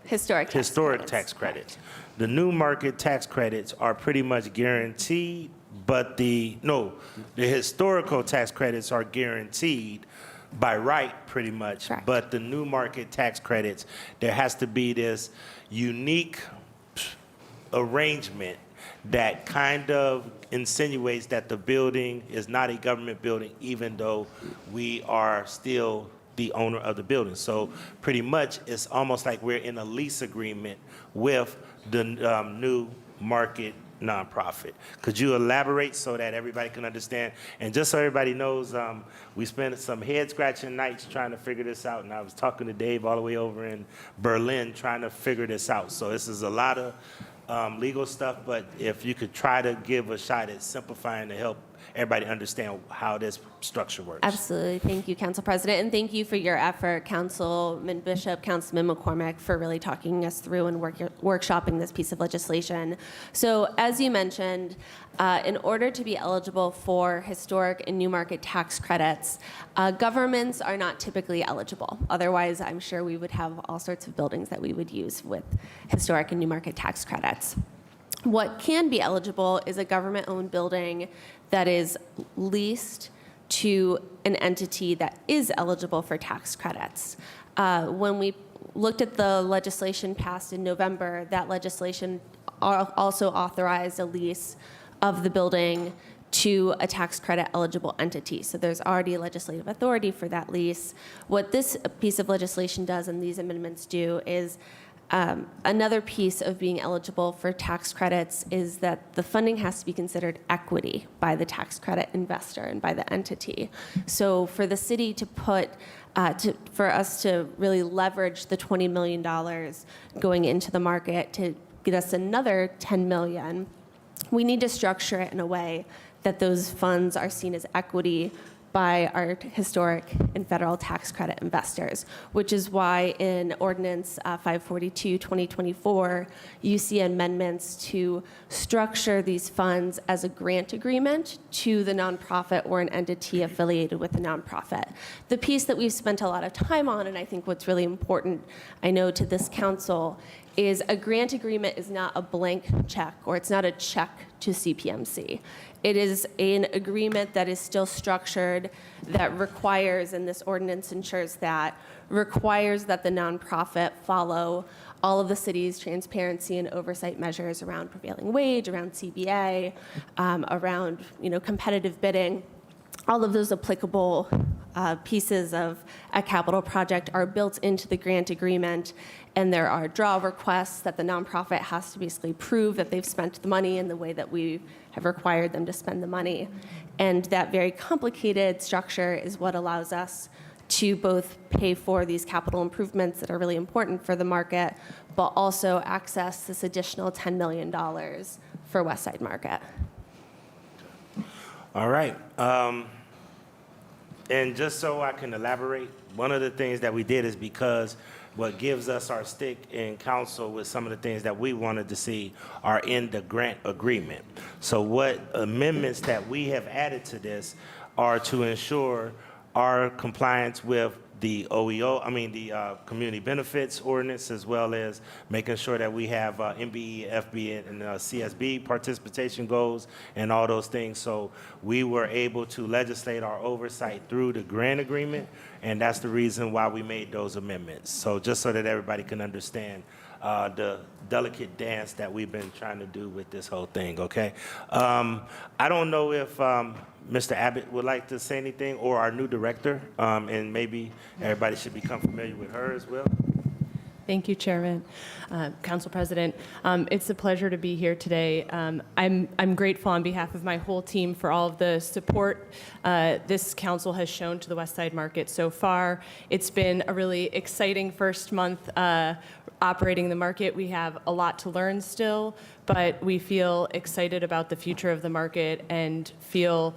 historic tax credits. The new market tax credits are pretty much guaranteed, but the historical tax credits are guaranteed by right pretty much. Correct. But the new market tax credits, there has to be this unique arrangement that kind of insinuates that the building is not a government building, even though we are still the owner of the building. So pretty much it's almost like we're in a lease agreement with the new market nonprofit. Could you elaborate so that everybody can understand? And just so everybody knows, we spent some head-scratching nights trying to figure this out, and I was talking to Dave all the way over in Berlin trying to figure this out. So this is a lot of legal stuff, but if you could try to give a shot at simplifying to help everybody understand how this structure works. Absolutely. Thank you, Council President, and thank you for your effort, Councilman Bishop, Councilman McCormick, for really talking us through and workshopping this piece of legislation. So as you mentioned, in order to be eligible for historic and new market tax credits, governments are not typically eligible. Otherwise, I'm sure we would have all sorts of buildings that we would use with historic and new market tax credits. What can be eligible is a government-owned building that is leased to an entity that is eligible for tax credits. When we looked at the legislation passed in November, that legislation also authorized a lease of the building to a tax credit eligible entity. So there's already legislative authority for that lease. What this piece of legislation does and these amendments do is another piece of being eligible for tax credits is that the funding has to be considered equity by the tax credit investor and by the entity. So for the city to for us to really leverage the $20 million going into the market to get us another $10 million, we need to structure it in a way that those funds are seen as equity by our historic and federal tax credit investors, which is why in Ordinance 542, 2024, you see amendments to structure these funds as a grant agreement to the nonprofit or an entity affiliated with the nonprofit. The piece that we've spent a lot of time on, and I think what's really important, I know, to this council, is a grant agreement is not a blank check, or it's not a check to CPMC. It is an agreement that is still structured, that requires, and this ordinance ensures that, requires that the nonprofit follow all of the city's transparency and oversight measures around prevailing wage, around CBA, around competitive bidding. all of those applicable pieces of a capital project are built into the grant agreement, and there are draw requests that the nonprofit has to basically prove that they've spent the money in the way that we have required them to spend the money. And that very complicated structure is what allows us to both pay for these capital improvements that are really important for the market, but also access this additional $10 million for Westside Market. All right. And just so I can elaborate, one of the things that we did is because what gives us our stick in council with some of the things that we wanted to see are in the grant agreement. So what amendments that we have added to this are to ensure our compliance with the the community benefits ordinance, as well as making sure that we have MBE, FB, and CSB participation goals and all those things. So we were able to legislate our oversight through the grant agreement, and that's the reason why we made those amendments. So just so that everybody can understand the delicate dance that we've been trying to do with this whole thing, okay? I don't know if Mr. Abbott would like to say anything, or our new director, and maybe everybody should become familiar with her as well. Thank you, Chairman. Council President, it's a pleasure to be here today. I'm grateful on behalf of my whole team for all of the support this council has shown to the Westside Market so far. It's been a really exciting first month operating the market. We have a lot to learn still, but we feel excited about the future of the market and feel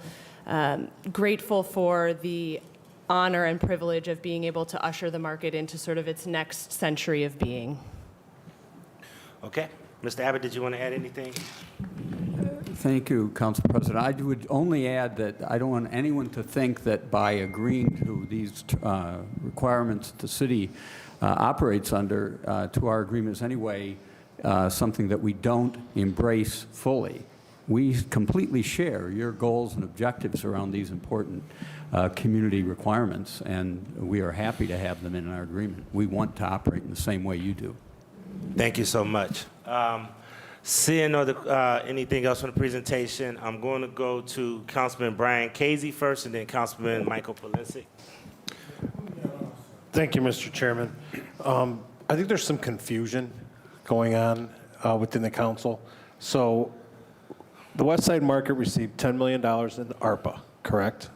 grateful for the honor and privilege of being able to usher the market into sort of its next century of being. Okay. Mr. Abbott, did you want to add anything? Thank you, Council President. I would only add that I don't want anyone to think that by agreeing to these requirements the city operates under to our agreements anyway, something that we don't embrace fully. We completely share your goals and objectives around these important community requirements, and we are happy to have them in our agreement. We want to operate in the same way you do. Thank you so much. Seeing anything else from the presentation, I'm going to go to Councilman Brian Casey first, and then Councilman Michael Polisic. Thank you, Mr. Chairman. I think there's some confusion going on within the council. So the Westside Market received $10 million in ARPA, correct?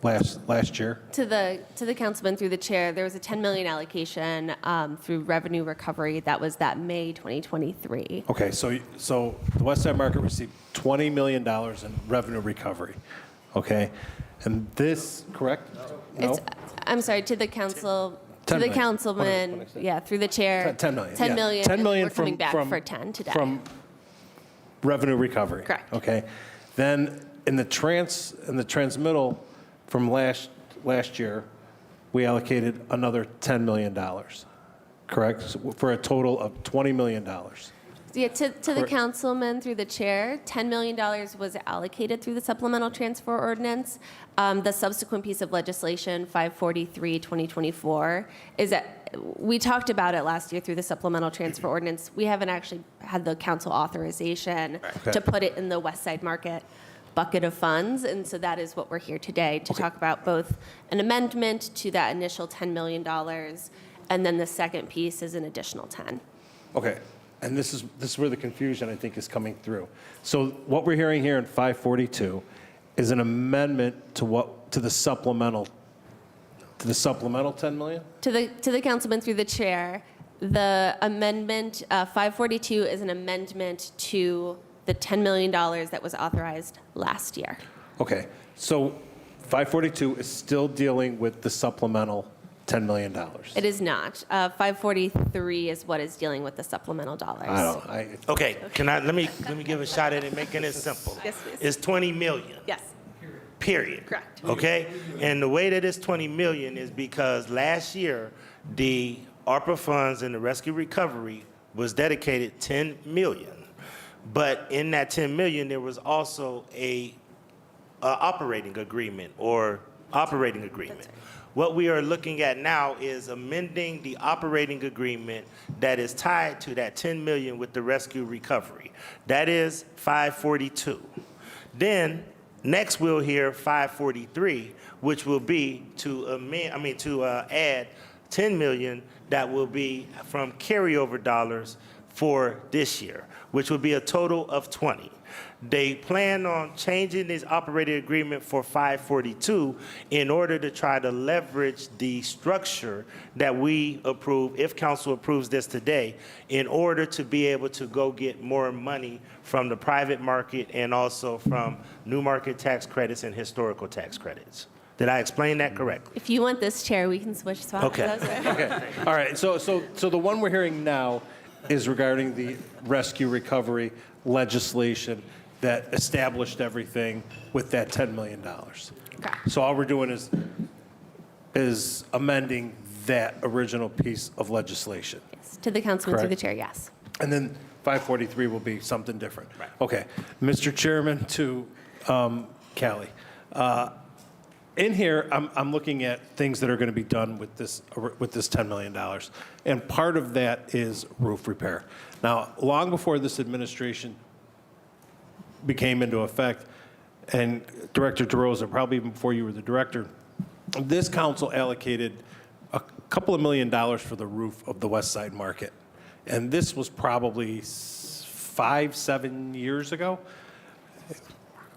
Last year? To the councilman through the chair, there was a $10 million allocation through revenue recovery. That was that May 2023. Okay, so the Westside Market received $20 million in revenue recovery, okay? And this, correct? No? I'm sorry, to the council, to 10 the million. councilman, yeah, through the chair. 10 million. 10 yeah. million. 10 million We're coming from, back from, for 10 today. From revenue recovery. Correct. Okay. Then in the transmittal from last year, we allocated another $10 million, correct? So for a total of $20 million. Yeah, to the councilman through the chair, $10 million was allocated through the supplemental transfer ordinance. The subsequent piece of legislation, 543-2024, is that we talked about it last year through the supplemental transfer ordinance. We haven't actually had the council authorization to put it in the Westside Market bucket of funds, and so that is what we're here today to talk about, both an amendment to that initial $10 million, and then the second piece is an additional 10. Okay. And this is where the confusion, I think, is coming through. So what we're hearing here in 542 is an amendment to the supplemental 10 million? To the councilman through the chair, the amendment 542 is an amendment to the $10 million that was authorized last year. Okay. So 542 is still dealing with the supplemental $10 million. It is not. 543 is what is dealing with the supplemental dollars. Okay. Let me give a shot at it, making it simple. Yes, please. It's 20 million. Yes. Period. Correct. Okay? And the way that it's 20 million is because last year, the ARPA funds and the rescue recovery was dedicated 10 million. But in that 10 million, there was also a operating agreement or operating agreement. That's right. What we are looking at now is amending the operating agreement that is tied to that 10 million with the rescue recovery. That is 542. Then Next, we'll hear 543, which will be to add 10 million that will be from carryover dollars for this year, which will be a total of 20. They plan on changing this operating agreement for 542 in order to try to leverage the structure that we approve, if council approves this today, in order to be able to go get more money from the private market and also from new market tax credits and historical tax credits. Did I explain that correctly? If you want this chair, we can switch spots. Okay. Okay, all right, so the one we're hearing now is regarding the rescue recovery legislation that established everything with that $10 million. So all we're doing is amending that original piece of legislation. Yes, to the councilman through the Correct. chair, yes. And then 543 will be something different. Right. Okay, Mr. Chairman, to Callie. In here, I'm looking at things that are going to be done with this $10 million. And part of that is roof repair. Now, long before this administration became into effect, and Director DeRosa, probably even before you were the director, this council allocated a couple of $1 million for the roof of the Westside Market. And this was probably 5-7 years ago,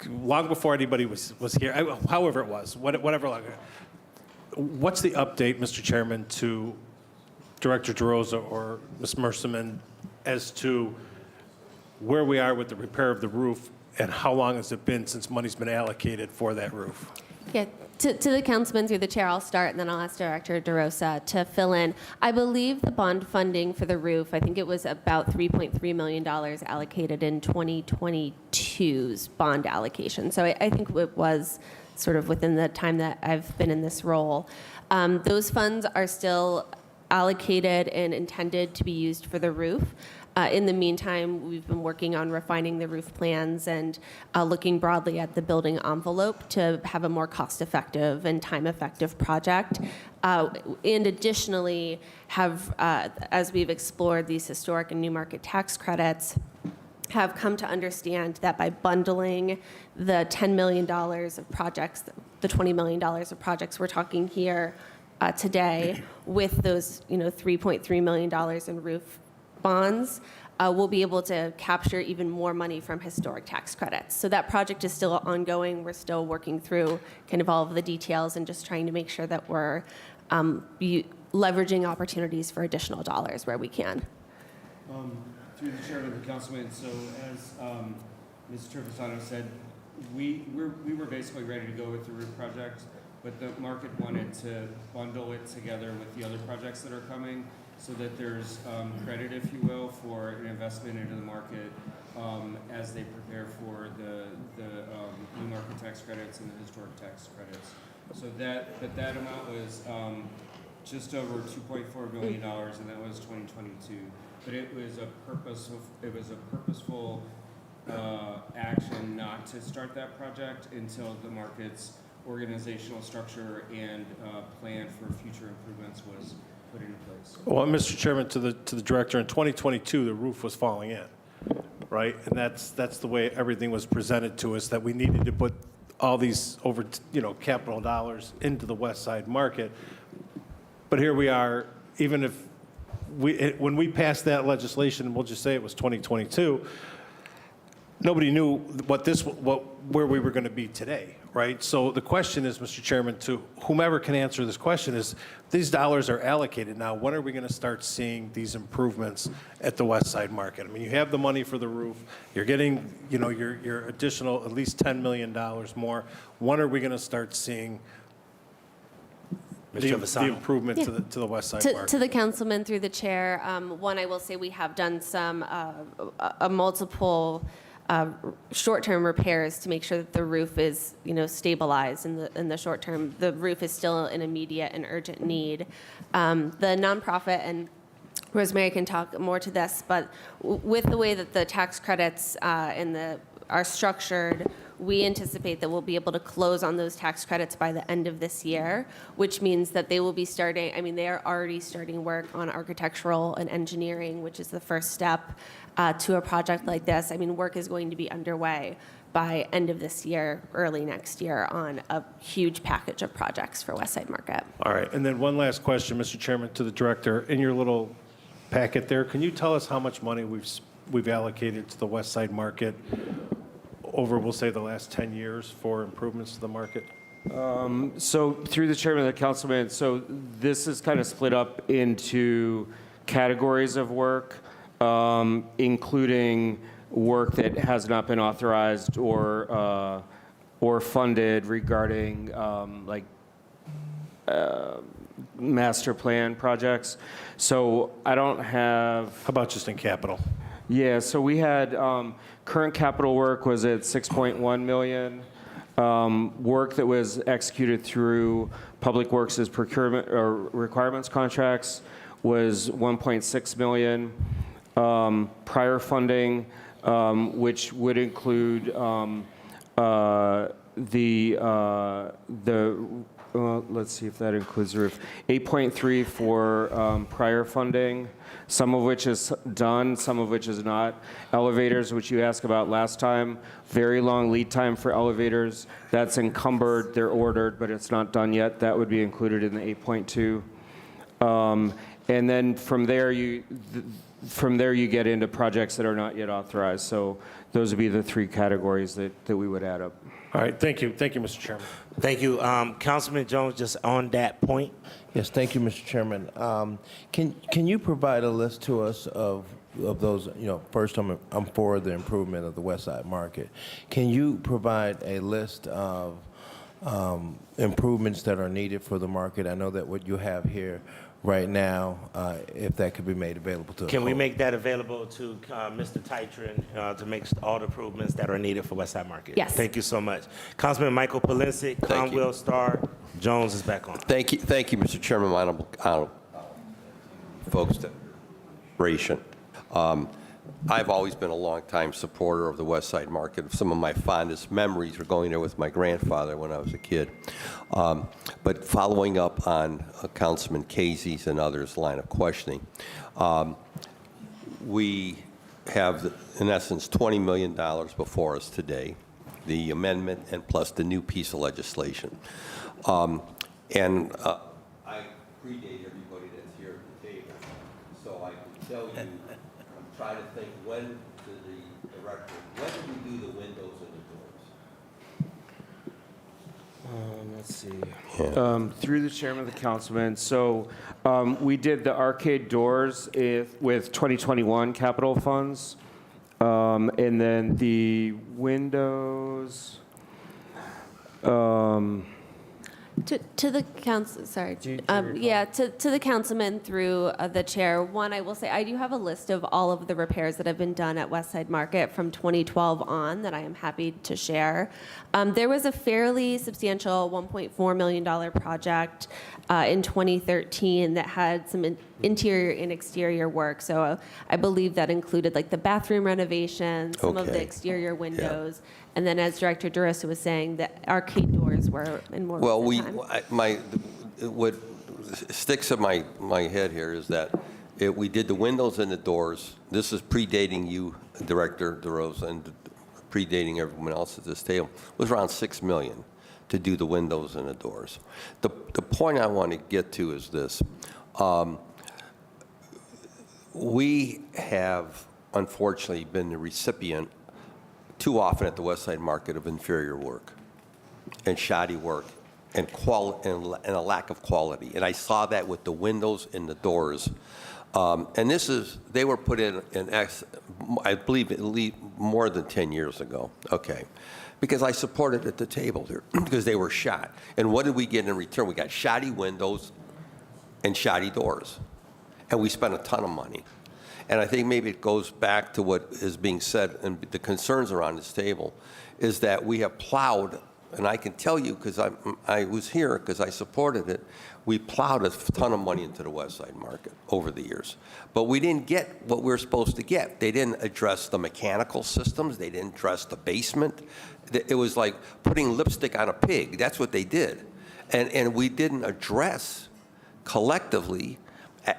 long before anybody was here, however it was, whatever. What's the update, Mr. Chairman, to Director DeRosa or Ms. Mercerman as to where we are with the repair of the roof, and how long has it been since money's been allocated for that roof? Yeah, to the councilman through the chair, I'll start, and then I'll ask Director DeRosa to fill in. I believe the bond funding for the roof, I think it was about $3.3 million allocated in 2022's bond allocation. So I think it was sort of within the time that I've been in this role. Those funds are still allocated and intended to be used for the roof. In the meantime, we've been working on refining the roof plans and looking broadly at the building envelope to have a more cost-effective and time-effective project. And additionally, as we've explored these historic and new market tax credits, have come to understand that by bundling the $10 million of projects, the $20 million of projects we're talking here today, with those $3.3 million in roof bonds, we'll be able to capture even more money from historic tax credits. So that project is still ongoing. We're still working through kind of all of the details and just trying to make sure that we're leveraging opportunities for additional dollars where we can. Through the chair to the councilman, so as Ms. Trevisano said, we were basically ready to go with the roof project, but the market wanted to bundle it together with the other projects that are coming, so that there's credit, if you will, for an investment into the market as they prepare for the new market tax credits and the historic tax credits. So that amount was just over $2.4 million, and that was 2022. But it was a purposeful action not to start that project until the market's organizational structure and plan for future improvements was put into place. Well, Mr. Chairman, to the director, in 2022, the roof was falling in, right? And that's the way everything was presented to us, that we needed to put all these capital dollars into the Westside Market. But here we are, even if when we passed that legislation, we'll just say it was 2022, nobody knew where we were going to be today, right? So the question is, Mr. Chairman, to whomever can answer this question is, these dollars are allocated now. When are we going to start seeing these improvements at the Westside Market? I mean, you have the money for the roof. You're getting, your additional at least $10 million more. When are we going to start seeing the improvement to the Westside Market? To the councilman through the chair, one, I will say we have done some multiple short-term repairs to make sure that the roof is, stabilized in the short term. The roof is still an immediate and urgent need. The nonprofit, and Rosemary can talk more to this, but with the way that the tax credits are structured, we anticipate that we'll be able to close on those tax credits by the end of this year, which means that they will be starting, they are already starting work on architectural and engineering, which is the first step to a project like this. Work is going to be underway by end of this year, early next year, on a huge package of projects for Westside Market. All right, and then one last question, Mr. Chairman, to the director. In your little packet there, can you tell us how much money we've allocated to the Westside Market over, we'll say, the last 10 years for improvements to the market? So through the chairman of the councilman, so this is kind of split up into categories of work, including work that has not been authorized or funded regarding master plan projects. So I don't have. How about just in capital? Yeah, so we had current capital work was at 6.1 million. Work that was executed through Public Works' procurement or requirements contracts was 1.6 million. Prior funding, which would include let's see if that includes the roof. 8.3 for prior funding, some of which is done, some of which is not. Elevators, which you asked about last time, very long lead time for elevators. That's encumbered, they're ordered, but it's not done yet. That would be included in the 8.2. And then from there you get into projects that are not yet authorized. So those would be the three categories that we would add up. All right, thank you. Thank you, Mr. Chairman. Thank you. Councilman Jones, just on that point. Yes, thank you, Mr. Chairman. Can you provide a list to us of those, first I'm for the improvement of the Westside Market. Can you provide a list of improvements that are needed for the market? I know that what you have here right now, if that could be made available to us. Can we make that available to Mr. Titron to make all the improvements that are needed for Westside Market? Yes. Thank you so much. Councilman Michael Polisic, Conwell Starr, Jones is back on. Thank you, Mr. Chairman, my honorable folks. I've always been a longtime supporter of the Westside Market. Some of my fondest memories were going there with my grandfather when I was a kid. But following up on Councilman Casey's and others' line of questioning, we have, in essence, $20 million before us today, the amendment and plus the new piece of legislation. I predate everybody that's here at the table, so I can tell you, I'm trying to think when did we do the windows and the doors? Let's see. Through the chairman of the councilman, so we did the arcade doors with 2021 capital funds, and then the windows. To the council, sorry. To the councilman through the chair. One, I will say I do have a list of all of the repairs that have been done at Westside Market from 2012 on that I am happy to share. There was a fairly substantial $1.4 million project in 2013 that had some interior and exterior work. So I believe that included like the bathroom renovation, some of the exterior windows. Yeah. And then, as Director DeRosa was saying, the arcade doors were in more. Well, what sticks in my head here is that we did the windows and the doors. This is predating you, Director DeRosa, and predating everyone else at this table. It was around $6 million to do the windows and the doors. The point I want to get to is this: we have unfortunately been the recipient too often at the Westside Market of inferior work and shoddy work and a lack of quality. And I saw that with the windows and the doors. And they were put in, I believe, at least more than 10 years ago. Okay. Because I supported at the table there because they were shot. And what did we get in return? We got shoddy windows and shoddy doors. And we spent a ton of money. And I think maybe it goes back to what is being said and the concerns around this table is that we have plowed, and I can tell you because I was here because I supported it, we plowed a ton of money into the Westside Market over the years. But we didn't get what we were supposed to get. They didn't address the mechanical systems. They didn't address the basement. It was like putting lipstick on a pig. That's what they did. And we didn't address collectively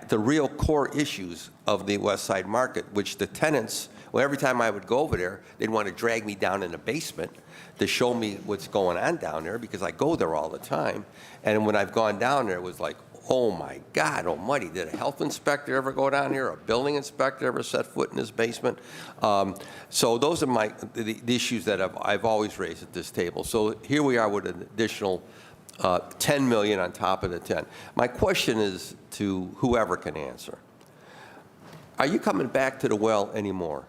the real core issues of the Westside Market, which the tenants Well, every time I would go over there, they'd want to drag me down in the basement to show me what's going on down there because I go there all the time. And when I've gone down there, it was like, oh my God almighty, did a health inspector ever go down here? A building inspector ever set foot in this basement? So those are the issues that I've always raised at this table. So here we are with an additional 10 million on top of the 10. My question is to whoever can answer. Are you coming back to the well anymore?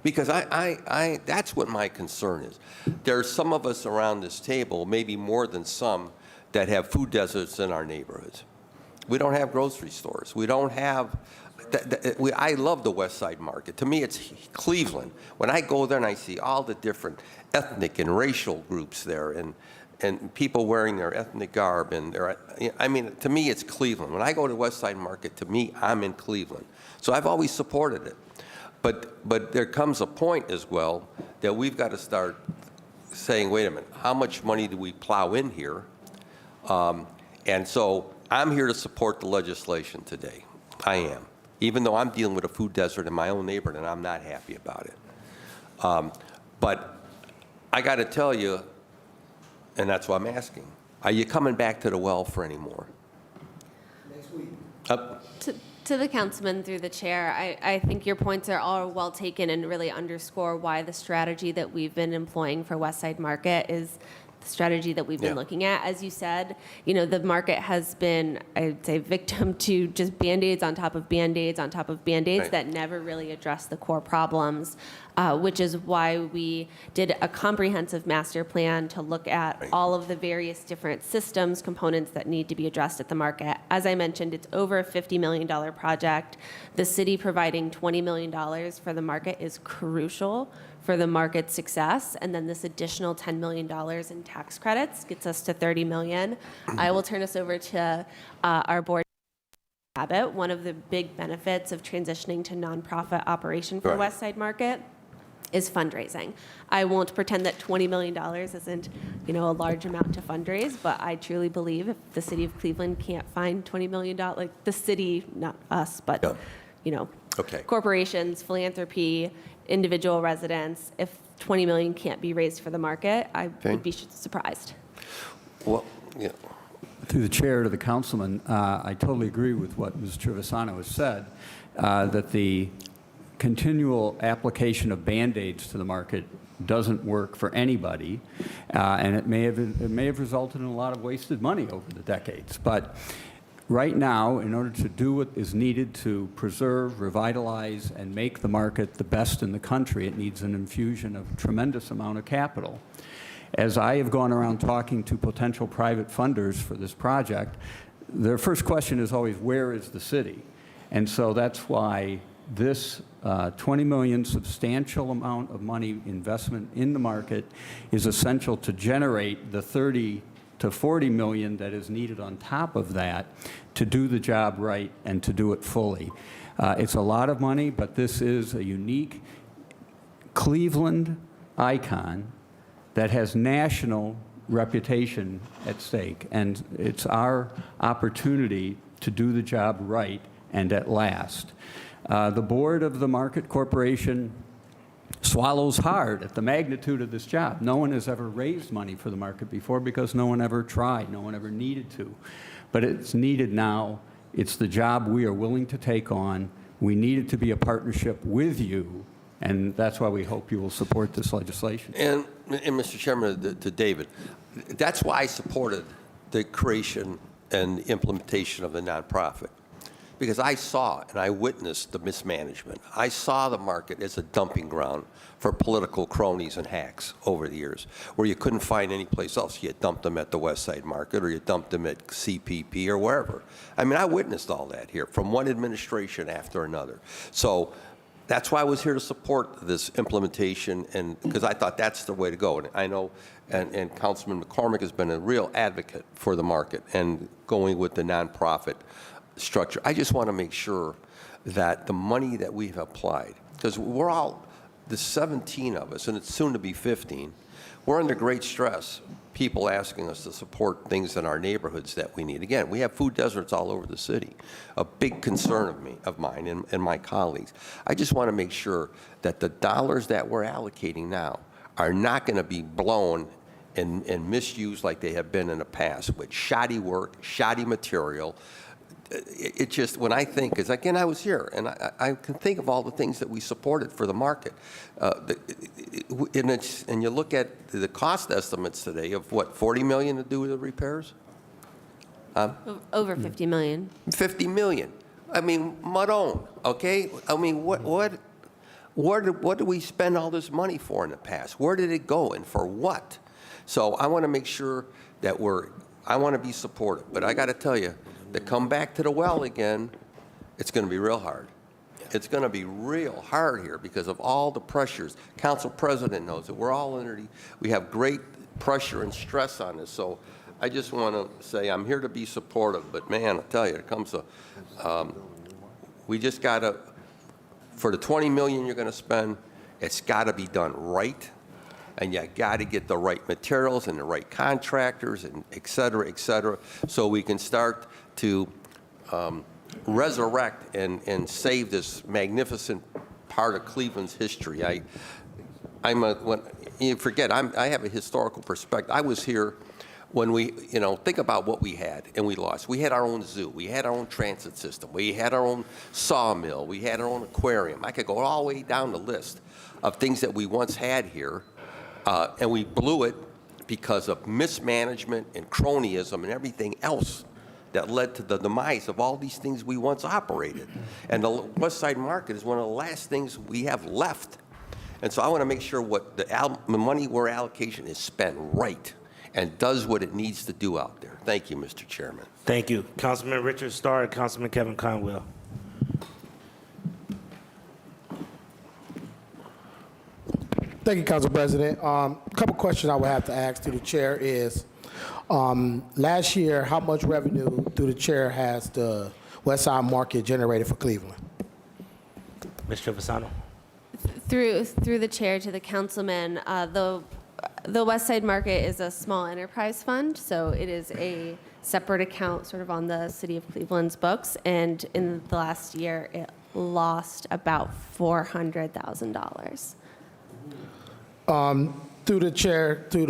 Because that's what my concern is. There's some of us around this table, maybe more than some, that have food deserts in our neighborhoods. We don't have grocery stores. We don't have, I love the Westside Market. To me, it's Cleveland. When I go there and I see all the different ethnic and racial groups there and people wearing their ethnic garb and I mean, to me, it's Cleveland. When I go to Westside Market, to me, I'm in Cleveland. So I've always supported it. But there comes a point as well that we've got to start saying, wait a minute, how much money do we plow in here? And so I'm here to support the legislation today. I am. Even though I'm dealing with a food desert in my own neighborhood and I'm not happy about it. But I got to tell you, and that's why I'm asking, are you coming back to the well for any more? Next week. To the councilman through the chair, I think your points are all well taken and really underscore why the strategy that we've been employing for Westside Market is the strategy that we've been looking at. As you said, the market has been, I'd say, victim to just Band-Aids on top of Band-Aids on top of Band-Aids that never really address the core problems, which is why we did a comprehensive master plan to look at all of the various different systems, components that need to be addressed at the market. As I mentioned, it's over a $50 million project. The city providing $20 million for the market is crucial for the market's success, and then this additional $10 million in tax credits gets us to $30 million. I will turn us over to our board. One of the big benefits of transitioning to nonprofit operation for Westside Market is fundraising. I won't pretend that $20 million isn't, a large amount to fundraise, but I truly believe if the city of Cleveland can't find $20 million, like the city, not us, but corporations, philanthropy, individual residents, if $20 million can't be raised for the market, I would be surprised. Well, Through the chair to the councilman, I totally agree with what Ms. Trevisano has said, that the continual application of Band-Aids to the market doesn't work for anybody, and it may have resulted in a lot of wasted money over the decades. But right now, in order to do what is needed to preserve, revitalize, and make the market the best in the country, it needs an infusion of a tremendous amount of capital. As I have gone around talking to potential private funders for this project, their first question is always, where is the city? And so that's why this $20 million substantial amount of money investment in the market is essential to generate the 30 to 40 million that is needed on top of that to do the job right and to do it fully. It's a lot of money, but this is a unique Cleveland icon that has national reputation at stake, and it's our opportunity to do the job right and at last. The board of the Market Corporation swallows hard at the magnitude of this job. No one has ever raised money for the market before because no one ever tried, no one ever needed to. But it's needed now. It's the job we are willing to take on. We need it to be a partnership with you, and that's why we hope you will support this legislation. And Mr. Chairman, to David, that's why I supported the creation and implementation of the nonprofit. Because I saw and I witnessed the mismanagement. I saw the market as a dumping ground for political cronies and hacks over the years, where you couldn't find any place else. You dumped them at the Westside Market, or you dumped them at CPP, or wherever. I mean, I witnessed all that here, from one administration after another. So that's why I was here to support this implementation, and because I thought that's the way to go. And I know, and Councilman McCormick has been a real advocate for the market and going with the nonprofit structure. I just want to make sure that the money that we've applied, because we're all, the 17 of us, and it's soon to be 15, we're under great stress. People asking us to support things in our neighborhoods that we need. Again, we have food deserts all over the city. A big concern of mine and my colleagues. I just want to make sure that the dollars that we're allocating now are not going to be blown and misused like they have been in the past with shoddy work, shoddy material. It just, when I think, because again, I was here, and I can think of all the things that we supported for the market. And you look at the cost estimates today of what, 40 million to do the repairs? Over 50 million. 50 million. I mean, Madone, okay? I mean, what did we spend all this money for in the past? Where did it go and for what? So I want to make sure that I want to be supportive, but I got to tell you, to come back to the well again, it's going to be real hard. It's going to be real hard here because of all the pressures. Council President knows it. We're all we have great pressure and stress on this. So I just want to say I'm here to be supportive, but man, I tell you, it comes to, we just got to, for the 20 million you're going to spend, it's got to be done right. And you got to get the right materials and the right contractors and et cetera, so we can start to resurrect and save this magnificent part of Cleveland's history. You forget, I have a historical perspective. I was here when we, think about what we had and we lost. We had our own zoo. We had our own transit system. We had our own sawmill. We had our own aquarium. I could go all the way down the list of things that we once had here. And we blew it because of mismanagement and cronyism and everything else that led to the demise of all these things we once operated. And the Westside Market is one of the last things we have left. And so I want to make sure what the money we're allocation is spent right and does what it needs to do out there. Thank you, Mr. Chairman. Thank you. Councilman Richard Starr and Councilman Kevin Conwell. Thank you, Council President. A couple questions I would have to ask to the chair is, last year, how much revenue through the chair has the Westside Market generated for Cleveland? Mr. Fasano. Through the chair to the councilman, the Westside Market is a small enterprise fund, so it is a separate account sort of on the City of Cleveland's books, and in the last year, it lost about $400,000. Through the chair to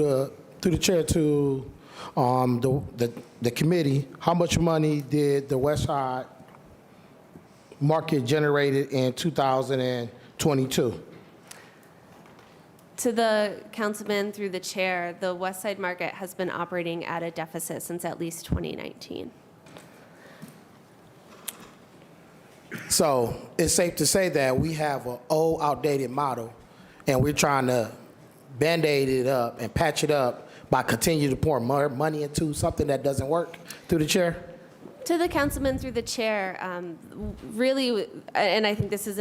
the committee, how much money did the Westside Market generated in 2022? To the councilman through the chair, the Westside Market has been operating at a deficit since at least 2019. So it's safe to say that we have an old, outdated model, and we're trying to Band-Aid it up and patch it up by continuing to pour more money into something that doesn't work. Through the chair. To the councilman through the chair, really, and I think this is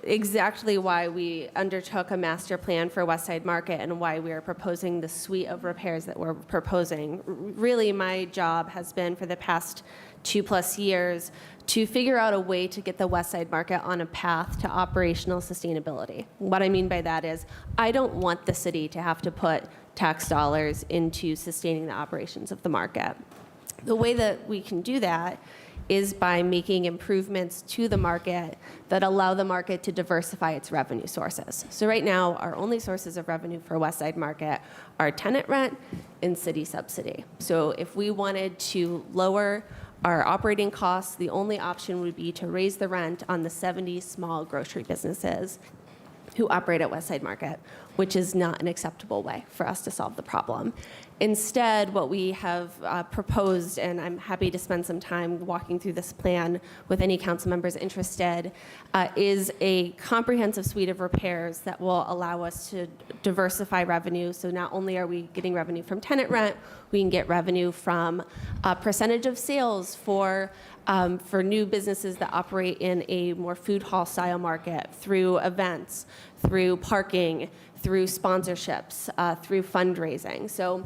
exactly why we undertook a master plan for Westside Market and why we are proposing the suite of repairs that we're proposing. Really, my job has been for the past 2+ years to figure out a way to get the Westside Market on a path to operational sustainability. What I mean by that is I don't want the city to have to put tax dollars into sustaining the operations of the market. The way that we can do that is by making improvements to the market that allow the market to diversify its revenue sources. So right now, our only sources of revenue for Westside Market are tenant rent and city subsidy. So if we wanted to lower our operating costs, the only option would be to raise the rent on the 70 small grocery businesses who operate at Westside Market, which is not an acceptable way for us to solve the problem. Instead, what we have proposed, and I'm happy to spend some time walking through this plan with any council members interested, is a comprehensive suite of repairs that will allow us to diversify revenue. So not only are we getting revenue from tenant rent, we can get revenue from a percentage of sales for new businesses that operate in a more food hall style market, through events, through parking, through sponsorships, through fundraising. So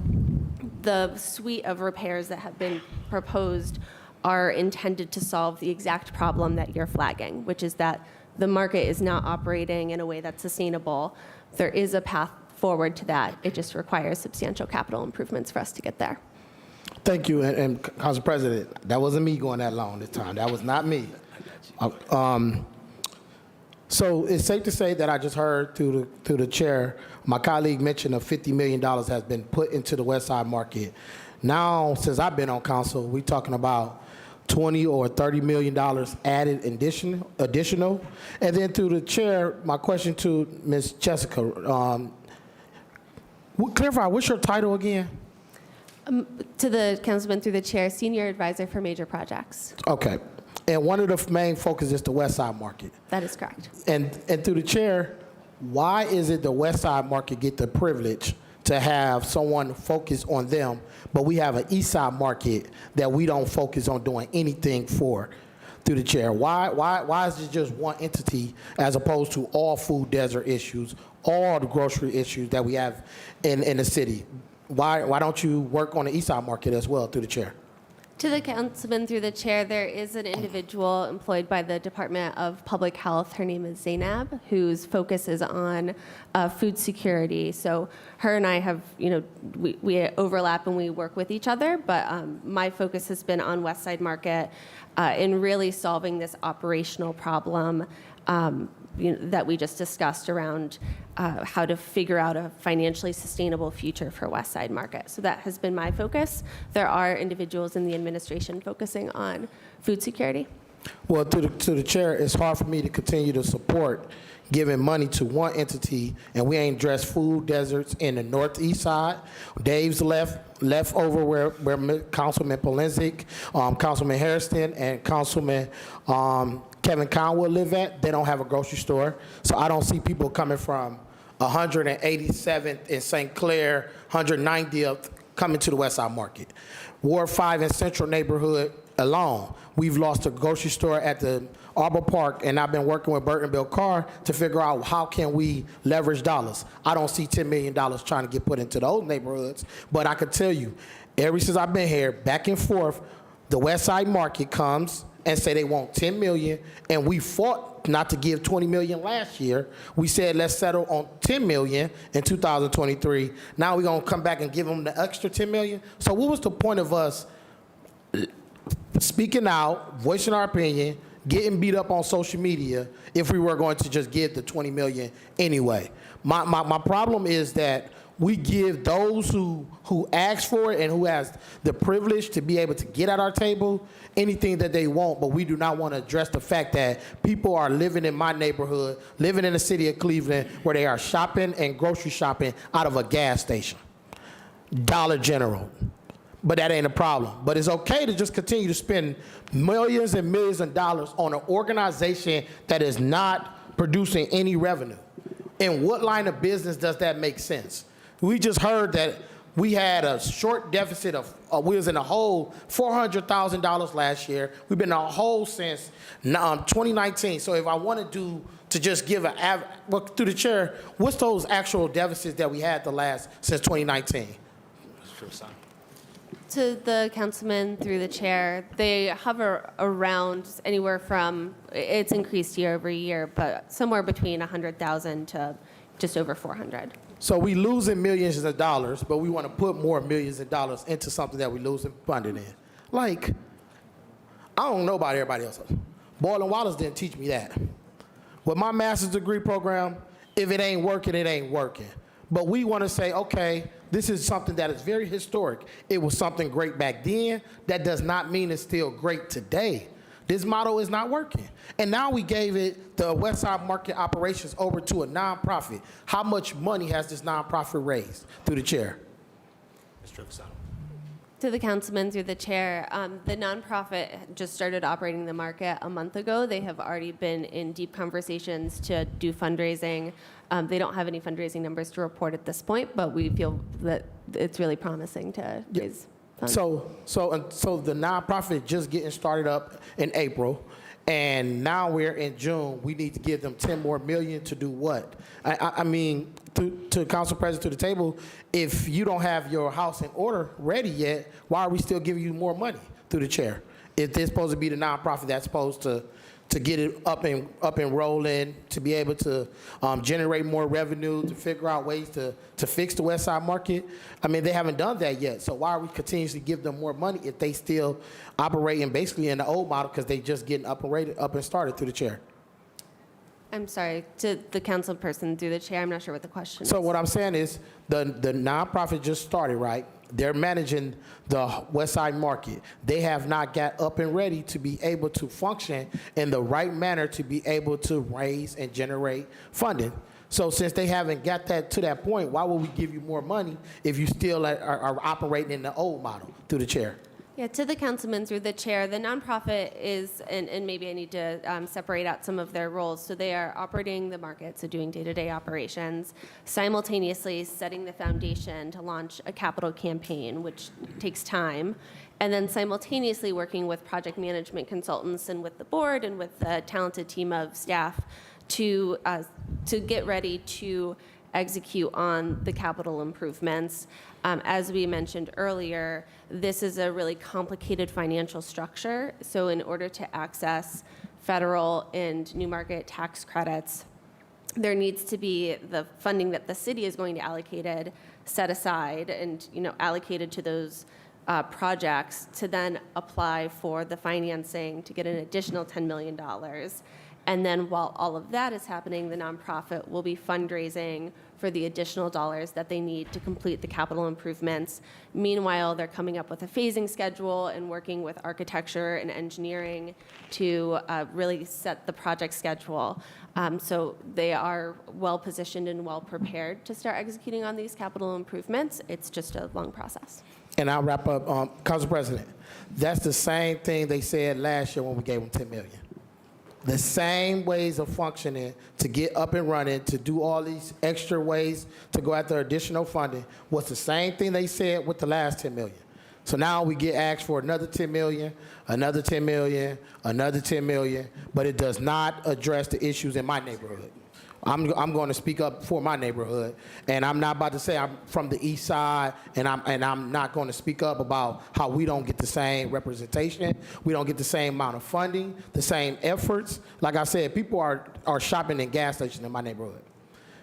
the suite of repairs that have been proposed are intended to solve the exact problem that you're flagging, which is that the market is not operating in a way that's sustainable. There is a path forward to that. It just requires substantial capital improvements for us to get there. Thank you, and Council President, that wasn't me going that long this time. That was not me. So it's safe to say that I just heard through the chair, my colleague mentioned $50 million has been put into the Westside Market. Now, since I've been on council, we're talking about $20 or $30 million added additional. And then through the chair, my question to Ms. Jessica, clarify, what's your title again? To the councilman through the chair, Senior Advisor for Major Projects. Okay. And one of the main focus is the Westside Market. That is correct. And through the chair, why is it the Westside Market get the privilege to have someone focus on them, but we have an Eastside Market that we don't focus on doing anything for? Through the chair, why is it just one entity as opposed to all food desert issues, all the grocery issues that we have in the city? Why don't you work on the Eastside Market as well? Through the chair. To the councilman through the chair, there is an individual employed by the Department of Public Health. Her name is Zainab, whose focus is on food security. So her and I have, we overlap and we work with each other, but my focus has been on Westside Market in really solving this operational problem that we just discussed around how to figure out a financially sustainable future for Westside Market. So that has been my focus. There are individuals in the administration focusing on food security. Well, to the chair, it's hard for me to continue to support giving money to one entity, and we ain't addressed food deserts in the northeast side. Dave's left over where Councilman Polensik, Councilman Harrison, and Councilman Kevin Conwood live at. They don't have a grocery store, so I don't see people coming from 187th in St. Clair, 190th coming to the Westside Market. Ward 5 in Central neighborhood alone, we've lost a grocery store at the Arbor Park, and I've been working with Bert and Bill Carr to figure out how can we leverage dollars. I don't see $10 million trying to get put into those neighborhoods, but I could tell you, ever since I've been here, back and forth, the Westside Market comes and say they want $10 million, and we fought not to give $20 million last year. We said let's settle on $10 million in 2023. Now we're gonna come back and give them the extra $10 million. So what was the point of us speaking out, voicing our opinion, getting beat up on social media if we were going to just give the $20 million anyway? My problem is that we give those who ask for it and who has the privilege to be able to get at our table anything that they want, but we do not want to address the fact that people are living in my neighborhood, living in the city of Cleveland, where they are shopping and grocery shopping out of a gas station, Dollar General. But that ain't a problem. But it's okay to just continue to spend millions and millions of dollars on an organization that is not producing any revenue. In what line of business does that make sense? We just heard that we had a short deficit of, we was in a hole $400,000 last year. We've been in a hole since 2019. So if I wanted to just give through the chair, what's those actual deficits that we had since 2019? To the councilman through the chair, they hover around anywhere from, it's increased year over year, but somewhere between 100,000 to just over 400. So we losing millions of dollars, but we want to put more millions of dollars into something that we losing funding in. Like, I don't know about everybody else. Boyle and Wallace didn't teach me that. With my master's degree program, if it ain't working, it ain't working. But we want to say, okay, this is something that is very historic. It was something great back then. That does not mean it's still great today. This model is not working. And now we gave it, the Westside Market operations, over to a nonprofit. How much money has this nonprofit raised? Through the chair. To the councilman through the chair, the nonprofit just started operating the market a month ago. They have already been in deep conversations to do fundraising. They don't have any fundraising numbers to report at this point, but we feel that it's really promising to raise funds. So the nonprofit just getting started up in April, and now we're in June. We need to give them $10 more million to do what? I mean, to Council President, to the table, if you don't have your house in order ready yet, why are we still giving you more money? Through the chair, if they're supposed to be the nonprofit that's supposed to get it up and rolling, to be able to generate more revenue, to figure out ways to fix the Westside Market. I mean, they haven't done that yet. So why are we continuously give them more money if they still operating basically in the old model because they just getting up and started through the chair? I'm sorry, to the council person through the chair, I'm not sure what the question is. So what I'm saying is the nonprofit just started, right? They're managing the Westside Market. They have not got up and ready to be able to function in the right manner to be able to raise and generate funding. So since they haven't got that to that point, why would we give you more money if you still are operating in the old model? Through the chair. Yeah, to the councilman through the chair, the nonprofit is, and maybe I need to separate out some of their roles. So they are operating the market, so doing day-to-day operations, simultaneously setting the foundation to launch a capital campaign, which takes time, and then simultaneously working with project management consultants and with the board and with the talented team of staff to get ready to execute on the capital improvements. As we mentioned earlier, this is a really complicated financial structure. So in order to access federal and new market tax credits, there needs to be the funding that the city is going to allocate set aside and allocated to those projects to then apply for the financing to get an additional $10 million. And then while all of that is happening, the nonprofit will be fundraising for the additional dollars that they need to complete the capital improvements. Meanwhile, they're coming up with a phasing schedule and working with architecture and engineering to really set the project schedule. So they are well positioned and well prepared to start executing on these capital improvements. It's just a long process. And I'll wrap up, Council President. That's the same thing they said last year when we gave them $10 million. The same ways of functioning to get up and running, to do all these extra ways to go after additional funding was the same thing they said with the last $10 million. So now we get asked for another $10 million, another $10 million, another $10 million, but it does not address the issues in my neighborhood. I'm going to speak up for my neighborhood, and I'm not about to say I'm from the east side, and I'm not going to speak up about how we don't get the same representation, we don't get the same amount of funding, the same efforts. Like I said, people are shopping in gas stations in my neighborhood.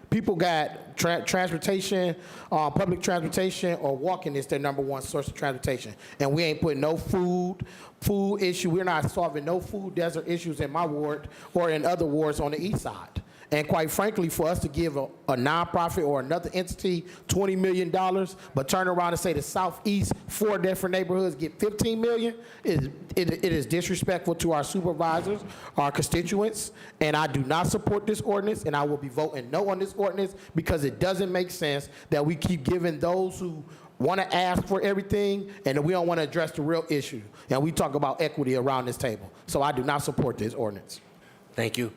People got transportation, public transportation, or walking is their number one source of transportation, and we ain't putting no food issue. We're not solving no food desert issues in my ward or in other wards on the east side. And quite frankly, for us to give a nonprofit or another entity $20 million, but turn around and say the Southeast, 4 different neighborhoods get $15 million, it is disrespectful to our supervisors, our constituents, and I do not support this ordinance, and I will be voting no on this ordinance because it doesn't make sense that we keep giving those who want to ask for everything, and we don't want to address the real issue. And we talk about equity around this table. So I do not support this ordinance. Thank you.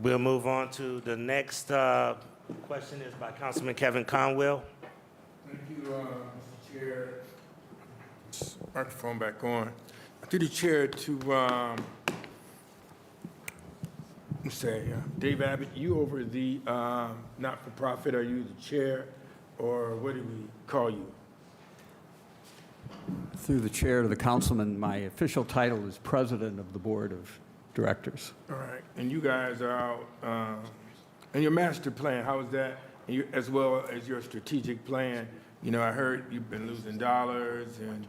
We'll move on to the next question is by Councilman Kevin Conwell. Thank you, Mr. Chair. Microphone back on. Through the chair to, let's say, Dave Abbott, you over the not-for-profit, are you the chair, or what do we call you? Through the chair to the councilman, my official title is president of the board of directors. All right, and you guys are out, and your master plan, how is that, and you, as well as your strategic plan? I heard you've been losing dollars, and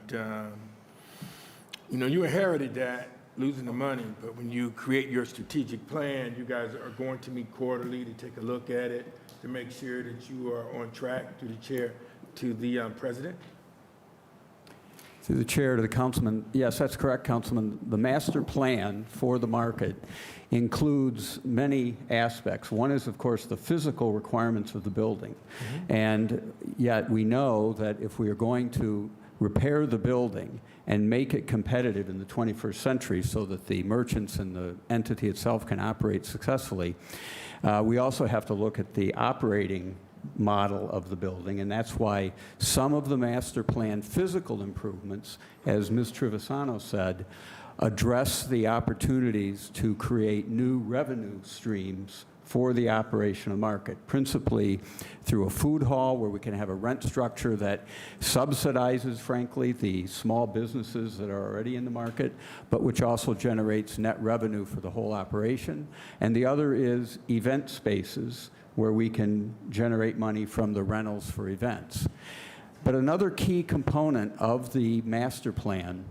you inherited that, losing the money, but when you create your strategic plan, you guys are going to meet quarterly to take a look at it, to make sure that you are on track, through the chair to the president? Through the chair to the councilman, yes, that's correct, Councilman. The master plan for the market includes many aspects. One is, of course, the physical requirements of the building. And yet we know that if we are going to repair the building and make it competitive in the 21st century so that the merchants and the entity itself can operate successfully, we also have to look at the operating model of the building, and that's why some of the master plan physical improvements, as Ms. Trevisano said, address the opportunities to create new revenue streams for the operation of the market, principally through a food hall where we can have a rent structure that subsidizes, frankly, the small businesses that are already in the market, but which also generates net revenue for the whole operation. And the other is event spaces where we can generate money from the rentals for events. But another key component of the master plan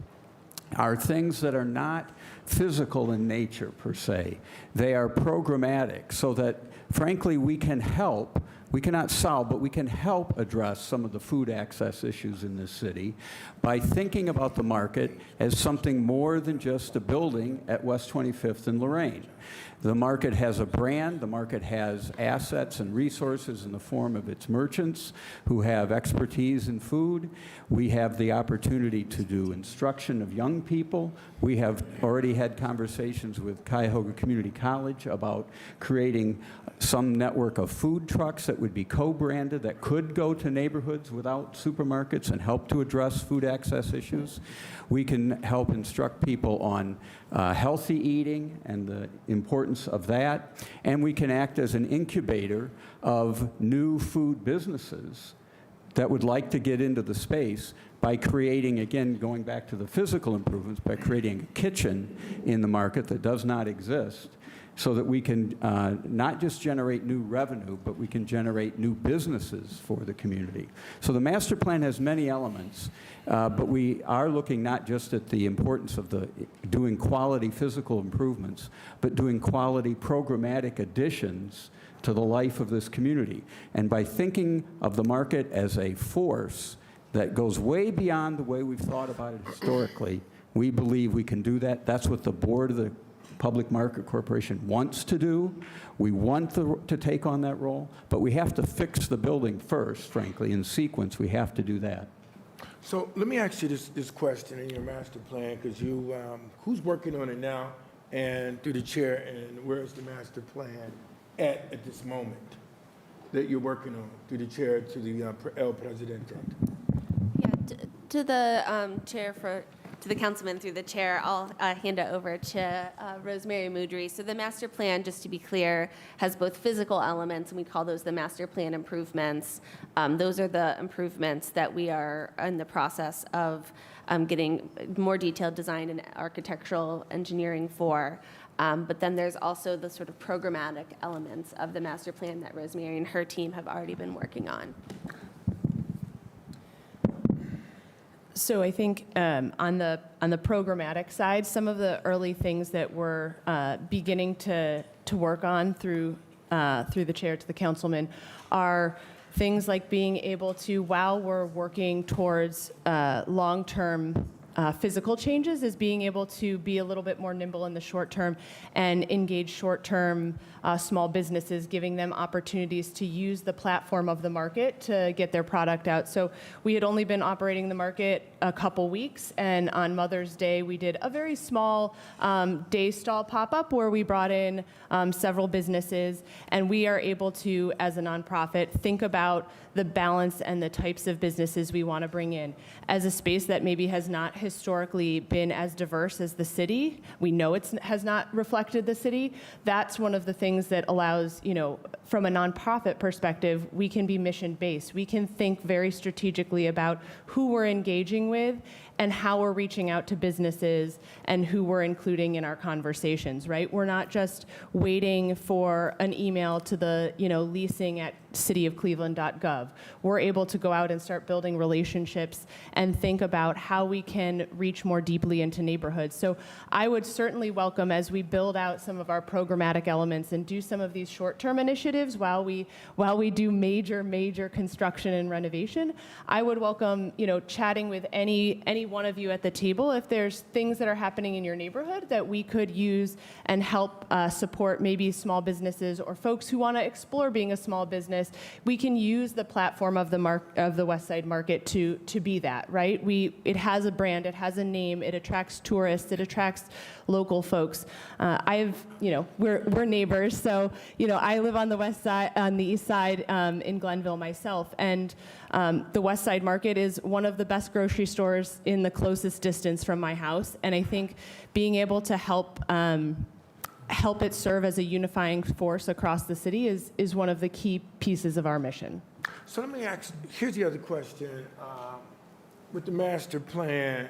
are things that are not physical in nature per se. They are programmatic so that, frankly, we can help. We cannot solve, but we can help address some of the food access issues in this city by thinking about the market as something more than just a building at West 25th and Lorraine. The market has a brand. The market has assets and resources in the form of its merchants who have expertise in food. We have the opportunity to do instruction of young people. We have already had conversations with Cuyahoga Community College about creating some network of food trucks that would be co-branded that could go to neighborhoods without supermarkets and help to address food access issues. We can help instruct people on healthy eating and the importance of that. And we can act as an incubator of new food businesses that would like to get into the space by creating, again, going back to the physical improvements, by creating a kitchen in the market that does not exist, so that we can not just generate new revenue, but we can generate new businesses for the community. So the master plan has many elements, but we are looking not just at the importance of doing quality physical improvements, but doing quality programmatic additions to the life of this community. And by thinking of the market as a force that goes way beyond the way we've thought about it historically, we believe we can do that. That's what the board of the Public Market Corporation wants to do. We want to take on that role, but we have to fix the building first, frankly. In sequence, we have to do that. So let me ask you this question in your master plan, because you, who's working on it now, and through the chair, and where's the master plan at this moment that you're working on, through the chair to the El Presidente? Yeah, to the chair to the councilman through the chair, I'll hand it over to Rosemary Moudry. So the master plan, just to be clear, has both physical elements, and we call those the master plan improvements. Those are the improvements that we are in the process of getting more detailed design and architectural engineering for. But then there's also the sort of programmatic elements of the master plan that Rosemary and her team have already been working on. So I think on the programmatic side, some of the early things that we're beginning to work on through the chair to the councilman are things like being able to, while we're working towards long-term physical changes, is being able to be a little bit more nimble in the short term and engage short-term small businesses, giving them opportunities to use the platform of the market to get their product out. So we had only been operating the market a couple weeks, and on Mother's Day we did a very small day stall pop-up where we brought in several businesses, and we are able to, as a nonprofit, think about the balance and the types of businesses we want to bring in. As a space that maybe has not historically been as diverse as the city, we know it has not reflected the city. That's one of the things that allows, from a nonprofit perspective, we can be mission-based. We can think very strategically about who we're engaging with and how we're reaching out to businesses and who we're including in our conversations, right? We're not just waiting for an email to the, leasing at cityofcleveland.gov. We're able to go out and start building relationships and think about how we can reach more deeply into neighborhoods. So I would certainly welcome, as we build out some of our programmatic elements and do some of these short-term initiatives while we do major construction and renovation, I would welcome, chatting with any one of you at the table if there's things that are happening in your neighborhood that we could use and help support maybe small businesses or folks who want to explore being a small business. We can use the platform of the Westside Market to be that, right? It has a brand, it has a name, it attracts tourists, it attracts local folks. We're neighbors, so I live on the west side, on the east side in Glenville myself, and the Westside Market is one of the best grocery stores in the closest distance from my house, and I think being able to help help it serve as a unifying force across the city is one of the key pieces of our mission. So let me ask, here's the other question. With the master plan,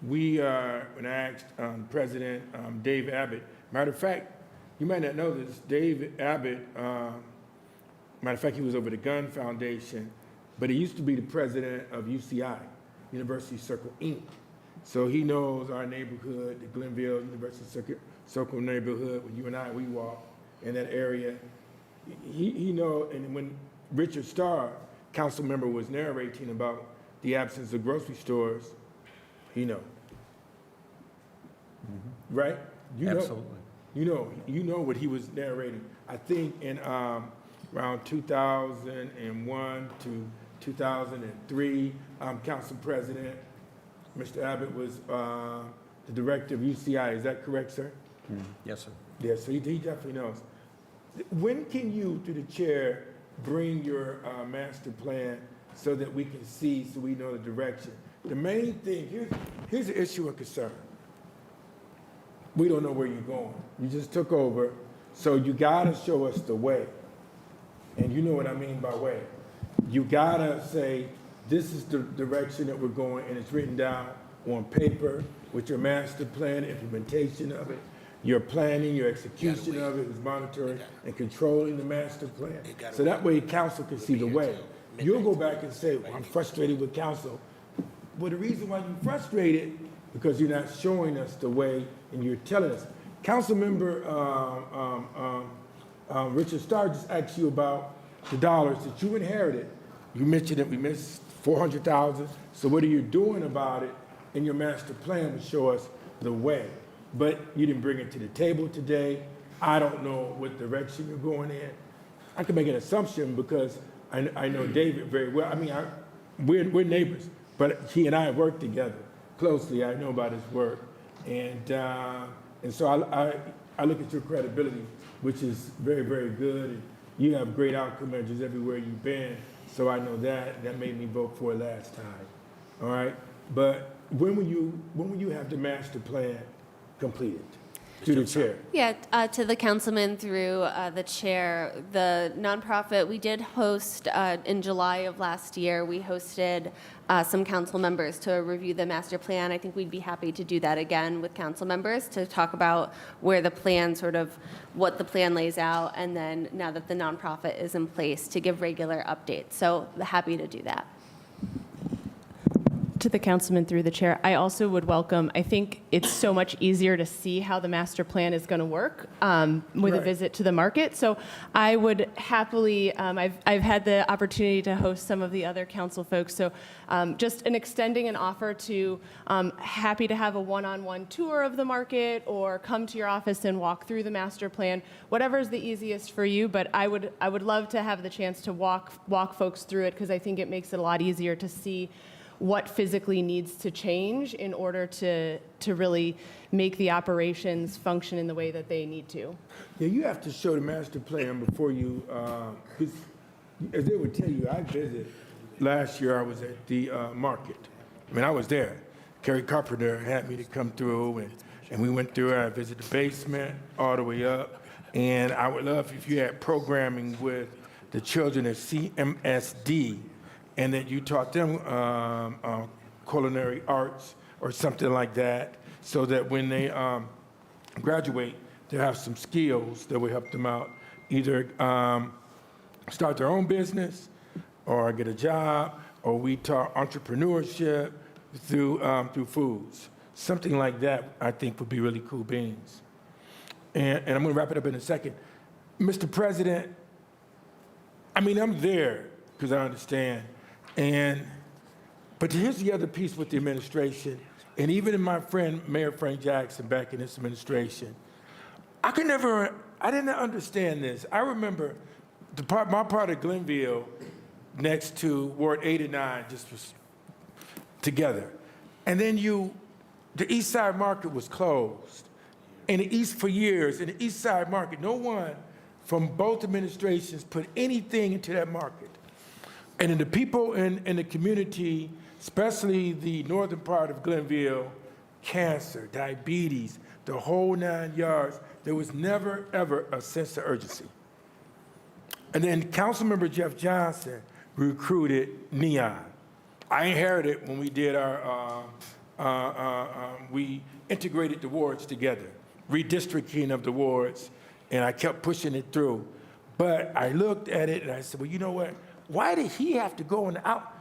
when I asked President Dave Abbott, matter of fact, you might not know this, Dave Abbott, matter of fact, he was over the Gun Foundation, but he used to be the president of UCI, University Circle Inc. So he knows our neighborhood, the Glenville University Circle neighborhood, when you and we walk in that area. He knows, and when Richard Starr, council member, was narrating about the absence of grocery stores, he know. Right? You Absolutely. You know what he was narrating. I think in around 2001 to 2003, Council President, Mr. Abbott was the director of UCI. Is that correct, sir? Yes, sir. Yes, so he definitely knows. When can you, through the chair, bring your master plan so that we can see, so we know the direction? The main thing, here's the issue of concern. We don't know where you're going. You just took over, so you gotta show us the way. And you know what I mean by way. You gotta say, this is the direction that we're going, and it's written down on paper with your master plan, implementation of it, your planning, your execution of it, is monitoring and controlling the master plan. So that way council can see the way. You'll go back and say, well, I'm frustrated with council. Well, the reason why you're frustrated, because you're not showing us the way and you're telling us. Councilmember Richard Starr just asked you about the dollars that you inherited. You mentioned that we missed $400,000. So what are you doing about it? And your master plan would show us the way. But you didn't bring it to the table today. I don't know what direction you're going in. I can make an assumption because I know David very well. I mean, we're neighbors, but he and I work together closely. I know about his work. And so I look at your credibility, which is very, very good. And you have great outcome measures everywhere you've been. So I know that made me vote for it last time. All right? But when will you have the master plan completed? To the chair. Yeah, to the councilman through the chair. The nonprofit, we did host in July of last year, we hosted some council members to review the master plan. I think we'd be happy to do that again with council members to talk about where the plan, sort of what the plan lays out, and then now that the nonprofit is in place, to give regular updates. So happy to do that. To the councilman through the chair, I also would welcome, I think it's so much easier to see how the master plan is going to work with a visit to the market. So I would happily, I've had the opportunity to host some of the other council folks. So just extending an offer to, happy to have a one-on-one tour of the market or come to your office and walk through the master plan, whatever is the easiest for you. But I would love to have the chance to walk folks through it, because I think it makes it a lot easier to see what physically needs to change in order to really make the operations function in the way that they need to. Yeah, you have to show the master plan before you, because as they would tell you, I visited, last year I was at the market. I mean, I was there. Kerry Carpenter had me to come through, and we went through, I visited the basement all the way up, and I would love if you had programming with the children at CMSD, and that you taught them culinary arts or something like that, so that when they graduate, they have some skills that will help them out, either start their own business or get a job, or we taught entrepreneurship through foods. Something like that, I think, would be really cool beans. And I'm going to wrap it up in a second. Mr. President, I mean, I'm there because I understand. But here's the other piece with the administration, and even in my friend, Mayor Frank Jackson, back in this administration, I didn't understand this. I remember my part of Glenville next to Ward 8 and 9 just was together. And then the East Side Market was closed. And for years, in the East Side Market, no one from both administrations put anything into that market. And then the people in the community, especially the northern part of Glenville, cancer, diabetes, the whole 9 yards, there was never, ever a sense of urgency. And then Councilmember Jeff Johnson recruited Neon. I inherited when we did we integrated the wards together, redistricting of the wards, and I kept pushing it through. But I looked at it and I said, well, you know what? Why did he have to go out?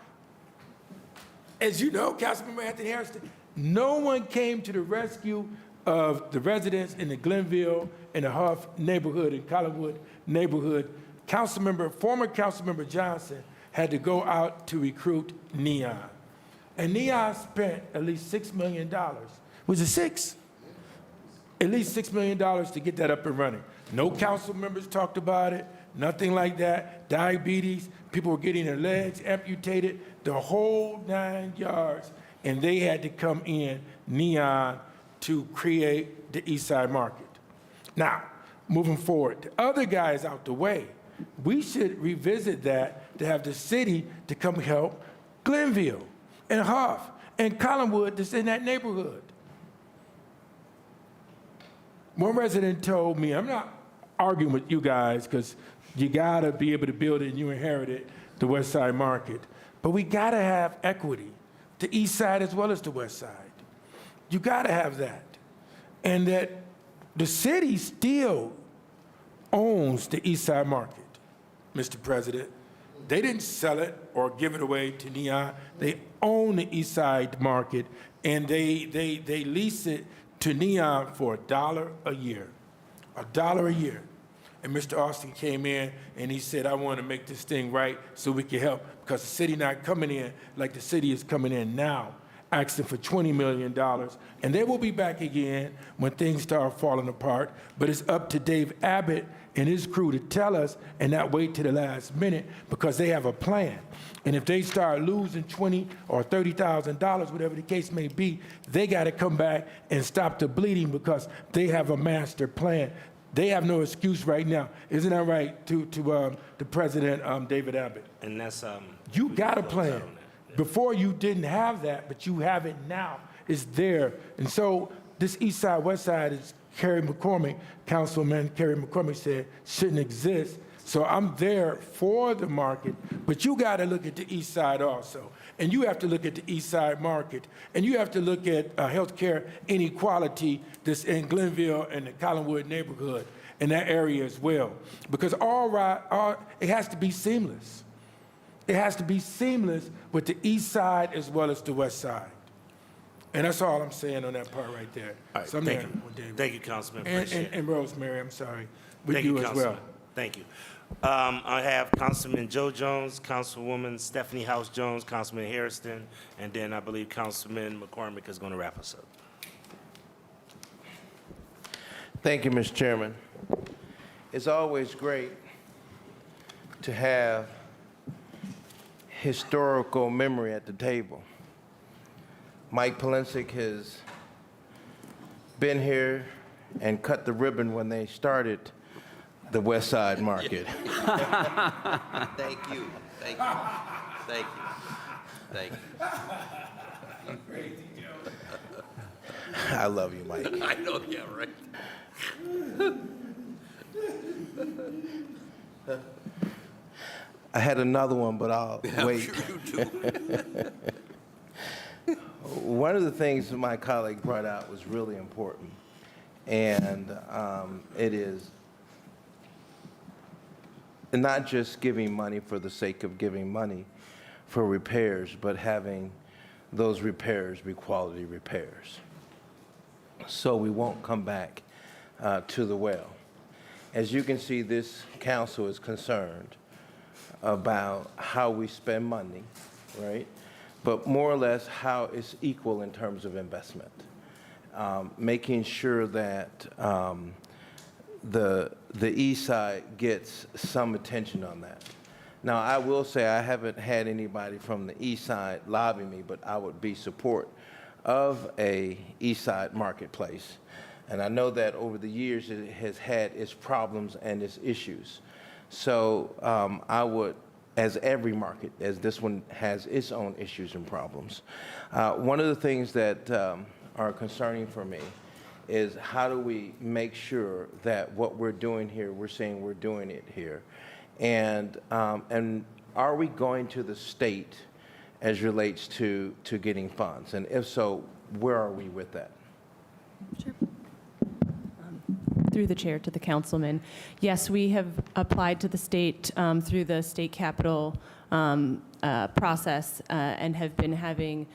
As you know, Councilmember Anthony Harrison, no one came to the rescue of the residents in the Glenville and the Huff neighborhood and Collinwood neighborhood. Former Councilmember Johnson had to go out to recruit Neon. And Neon spent at least $6 million. Was it six? At least $6 million to get that up and running. No council members talked about it, nothing like that. Diabetes, people were getting their legs amputated, the whole 9 yards. And they had to come in, Neon, to create the Eastside Market. Now, moving forward, the other guys out the way, we should revisit that to have the city to come help Glenville and Huff and Collinwood that's in that neighborhood. One resident told me, I'm not arguing with you guys because you gotta be able to build it and you inherited the Westside Market, but we gotta have equity, the East Side as well as the West Side. You gotta have that. And that the city still owns the East Side Market, Mr. President. They didn't sell it or give it away to Neon. They own the East Side Market, and they lease it to Neon for $1 a year. $1 a year. And Mr. Austin came in and he said, I want to make this thing right so we can help, because the city not coming in like the city is coming in now, asking for $20 million. And they will be back again when things start falling apart. But it's up to Dave Abbott and his crew to tell us and not wait to the last minute, because they have a plan. And if they start losing $20,000 or $30,000, whatever the case may be, they got to come back and stop the bleeding, because they have a master plan. They have no excuse right now. Isn't that right, to the President, David Abbott? And that's You got a plan. Before you didn't have that, but you have it now. It's there. And so this East Side, West Side, is Kerry McCormick, Councilman Kerry McCormick said, shouldn't exist. So I'm there for the market, but you got to look at the East Side also. And you have to look at the East Side Market. And you have to look at healthcare inequality that's in Glenville and the Collinwood neighborhood, in that area as well. Because it has to be seamless. It has to be seamless with the East Side as well as the West Side. And that's all I'm saying on that part right there. All right, So I'm thank there you. with David. Thank you, Councilman. And, Appreciate it. and Rosemary, I'm sorry, with Thank you as Councilman. well. Thank you. I have Councilman Joe Jones, Councilwoman Stephanie House Jones, Councilman Harrison, and then I believe Councilman McCormick is going to wrap us up. Thank you, Mr. Chairman. It's always great to have historical memory at the table. Mike Polensik has been here and cut the ribbon when they started the Westside Market. Thank you. Thank you. Thank you. Thank you. I love you, Mike. I know, yeah, right. I had another one, but I'll wait. I'm sure you do. One of the things that my colleague brought out was really important, and it is not just giving money for the sake of giving money for repairs, but having those repairs be quality repairs, so we won't come back to the well. As you can see, this council is concerned about how we spend money, right? But more or less how it's equal in terms of investment. Making sure that the East Side gets some attention on that. Now, I will say I haven't had anybody from the East Side lobby me, but I would be support of a East Side marketplace. And I know that over the years it has had its problems and its issues. So I would, as every market, as this one has its own issues and problems. One of the things that are concerning for me is how do we make sure that what we're doing here, we're saying we're doing it here, and are we going to the state as relates to getting funds, and if so, where are we with that? Through the chair to the councilman. Yes, we have applied to the state through the state capital process and have been having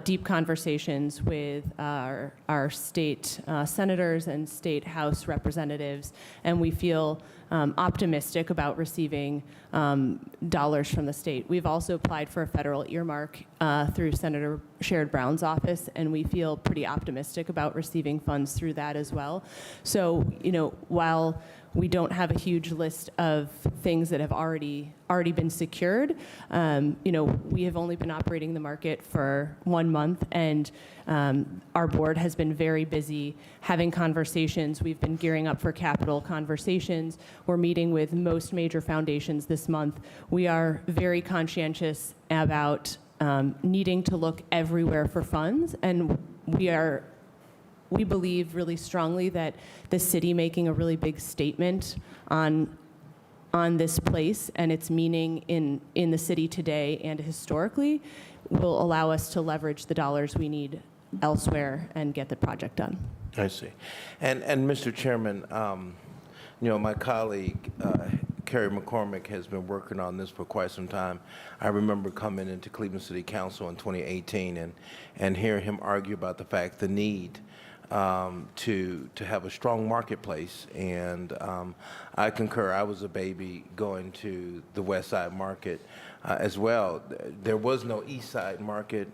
deep conversations with our state senators and state house representatives, and we feel optimistic about receiving dollars from the state. We've also applied for a federal earmark through Senator Sherrod Brown's office, and we feel pretty optimistic about receiving funds through that as well. So, while we don't have a huge list of things that have already been secured, we have only been operating the market for 1 month, and our board has been very busy having conversations. We've been gearing up for capital conversations. We're meeting with most major foundations this month. We are very conscientious about needing to look everywhere for funds, and we believe really strongly that the city making a really big statement on this place and its meaning in the city today and historically will allow us to leverage the dollars we need elsewhere and get the project done. I see. And Mr. Chairman, my colleague, Kerry McCormick, has been working on this for quite some time. I remember coming into Cleveland City Council in 2018 and hearing him argue about the fact, the need to have a strong marketplace, and I concur. I was a baby going to the Westside Market as well. There was no East Side Market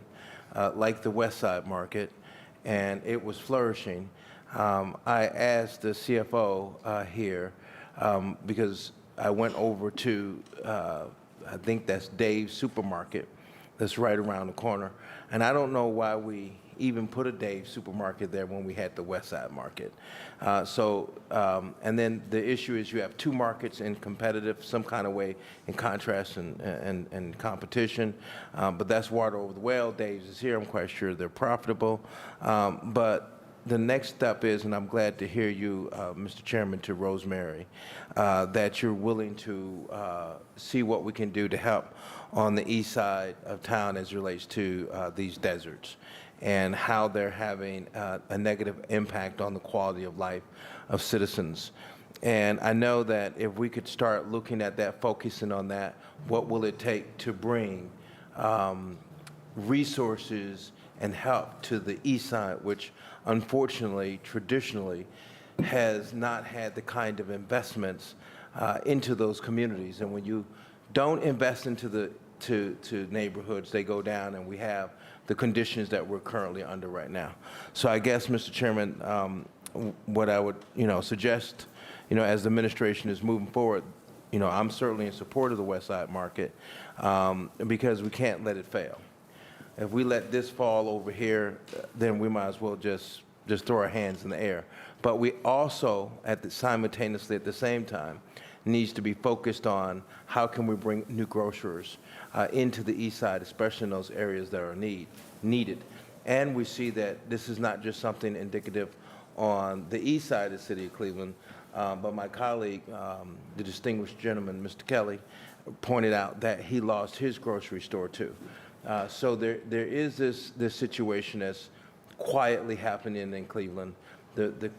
like the Westside Market, and it was flourishing. I asked the CFO here because I went over to I think that's Dave's Supermarket that's right around the corner, and I don't know why we even put a Dave's Supermarket there when we had the Westside Market. And then the issue is you have two markets in competitive, some kind of way, in contrast and competition, but that's water over the well. Dave's is here. I'm quite sure they're profitable. But the next step is, and I'm glad to hear you, Mr. Chairman, to Rosemary, that you're willing to see what we can do to help on the east side of town as it relates to these deserts, and how they're having a negative impact on the quality of life of citizens. And I know that if we could start looking at that, focusing on that, what will it take to bring resources and help to the east side, which unfortunately, traditionally, has not had the kind of investments into those communities. And when you don't invest into to neighborhoods, they go down, and we have the conditions that we're currently under right now. So I guess, Mr. Chairman, what I would suggest, as the administration is moving forward, I'm certainly in support of the Westside Market because we can't let it fail. If we let this fall over here, then we might as well just throw our hands in the air. But we also, simultaneously at the same time, needs to be focused on how can we bring new grocers into the east side, especially in those areas that are needed. And we see that this is not just something indicative on the east side of the city of Cleveland, but my colleague, the distinguished gentleman, Mr. Kelly, pointed out that he lost his grocery store too. So there is this situation that's quietly happening in Cleveland. The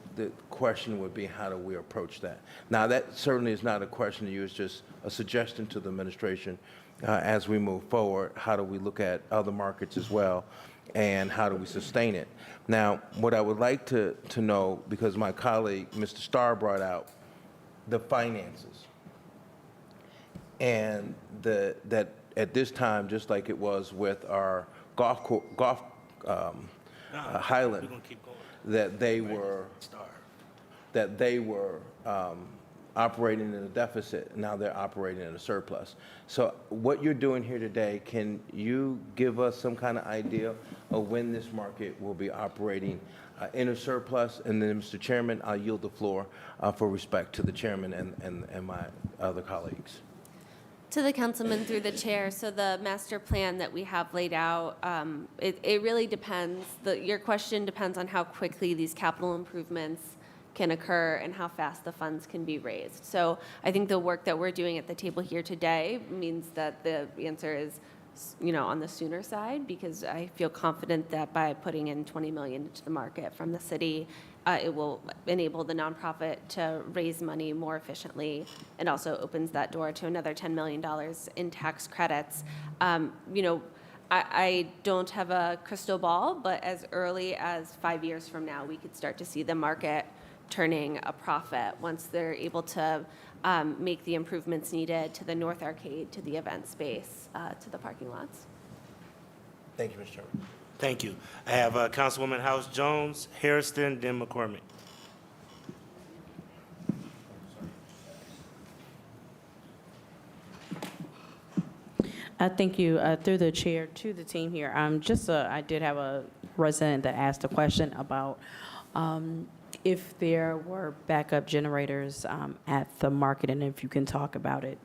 question would be, how do we approach that? Now, that certainly is not a question to you. It's just a suggestion to the administration as we move forward. How do we look at other markets as well, and how do we sustain it? Now, what I would like to know, because my colleague, Mr. Starr, brought out the finances, and that at this time, just like it was with our Highland, that they were operating in a deficit. Now they're operating in a surplus. So what you're doing here today, can you give us some kind of idea of when this market will be operating in a surplus? And then, Mr. Chairman, I'll yield the floor for respect to the chairman and my other colleagues. To the councilman through the chair, so the master plan that we have laid out, it really depends. Your question depends on how quickly these capital improvements can occur and how fast the funds can be raised. So I think the work that we're doing at the table here today means that the answer is, on the sooner side, because I feel confident that by putting in $20 million into the market from the city, it will enable the nonprofit to raise money more efficiently, and also opens that door to another $10 million in tax credits. I don't have a crystal ball, but as early as 5 years from now, we could start to see the market turning a profit once they're able to make the improvements needed to the North Arcade, to the event space, to the parking lots. Thank you, Mr. Chairman. Thank you. I have Councilwoman House Jones, Harrison, then McCormick. Thank you. Through the chair to the team here. I did have a resident that asked a question about if there were backup generators at the market, and if you can talk about it.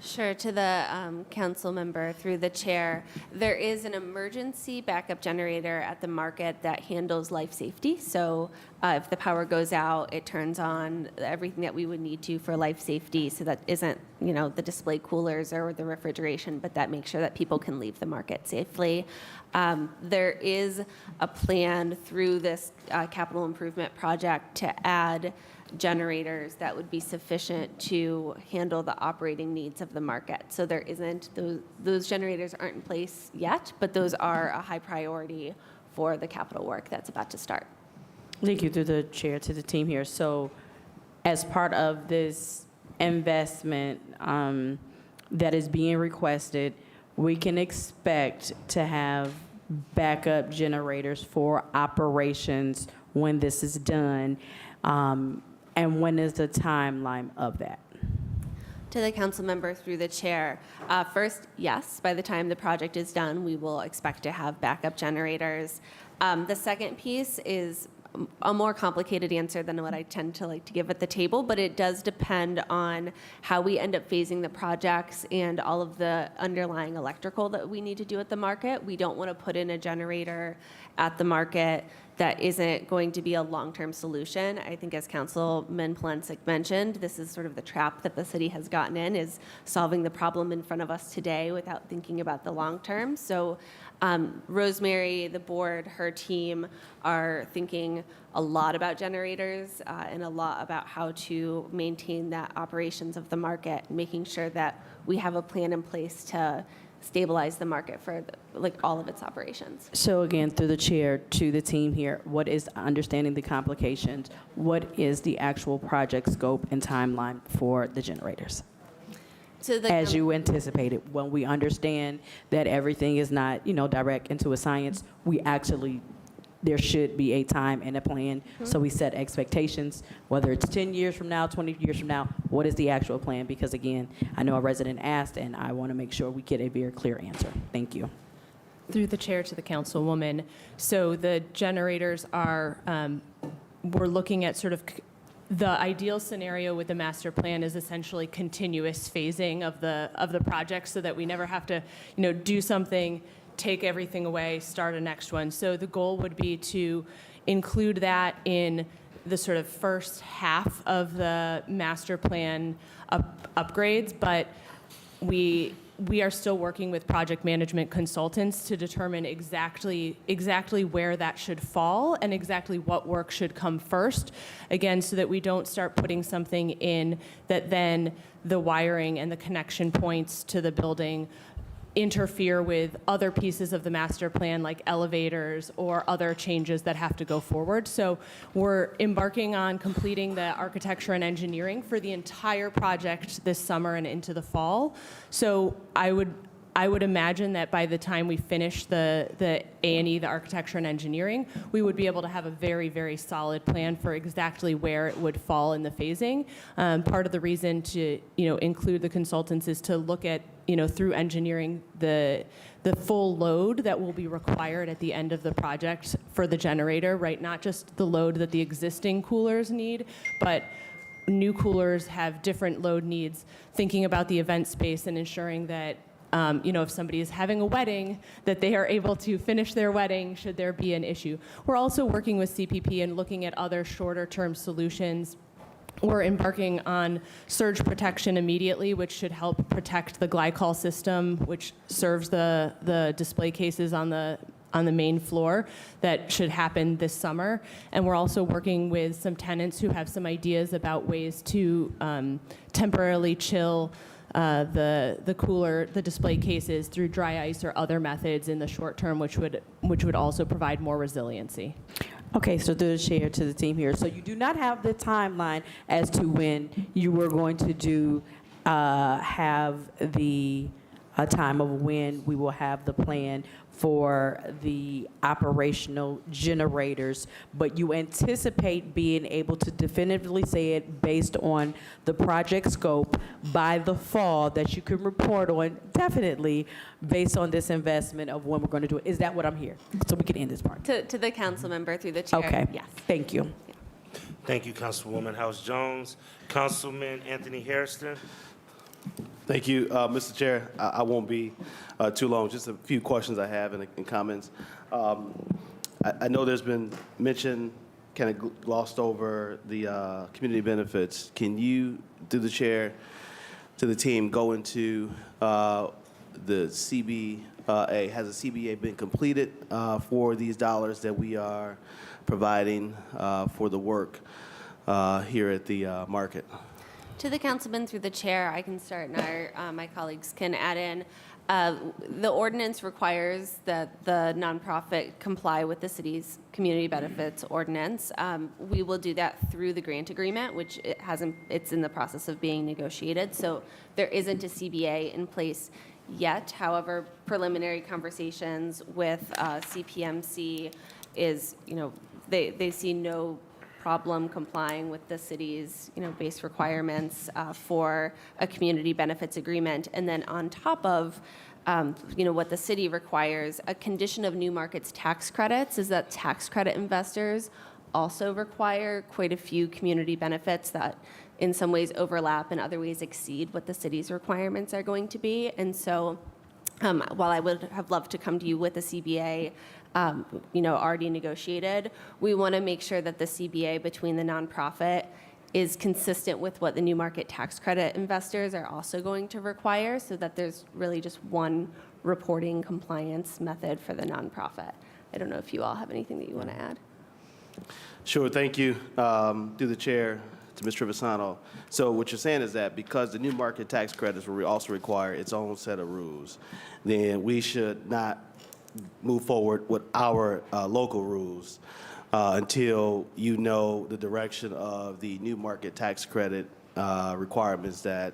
Sure. To the council member through the chair, there is an emergency backup generator at the market that handles life safety. So if the power goes out, it turns on everything that we would need to for life safety. So that isn't, the display coolers or the refrigeration, but that makes sure that people can leave the market safely. There is a plan through this capital improvement project to add generators that would be sufficient to handle the operating needs of the market. So there isn't, those generators aren't in place yet, but those are a high priority for the capital work that's about to start. Thank you. Through the chair to the team here. So as part of this investment that is being requested, we can expect to have backup generators for operations when this is done. And when is the timeline of that? To the council member through the chair. First, yes, by the time the project is done, we will expect to have backup generators. The second piece is a more complicated answer than what I tend to like to give at the table, but it does depend on how we end up phasing the projects and all of the underlying electrical that we need to do at the market. We don't want to put in a generator at the market that isn't going to be a long-term solution. I think as Councilman Polensek mentioned, this is sort of the trap that the city has gotten in, is solving the problem in front of us today without thinking about the long term. So Rosemary, the board, her team are thinking a lot about generators and a lot about how to maintain that operations of the market, making sure that we have a plan in place to stabilize the market for all of its operations. So again, through the chair to the team here, what is understanding the complications? What is the actual project scope and timeline for the generators? As you anticipated, when we understand that everything is not, direct into a science, there should be a time and a plan. So we set expectations, whether it's 10 years from now, 20 years from now, what is the actual plan? Because again, I know a resident asked, and I want to make sure we get a very clear answer. Thank you. Through the chair to the councilwoman. So the generators are, we're looking at sort of the ideal scenario with the master plan is essentially continuous phasing of the project, so that we never have to, do something, take everything away, start a next one. So the goal would be to include that in the sort of first half of the master plan upgrades, but we are still working with project management consultants to determine exactly where that should fall and exactly what work should come first, again, so that we don't start putting something in that then the wiring and the connection points to the building interfere with other pieces of the master plan, like elevators or other changes that have to go forward. So we're embarking on completing the architecture and engineering for the entire project this summer and into the fall. So I would imagine that by the time we finish the A&E, the architecture and engineering, we would be able to have a very, very solid plan for exactly where it would fall in the phasing. Part of the reason to include the consultants is to look at through engineering the full load that will be required at the end of the project for the generator, right? Not just the load that the existing coolers need, but new coolers have different load needs, thinking about the event space and ensuring that if somebody is having a wedding, that they are able to finish their wedding should there be an issue. We're also working with CPP and looking at other shorter-term solutions. We're embarking on surge protection immediately, which should help protect the glycol system, which serves the display cases on the main floor. That should happen this summer. And we're also working with some tenants who have some ideas about ways to temporarily chill the display cases through dry ice or other methods in the short term, which would also provide more resiliency. Okay, so through the chair to the team here. So you do not have the timeline as to when you were going to do have the time of when we will have the plan for the operational generators, but you anticipate being able to definitively say it based on the project scope by the fall that you can report on definitely based on this investment of when we're going to do it. Is that what I'm hearing? So we can end this part. To the council member through the chair. Okay. Yes. Thank you. Thank you, Councilwoman House Jones. Councilman Anthony Hairston. Thank you, Mr. Chair. I won't be too long. Just a few questions I have and comments. I know there's been mention, kind of glossed over, the community benefits. Can you, through the chair, to the team, go into the CBA? Has the CBA been completed for these dollars that we are providing for the work here at the market? To the councilman through the chair, I can start, and my colleagues can add in. The ordinance requires that the nonprofit comply with the city's community benefits ordinance. We will do that through the grant agreement, which it's in the process of being negotiated. So there isn't a CBA in place yet. However, preliminary conversations with CPMC is, they see no problem complying with the city's base requirements for a community benefits agreement. And then on top of what the city requires, a condition of New Market's tax credits is that tax credit investors also require quite a few community benefits that in some ways overlap and other ways exceed what the city's requirements are going to be. And so while I would have loved to come to you with a CBA already negotiated, we want to make sure that the CBA between the nonprofit is consistent with what the New Market tax credit investors are also going to require, so that there's really just one reporting compliance method for the nonprofit. I don't know if you all have anything that you want to add. Sure, thank you. Through the chair to Mr. Trevisano. So what you're saying is that because the New Market tax credits will also require its own set of rules, then we should not move forward with our local rules until you know the direction of the New Market tax credit requirements that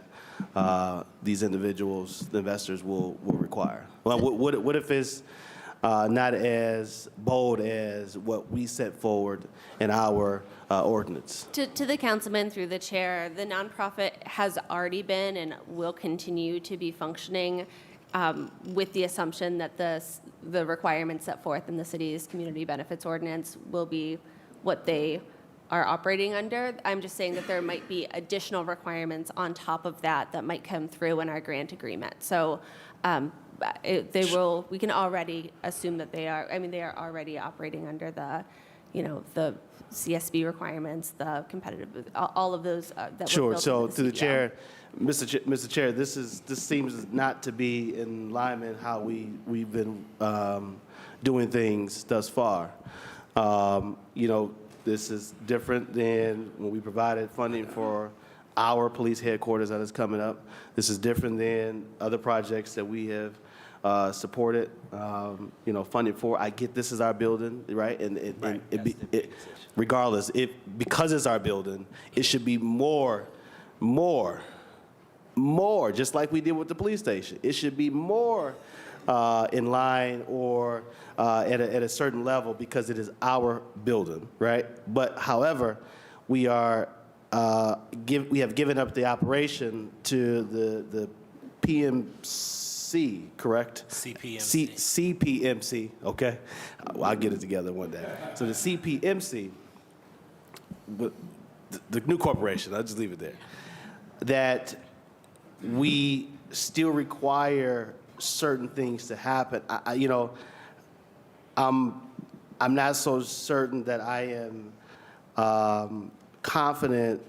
these individuals, the investors, will require. Well, what if it's not as bold as what we set forward in our ordinance? To the councilman through the chair, the nonprofit has already been and will continue to be functioning with the assumption that the requirements set forth in the city's community benefits ordinance will be what they are operating under. I'm just saying that there might be additional requirements on top of that might come through in our grant agreement. So we can already assume that they are already operating under the CSB requirements, the competitive, all of those that were Sure. built So into to the CBO. chair, Mr. Chair, this seems not to be in alignment how we've been doing things thus far. This is different than when we provided funding for our police headquarters that is coming up. This is different than other projects that we have supported, funding for. I get this is our building, right? And regardless, because it's our building, it should be more, just like we did with the police station. It should be more in line or at a certain level because it is our building, right? But however, we have given up the operation to the PMC, correct? CPMC. CPMC, okay? I'll get it together one day. So the CPMC, the new corporation, I'll just leave it there, that we still require certain things to happen. I'm not so certain that I am confident,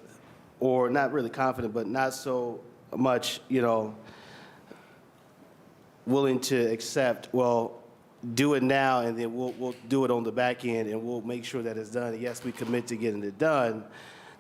or not really confident, but not so much, willing to accept, well, do it now, and then we'll do it on the back end, and we'll make sure that it's done. Yes, we commit to getting it done,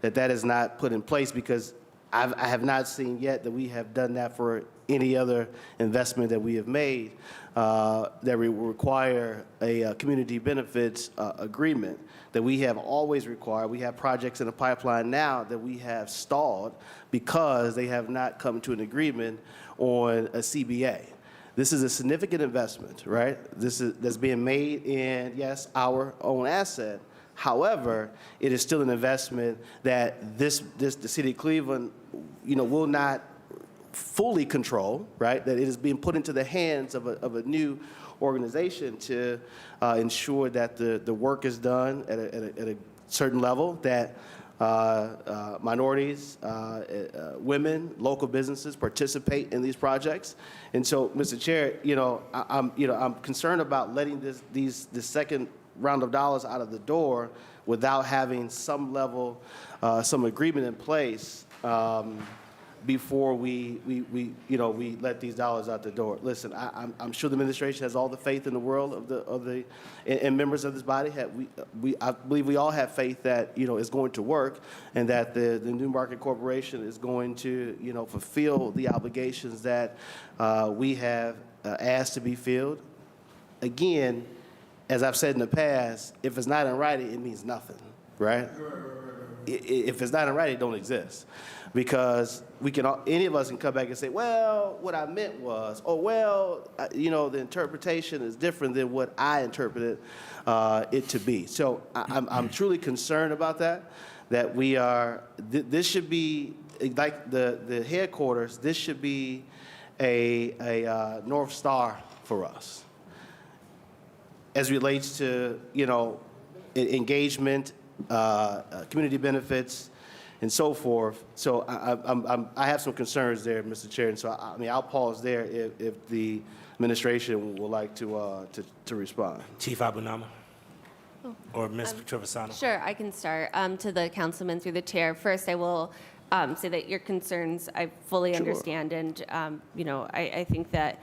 that is not put in place, because I have not seen yet that we have done that for any other investment that we have made that we require a community benefits agreement that we have always required. We have projects in the pipeline now that we have stalled because they have not come to an agreement on a CBA. This is a significant investment, right? That's being made in, yes, our own asset. However, it is still an investment that the city of Cleveland, will not fully control, right? That it is being put into the hands of a new organization to ensure that the work is done at a certain level, that minorities, women, local businesses participate in these projects. And so, Mr. Chair, I'm concerned about letting this second round of dollars out of the door without having some level, some agreement in place before we let these dollars out the door. Listen, I'm sure the administration has all the faith in the world and members of this body. I believe we all have faith that it's going to work, and that the New Market Corporation is going to fulfill the obligations that we have asked to be filled. Again, as I've said in the past, if it's not in writing, it means nothing, right? If it's not in writing, it don't exist. Because any of us can come back and say, well, what I meant was, the interpretation is different than what I interpreted it to be. So I'm truly concerned about that we are, this should be, like the headquarters, this should be a North Star for us as relates to, engagement, community benefits, and so forth. So I have some concerns there, Mr. Chair, and so I'll pause there if the administration would like to respond. Chief Abunama or Ms. Trevisano. Sure, I can start. To the councilman through the chair. First, I will say that your concerns I fully understand, and I think that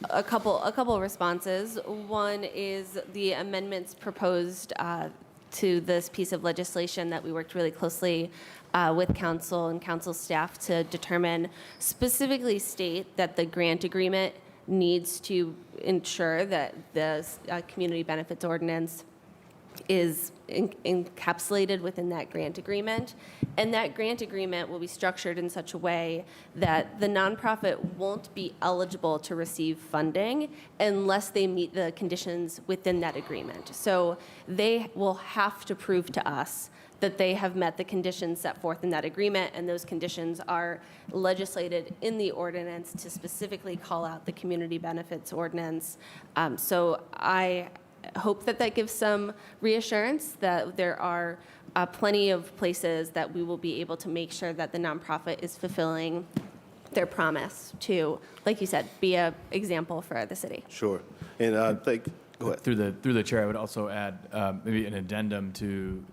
a couple responses. One is the amendments proposed to this piece of legislation that we worked really closely with council and council staff to determine, specifically state that the grant agreement needs to ensure that the community benefits ordinance is encapsulated within that grant agreement. And that grant agreement will be structured in such a way that the nonprofit won't be eligible to receive funding unless they meet the conditions within that agreement. So they will have to prove to us that they have met the conditions set forth in that agreement, and those conditions are legislated in the ordinance to specifically call out the community benefits ordinance. So I hope that gives some reassurance that there are plenty of places that we will be able to make sure that the nonprofit is fulfilling their promise to, like you said, be an example for the city. Sure. And go ahead. Through the chair, I would also add maybe an addendum to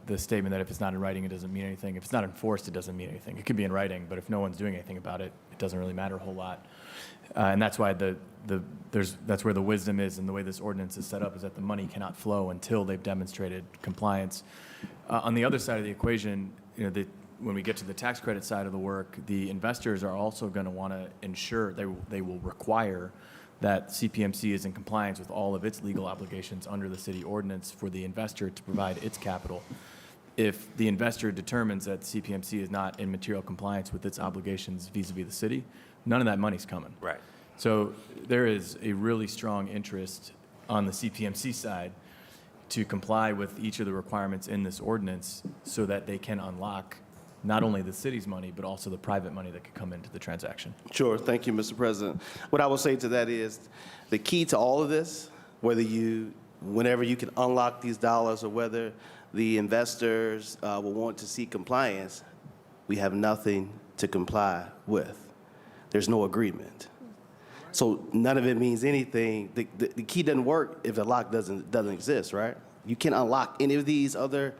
the statement that if it's not in writing, it doesn't mean anything. If it's not enforced, it doesn't mean anything. It could be in writing, but if no one's doing anything about it, it doesn't really matter a whole lot. And that's why that's where the wisdom is, and the way this ordinance is set up is that the money cannot flow until they've demonstrated compliance. On the other side of the equation, when we get to the tax credit side of the work, the investors are also going to want to ensure they will require that CPMC is in compliance with all of its legal obligations under the city ordinance for the investor to provide its capital. If the investor determines that CPMC is not in material compliance with its obligations vis-a-vis the city, none of that money's coming. Right. So there is a really strong interest on the CPMC side to comply with each of the requirements in this ordinance so that they can unlock not only the city's money, but also the private money that could come into the transaction. Sure. Thank you, Mr. President. What I will say to that is the key to all of this, whenever you can unlock these dollars or whether the investors will want to see compliance, we have nothing to comply with. There's no agreement. So none of it means anything. The key doesn't work if the lock doesn't exist, right? You can't unlock any of these other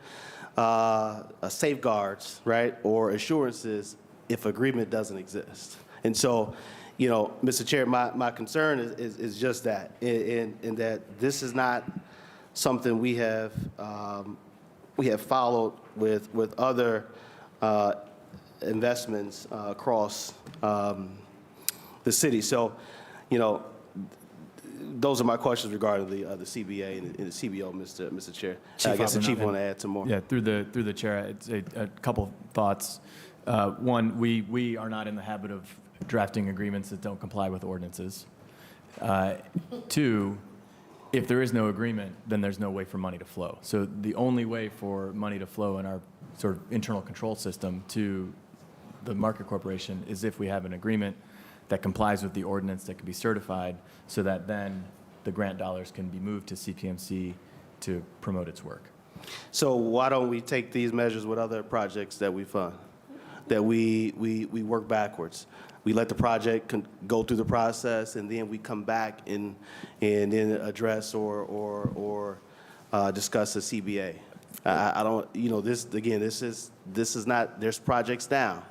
safeguards, right, or assurances if agreement doesn't exist. And so, you know, Mr. Chair, my concern is just that, in that this is not something we have followed with other investments across the city. So, you know, those are my questions regarding the CBA and the CBO, Mr. Chair. I guess the chief want to add some more. Yeah, through the chair, it's a couple thoughts. One, we are not in the habit of drafting agreements that don't comply with ordinances. Two, if there is no agreement, then there's no way for money to flow. So the only way for money to flow in our sort of internal control system to the market corporation is if we have an agreement that complies with the ordinance that can be certified, so that then the grant dollars can be moved to CPMC to promote its work. So why don't we take these measures with other projects that we fund, that we work backwards? We let the project go through the process, and then we come back and then address or discuss a CBA. I don't, you know, this is not, there's projects down,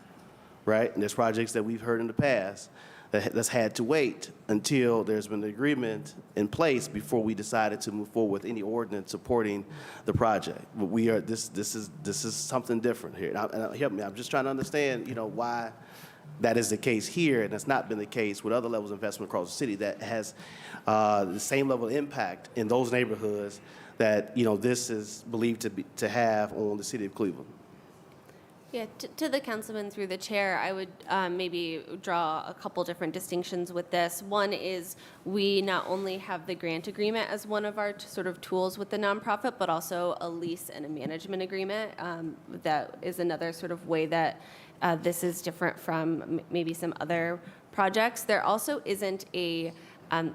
right? And there's projects that we've heard in the past that's had to wait until there's been an agreement in place before we decided to move forward with any ordinance supporting the project. But we are, this is something different here. And help me, I'm just trying to understand, you know, why that is the case here, and it's not been the case with other levels of investment across the city that has the same level of impact in those neighborhoods that, you know, this is believed to have on the city of Cleveland. Yeah, to the councilman through the chair, I would maybe draw a couple different distinctions with this. One is we not only have the grant agreement as one of our sort of tools with the nonprofit, but also a lease and a management agreement. That is another sort of way that this is different from maybe some other projects. There also isn't a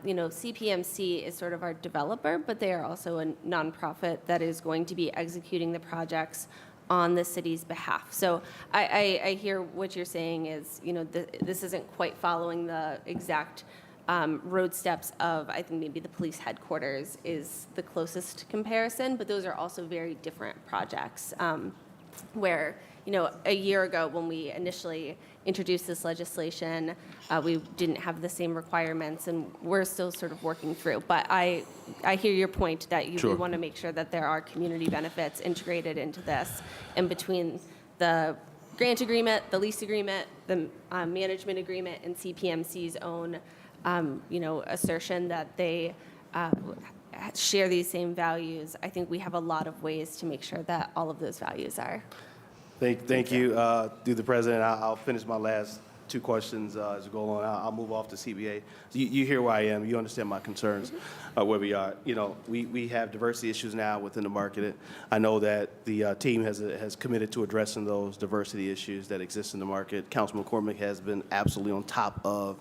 you know, CPMC is sort of our developer, but they are also a nonprofit that is going to be executing the projects on the city's behalf. So I hear what you're saying is, you know, this isn't quite following the exact road steps of, I think maybe the police headquarters is the closest comparison, but those are also very different projects where, you know, a year ago when we initially introduced this legislation, we didn't have the same requirements, and we're still sort of working through. But I hear your point that you want to make sure that there are community benefits integrated into this, and between the grant agreement, the lease agreement, the management agreement, and CPMC's own, you know, assertion that they share these same values. I think we have a lot of ways to make sure that all of those values are. Thank you. Through the president, I'll finish my last two questions as we go along. I'll move off to CBA. You hear where I am. You understand my concerns, where we are. You know, we have diversity issues now within the market. I know that the team has committed to addressing those diversity issues that exist in the market. Councilman McCormick has been absolutely on top of,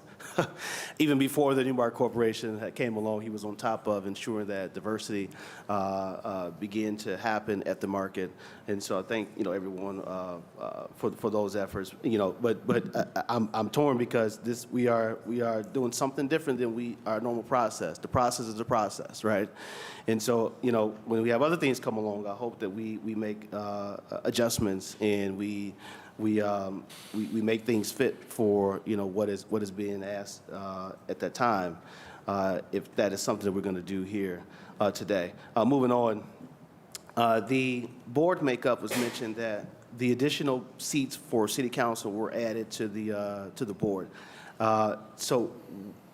even before the Newmark Corporation came along, he was on top of ensuring that diversity began to happen at the market. And so I thank, you know, everyone for those efforts. You know, but I'm torn because we are doing something different than our normal process. The process is the process, right? And so, you know, when we have other things come along, I hope that we make adjustments and we make things fit for, you know, what is being asked at that time, if that is something that we're going to do here today. Moving on, the board makeup was mentioned that the additional seats for city council were added to the board. So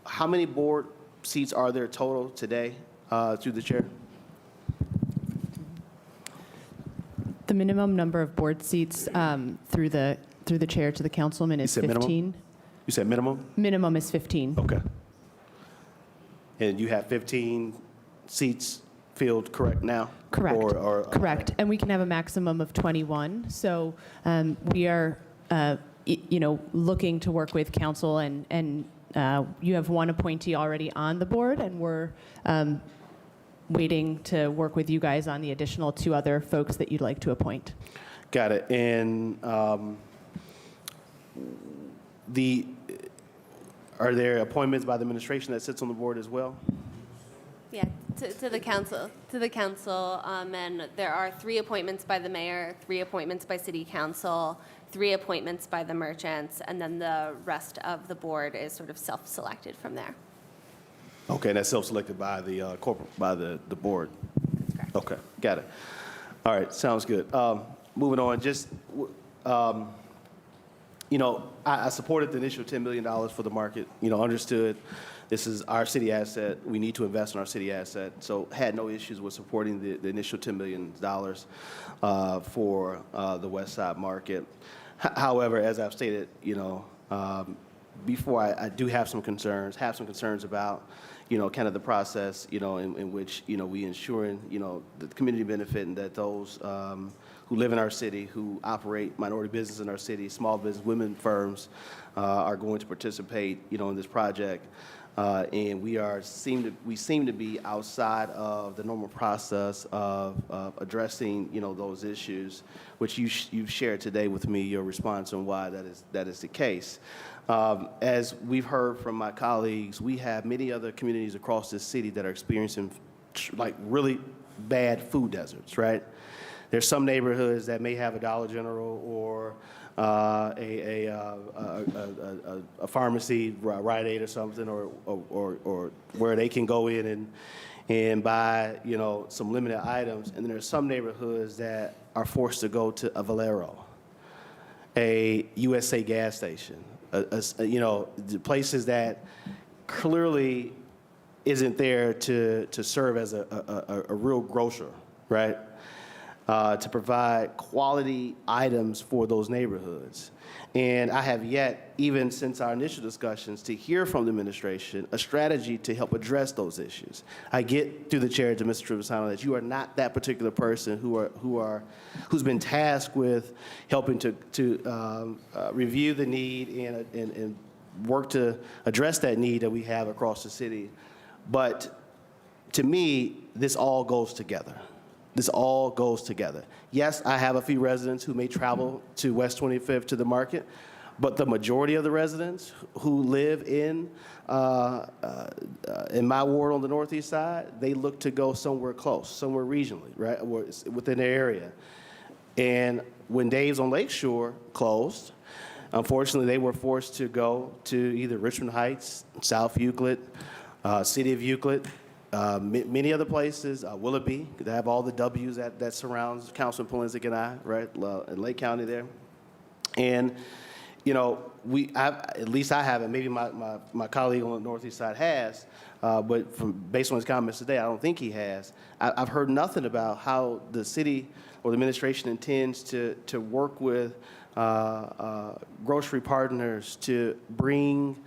how many board seats are there total today, through the chair? The minimum number of board seats through the chair to the councilman is 15. Minimum? You said minimum? Minimum is 15. Okay. And you have 15 seats filled correct now? Correct. Correct. And we can have a maximum of 21. So we are, you know, looking to work with council, and you have one appointee already on the board, and waiting to work with you guys on the additional 2 other folks that you'd like to appoint. Got it. And are there appointments by the administration that sits on the board as well? Yeah, to the council, and there are 3 appointments by the mayor, 3 appointments by city council, 3 appointments by the merchants, and then the rest of the board is sort of self-selected from there. Okay, and that's self-selected by the by the board. That's correct. Okay, got it. All right, sounds good. Moving on, just you know, I supported the initial $10 million for the market. You know, understood this is our city asset. We need to invest in our city asset. So had no issues with supporting the initial $10 million for the Westside Market. However, as I've stated, you know, before I do have some concerns about, you know, kind of the process, you know, in which, you know, we ensuring, you know, the community benefit and that those who live in our city, who operate minority business in our city, small business, women firms, are going to participate, you know, in this project. And we seem to be outside of the normal process of addressing, you know, those issues, which you've shared today with me your response on why that is the case. As we've heard from my colleagues, we have many other communities across this city that are experiencing like really bad food deserts, right? There's some neighborhoods that may have a Dollar General or a pharmacy, Rite Aid or something, or where they can go in and buy, you know, some limited items. And then there's some neighborhoods that are forced to go to a Valero, a USA gas station, you know, places that clearly isn't there to serve as a real grocer, right? To provide quality items for those neighborhoods. And I have yet, even since our initial discussions, to hear from the administration a strategy to help address those issues. I get through the chair to Mr. Trevesano that you are not that particular person who's been tasked with helping to review the need and work to address that need that we have across the city. But to me, this all goes together. This all goes together. Yes, I have a few residents who may travel to West 25th to the market, but the majority of the residents who live in my ward on the northeast side, they look to go somewhere close, somewhere regionally, right, or within their area. And when Dave's on Lakeshore closed, unfortunately, they were forced to go to either Richmond Heights, South Euclid, City of Euclid, many other places, Willoughby, they have all the W's that surrounds Councilman Polenzek and I, right, in Lake County there. And, you know, at least I haven't, maybe my colleague on the northeast side has, but based on his comments today, I don't think he has. I've heard nothing about how the city or the administration intends to work with grocery partners to bring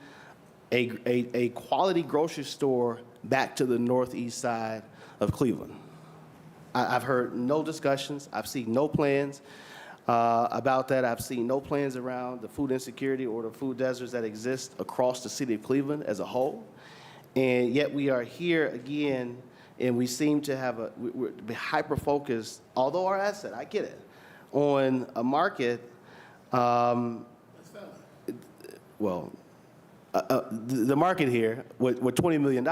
a quality grocery store back to the northeast side of Cleveland. I've heard no discussions. I've seen no plans about that. I've seen no plans around the food insecurity or the food deserts that exist across the city of Cleveland as a whole. And yet we are here again, and we seem to have we're hyper-focused, although our asset, I get it, on a market, the market here with $20 million,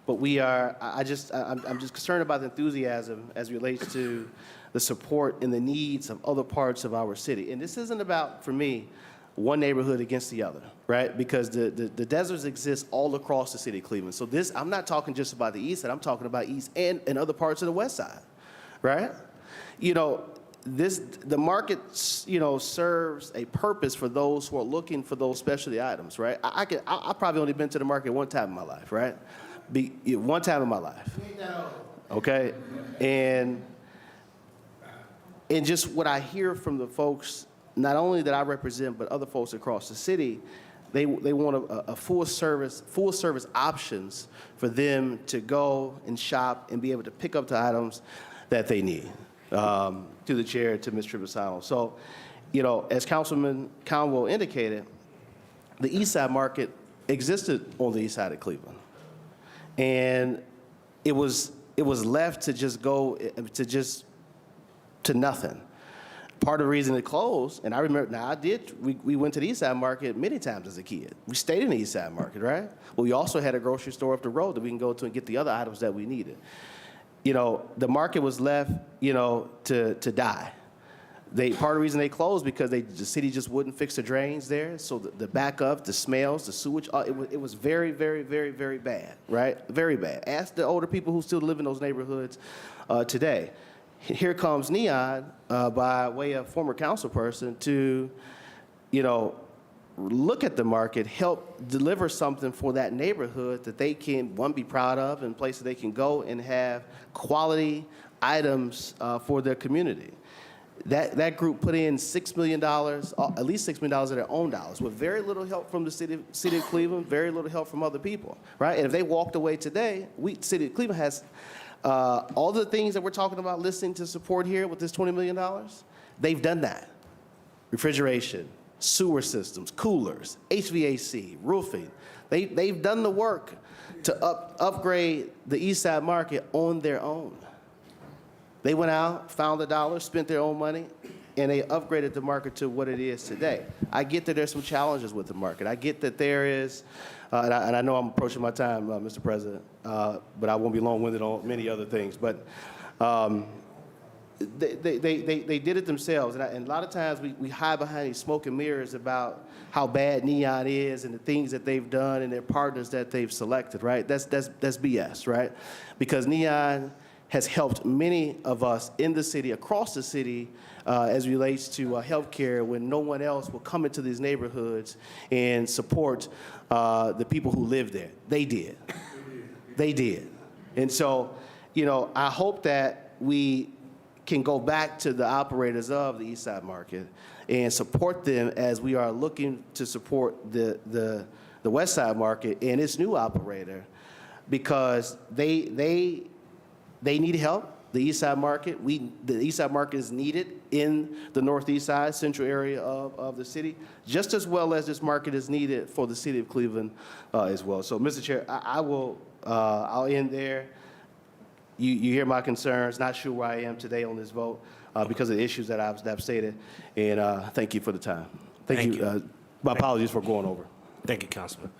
but we are, I'm just concerned about the enthusiasm as it relates to the support and the needs of other parts of our city. And this isn't about, for me, one neighborhood against the other, right? Because the deserts exist all across the city of Cleveland. So this, I'm not talking just about the east side, I'm talking about east and other parts of the west side, right? You know, the market, you know, serves a purpose for those who are looking for those specialty items, right? I've probably only been to the market one time in my life, right? One time in my life, okay? And just what I hear from the folks, not only that I represent, but other folks across the city, they want a full service options for them to go and shop and be able to pick up the items that they need. To the chair, to Ms. Trevesano. So, you know, as Councilman Conwell indicated, the East Side Market existed on the east side of Cleveland. And it was it was left to just go to nothing. Part of the reason it closed, and I remember, we went to the Eastside Market many times as a kid. We stayed in the Eastside Market, right? But we also had a grocery store up the road that we can go to and get the other items that we needed. You know, the market was left, you know, to die. Part of the reason they closed because the city just wouldn't fix the drains there. So the backup, the smells, the sewage, it was very, very, very, very bad, right? Very bad. Ask the older people who still live in those neighborhoods today. Here comes Neon by way of former council person to, you know, look at the market, help deliver something for that neighborhood that they can, one, be proud of, and places they can go and have quality items for their community. That group put in $6 million, at least $6 million of their own dollars, with very little help from the city of Cleveland, very little help from other people, right? And if they walked away today, city of Cleveland has all the things that we're talking about listening to support here with this $20 million, they've done that. Refrigeration, sewer systems, coolers, HVAC, roofing. They've done the work to upgrade the Eastside Market on their own. They went out, found the dollars, spent their own money, and they upgraded the market to what it is today. I get that there's some challenges with the market. I get that there is, and I know I'm approaching my time, Mr. President, but I won't be long-winded on many other things. But they did it themselves, and a lot of times we hide behind these smoke and mirrors about how bad Neon is and the things that they've done and their partners that they've selected, right? That's BS, right? Because Neon has helped many of us in the city, across the city, as relates to health care when no one else will come into these neighborhoods and support the people who live there. They did. They did. And so, you know, I hope that we can go back to the operators of the Eastside Market and support them as we are looking to support the Westside Market and its new operator, because they need help. The Eastside Market, the Eastside Market is needed in the Northeast Side, central area of the city, just as well as this market is needed for the city of Cleveland as well. So, Mr. Chair, I'll end there. You hear my concerns. Not sure where I am today on this vote because of the issues that I've stated, and thank you for the time. Thank you. My apologies for going over. Thank you, Councilman.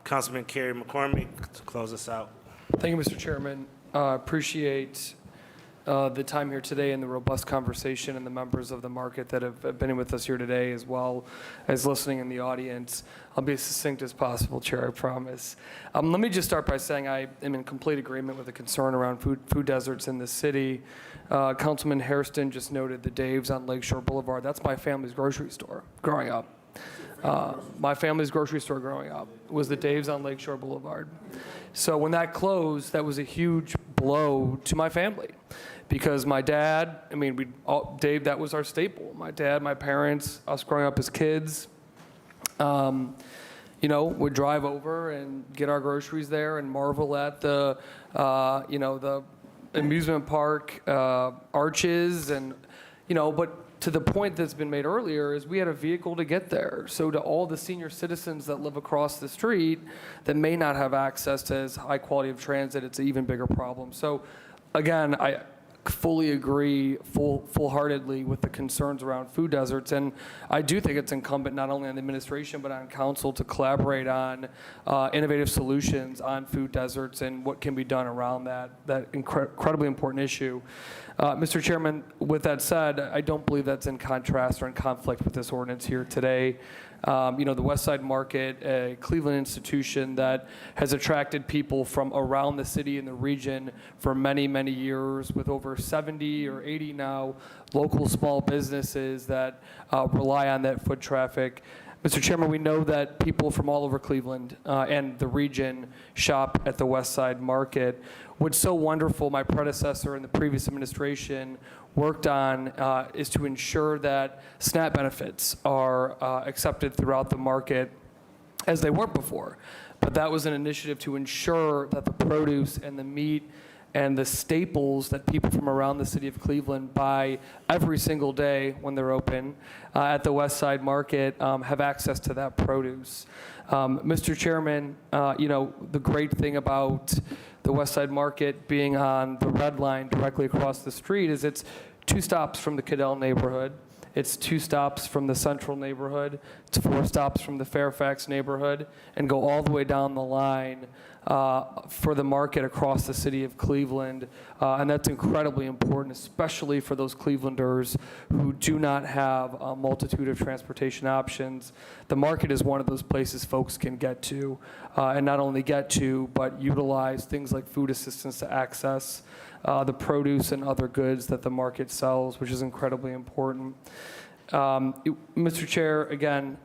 Councilman Kerry McCormick, to close us out. Thank you, Mr. Chairman. Appreciate the time here today and the robust conversation and the members of the market that have been with us here today, as well as listening in the audience. I'll be as succinct as possible, Chair, I promise. Let me just start by saying I am in complete agreement with the concern around food deserts in the city. Councilman Hairston just noted the Dave's on Lakeshore Boulevard. That's my family's grocery store growing up. My family's grocery store growing up was the Dave's on Lakeshore Boulevard. So when that closed, that was a huge blow to my family, because my dad, Dave, that was our staple. My dad, my parents, us growing up as kids, would drive over and get our groceries there and marvel at the amusement park arches but to the point that's been made earlier is we had a vehicle to get there. So to all the senior citizens that live across the street that may not have access to as high quality of transit, it's an even bigger problem. So again, I fully agree full-heartedly with the concerns around food deserts, and I do think it's incumbent not only on the administration but on council to collaborate on innovative solutions on food deserts and what can be done around that incredibly important issue. Mr. Chairman, with that said, I don't believe that's in contrast or in conflict with this ordinance here today. The Westside Market, a Cleveland institution that has attracted people from around the city and the region for many, many years, with over 70 or 80 now local small businesses that rely on that foot traffic. Mr. Chairman, we know that people from all over Cleveland and the region shop at the Westside Market. What's so wonderful, my predecessor in the previous administration worked on is to ensure that SNAP benefits are accepted throughout the market as they weren't before. But that was an initiative to ensure that the produce and the meat and the staples that people from around the city of Cleveland buy every single day when they're open at the Westside Market have access to that produce. Mr. Chairman, the great thing about the Westside Market being on the red line directly across the street is it's 2 stops from the Cadell neighborhood. It's 2 stops from the Central neighborhood. It's 4 stops from the Fairfax neighborhood, and go all the way down the line for the market across the city of Cleveland. And that's incredibly important, especially for those Clevelanders who do not have a multitude of transportation options. The market is one of those places folks can get to, and not only get to, but utilize things like food assistance to access the produce and other goods that the market sells, which is incredibly important. Mr. Chair, again,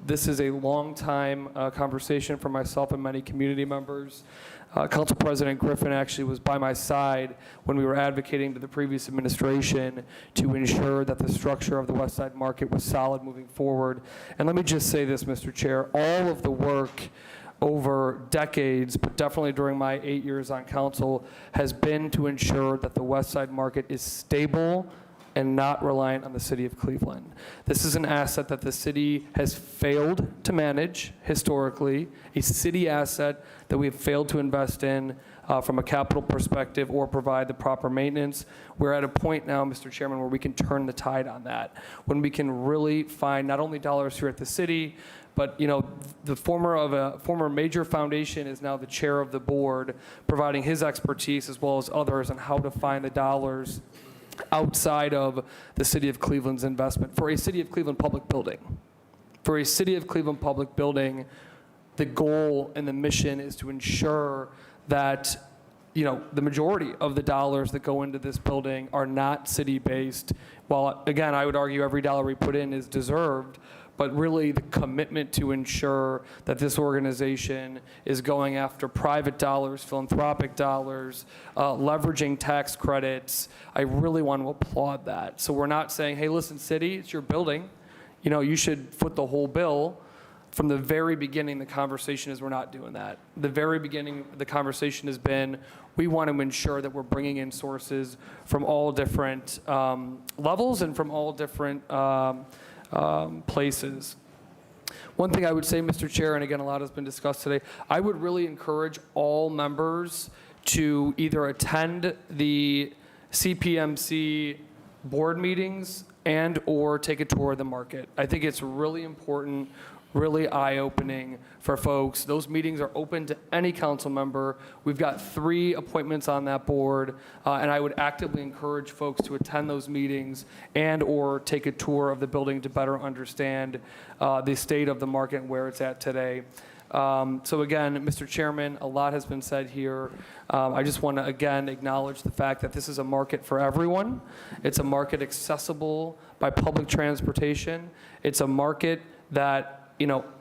this is a long time conversation for myself and many community members. Council President Griffin actually was by my side when we were advocating to the previous administration to ensure that the structure of the Westside Market was solid moving forward. And let me just say this, Mr. Chair, all of the work over decades, but definitely during my 8 years on council, has been to ensure that the Westside Market is stable and not reliant on the city of Cleveland. This is an asset that the city has failed to manage historically, a city asset that we have failed to invest in from a capital perspective or provide the proper maintenance. We're at a point now, Mr. Chairman, where we can turn the tide on that, when we can really find not only dollars here at the city, but the former major foundation is now the chair of the board, providing his expertise as well as others on how to find the dollars outside of the city of Cleveland's investment for a city of Cleveland public building. For a city of Cleveland public building, the goal and the mission is to ensure that the majority of the dollars that go into this building are not city-based. While again, I would argue every dollar we put in is deserved, but really the commitment to ensure that this organization is going after private dollars, philanthropic dollars, leveraging tax credits. I really want to applaud that. So we're not saying, hey, listen, city, it's your building. You should foot the whole bill. From the very beginning, the conversation is we're not doing that. The very beginning, the conversation has been, we want to ensure that we're bringing in sources from all different levels and from all different places. One thing I would say, Mr. Chair, and again, a lot has been discussed today, I would really encourage all members to either attend the CPMC board meetings and or take a tour of the market. I think it's really important, really eye-opening for folks. Those meetings are open to any council member. We've got 3 appointments on that board, and I would actively encourage folks to attend those meetings and or take a tour of the building to better understand the state of the market and where it's at today. So again, Mr. Chairman, a lot has been said here. I just want to again acknowledge the fact that this is a market for everyone. It's a market accessible by public transportation. It's a market that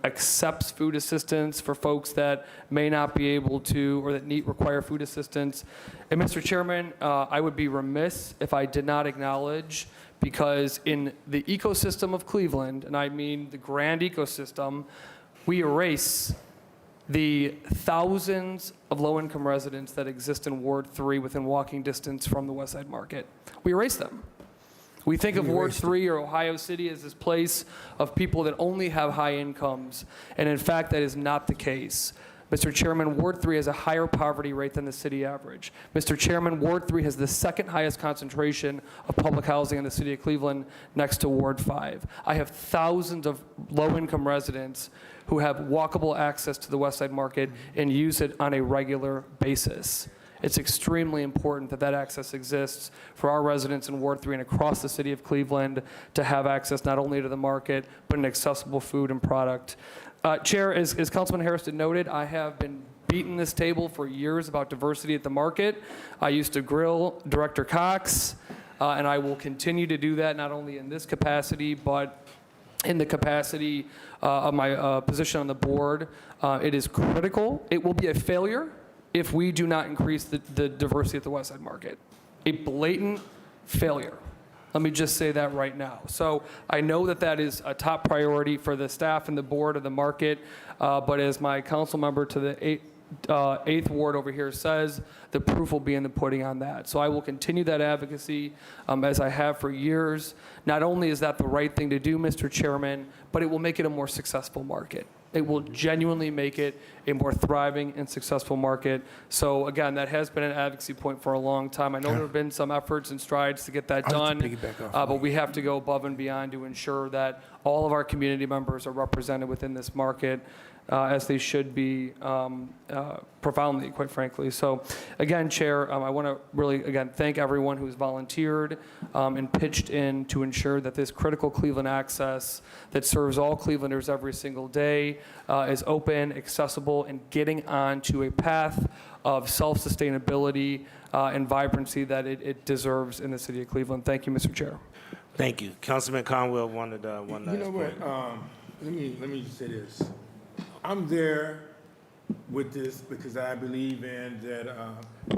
accepts food assistance for folks that may not be able to or that require food assistance. And Mr. Chairman, I would be remiss if I did not acknowledge, because in the ecosystem of Cleveland, and I mean the grand ecosystem, we erase the thousands of low-income residents that exist in Ward 3 within walking distance from the Westside Market. We erase them. We think of Ward 3 or Ohio City as this place of people that only have high incomes, and in fact, that is not the case. Mr. Chairman, Ward 3 has a higher poverty rate than the city average. Mr. Chairman, Ward 3 has the 2nd highest concentration of public housing in the city of Cleveland, next to Ward 5. I have thousands of low-income residents who have walkable access to the Westside Market and use it on a regular basis. It's extremely important that that access exists for our residents in Ward 3 and across the city of Cleveland to have access not only to the market, but an accessible food and product. Chair, as Councilman Harrison noted, I have been beating this table for years about diversity at the market. I used to grill Director Cox, and I will continue to do that not only in this capacity, but in the capacity of my position on the board. It is critical. It will be a failure if we do not increase the diversity at the Westside Market. A blatant failure. Let me just say that right now. So I know that that is a top priority for the staff and the board of the market, but as my council member to the 8th Ward over here says, the proof will be in the pudding on that. So I will continue that advocacy as I have for years. Not only is that the right thing to do, Mr. Chairman, but it will make it a more successful market. It will genuinely make it a more thriving and successful market. So again, that has been an advocacy point for a long time. I know there have been some efforts and strides to get that done, but we have to go above and beyond to ensure that all of our community members are represented within this market as they should be profoundly, quite frankly. So again, Chair, I want to really, again, thank everyone who's volunteered and pitched in to ensure that this critical Cleveland access that serves all Clevelanders every single day is open, accessible, and getting onto a path of self-sustainability and vibrancy that it deserves in the city of Cleveland. Thank you, Mr. Chair. Thank you. Councilman Conwell wanted one last You know what? point. Let me just say this. I'm there with this because I believe in that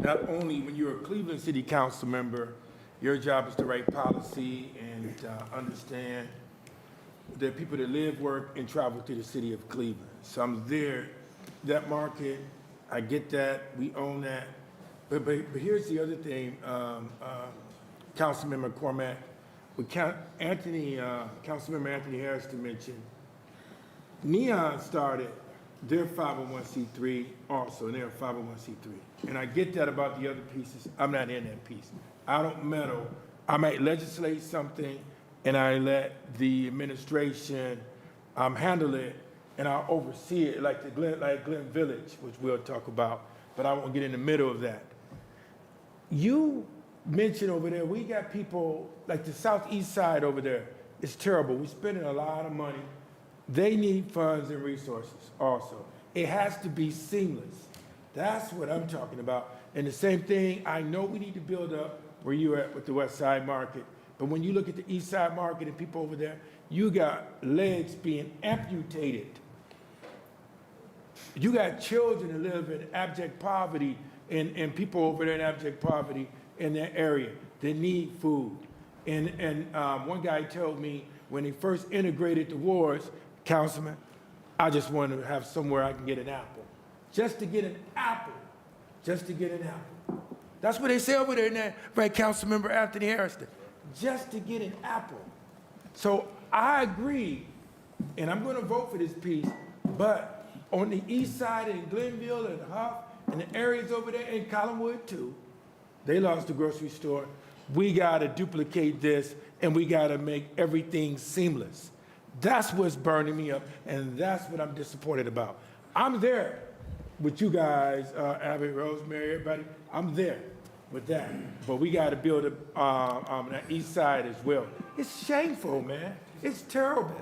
not only when you're a Cleveland City Council member, your job is to write policy and understand there are people that live, work, and travel to the city of Cleveland. So I'm there, that market, I get that, we own that. But here's the other thing, Councilmember Cormack, with Councilmember Anthony Harrison mentioned, Neon started their 501c3 also, and they're a 501c3. And I get that about the other pieces. I'm not in that piece. I don't meddle. I might legislate something, and I let the administration handle it, and I'll oversee it like Glen Village, which we'll talk about, but I won't get in the middle of that. You mentioned over there, we got people, like the southeast side over there, it's terrible. We're spending a lot of money. They need funds and resources also. It has to be seamless. That's what I'm talking about. And the same thing, I know we need to build up where you're at with the Westside Market, but when you look at the East Side Market and people over there, you got legs being amputated. You got children that live in abject poverty and people over there in abject poverty in that area that need food. And one guy told me when he first integrated the wards, Councilman, I just want to have somewhere I can get an apple. Just to get an apple. Just to get an apple. That's what they say over there in that, right, Councilmember Anthony Harrison. Just to get an apple. So I agree, and I'm going to vote for this piece, but on the east side in Glenville and Huff and the areas over there in Collinwood too, they lost the grocery store. We got to duplicate this, and we got to make everything seamless. That's what's burning me up, and that's what I'm disappointed about. I'm there with you guys, Abby, Rosemary, everybody. I'm there with that. But we got to build that east side as well. It's shameful, man. It's terrible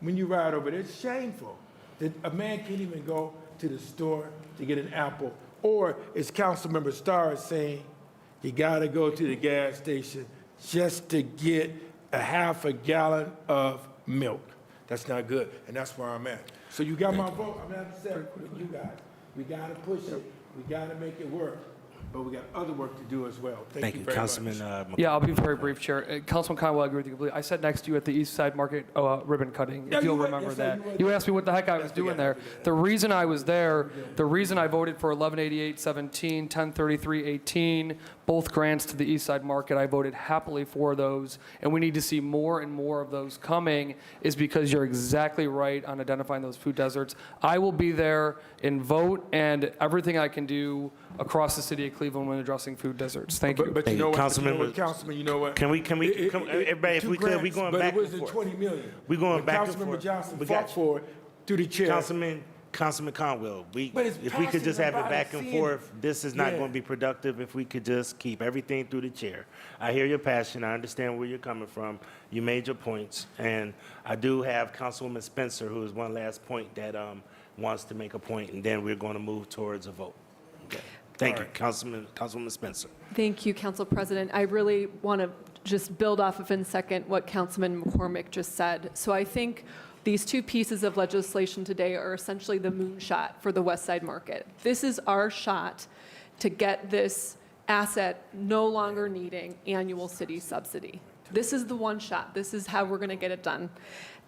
when you ride over there. It's shameful that a man can't even go to the store to get an apple. Or, as Councilmember Starr is saying, you got to go to the gas station just to get a half a gallon of milk. That's not good, and that's where I'm at. So you got my vote. I'm not upset with you guys. We got to push it. We got to make it work. But we got other work to do as well. Thank you very Councilman. much. Yeah, I'll be very brief, Chair. Councilman Conwell, I agree with you completely. I sat next to you at the East Side Market ribbon cutting, Yeah, if you'll you were. remember Yes, that. you were. You asked me what the heck I was doing there. The reason I was there, the reason I voted for 1188-17, 1033-18, both grants to the East Side Market, I voted happily for those, and we need to see more and more of those coming, is because you're exactly right on identifying those food deserts. I will be there and vote and everything I can do across the city of Cleveland when addressing food deserts. Thank you. But you know what, Councilman, Councilman, you know what? Can we everybody, if we could, we going back and forth. But it wasn't 20 million. We going When back and Councilmember forth. Johnson We fought got you. for it through the chair. Councilman Conwell, But it's if we could just have it passing back by, and seeing forth, this is not Yeah. going to be productive if we could just keep everything through the chair. I hear your passion. I understand where you're coming from. You made your points. And I do have Councilwoman Spencer, who is one last point that wants to make a point, and then we're going to move towards a vote. Okay. Thank you, Councilwoman Spencer. Thank you, Council President. I really want to just build off of in a second what Councilman McCormick just said. So I think these two pieces of legislation today are essentially the moonshot for the Westside Market. This is our shot to get this asset no longer needing annual city subsidy. This is the one shot. This is how we're going to get it done.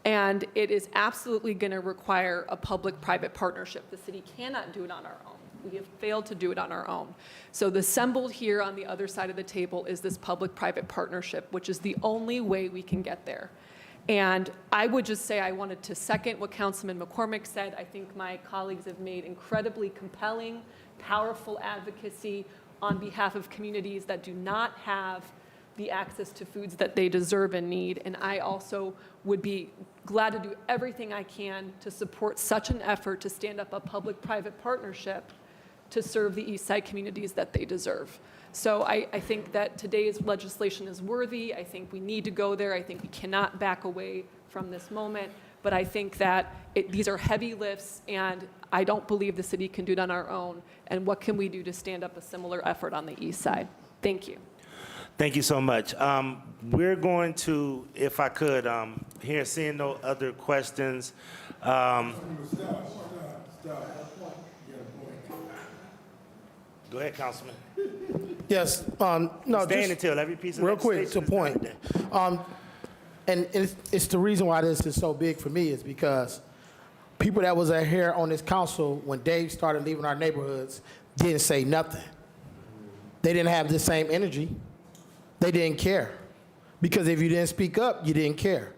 And it is absolutely going to require a public-private partnership. The city cannot do it on our own. We have failed to do it on our own. So the assembled here on the other side of the table is this public-private partnership, which is the only way we can get there. And I would just say I wanted to second what Councilman McCormick said. I think my colleagues have made incredibly compelling, powerful advocacy on behalf of communities that do not have the access to foods that they deserve and need. And I also would be glad to do everything I can to support such an effort to stand up a public-private partnership to serve the East Side communities that they deserve. So I think that today's legislation is worthy. I think we need to go there. I think we cannot back away from this moment. But I think that these are heavy lifts, and I don't believe the city can do it on our own. And what can we do to stand up a similar effort on the East Side? Thank you. Thank you so much. We're going to, if I could, here, seeing no other questions. Go ahead, Councilman. Yes, no, Staying just until every piece of real quick to legislation is point. done. And it's the reason why this is so big for me is because people that was here on this council when Dave started leaving our neighborhoods didn't say nothing. They didn't have the same energy. They didn't care. Because if you didn't speak up, you didn't care.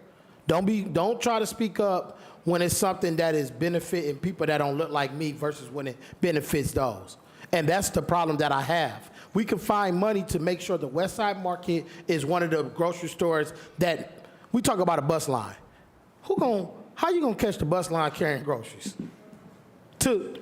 Don't try to speak up when it's something that is benefiting people that don't look like me versus when it benefits those. And that's the problem that I have. We can find money to make sure the Westside Market is one of the grocery stores that, we talk about a bus line. How you gonna catch the bus line carrying groceries?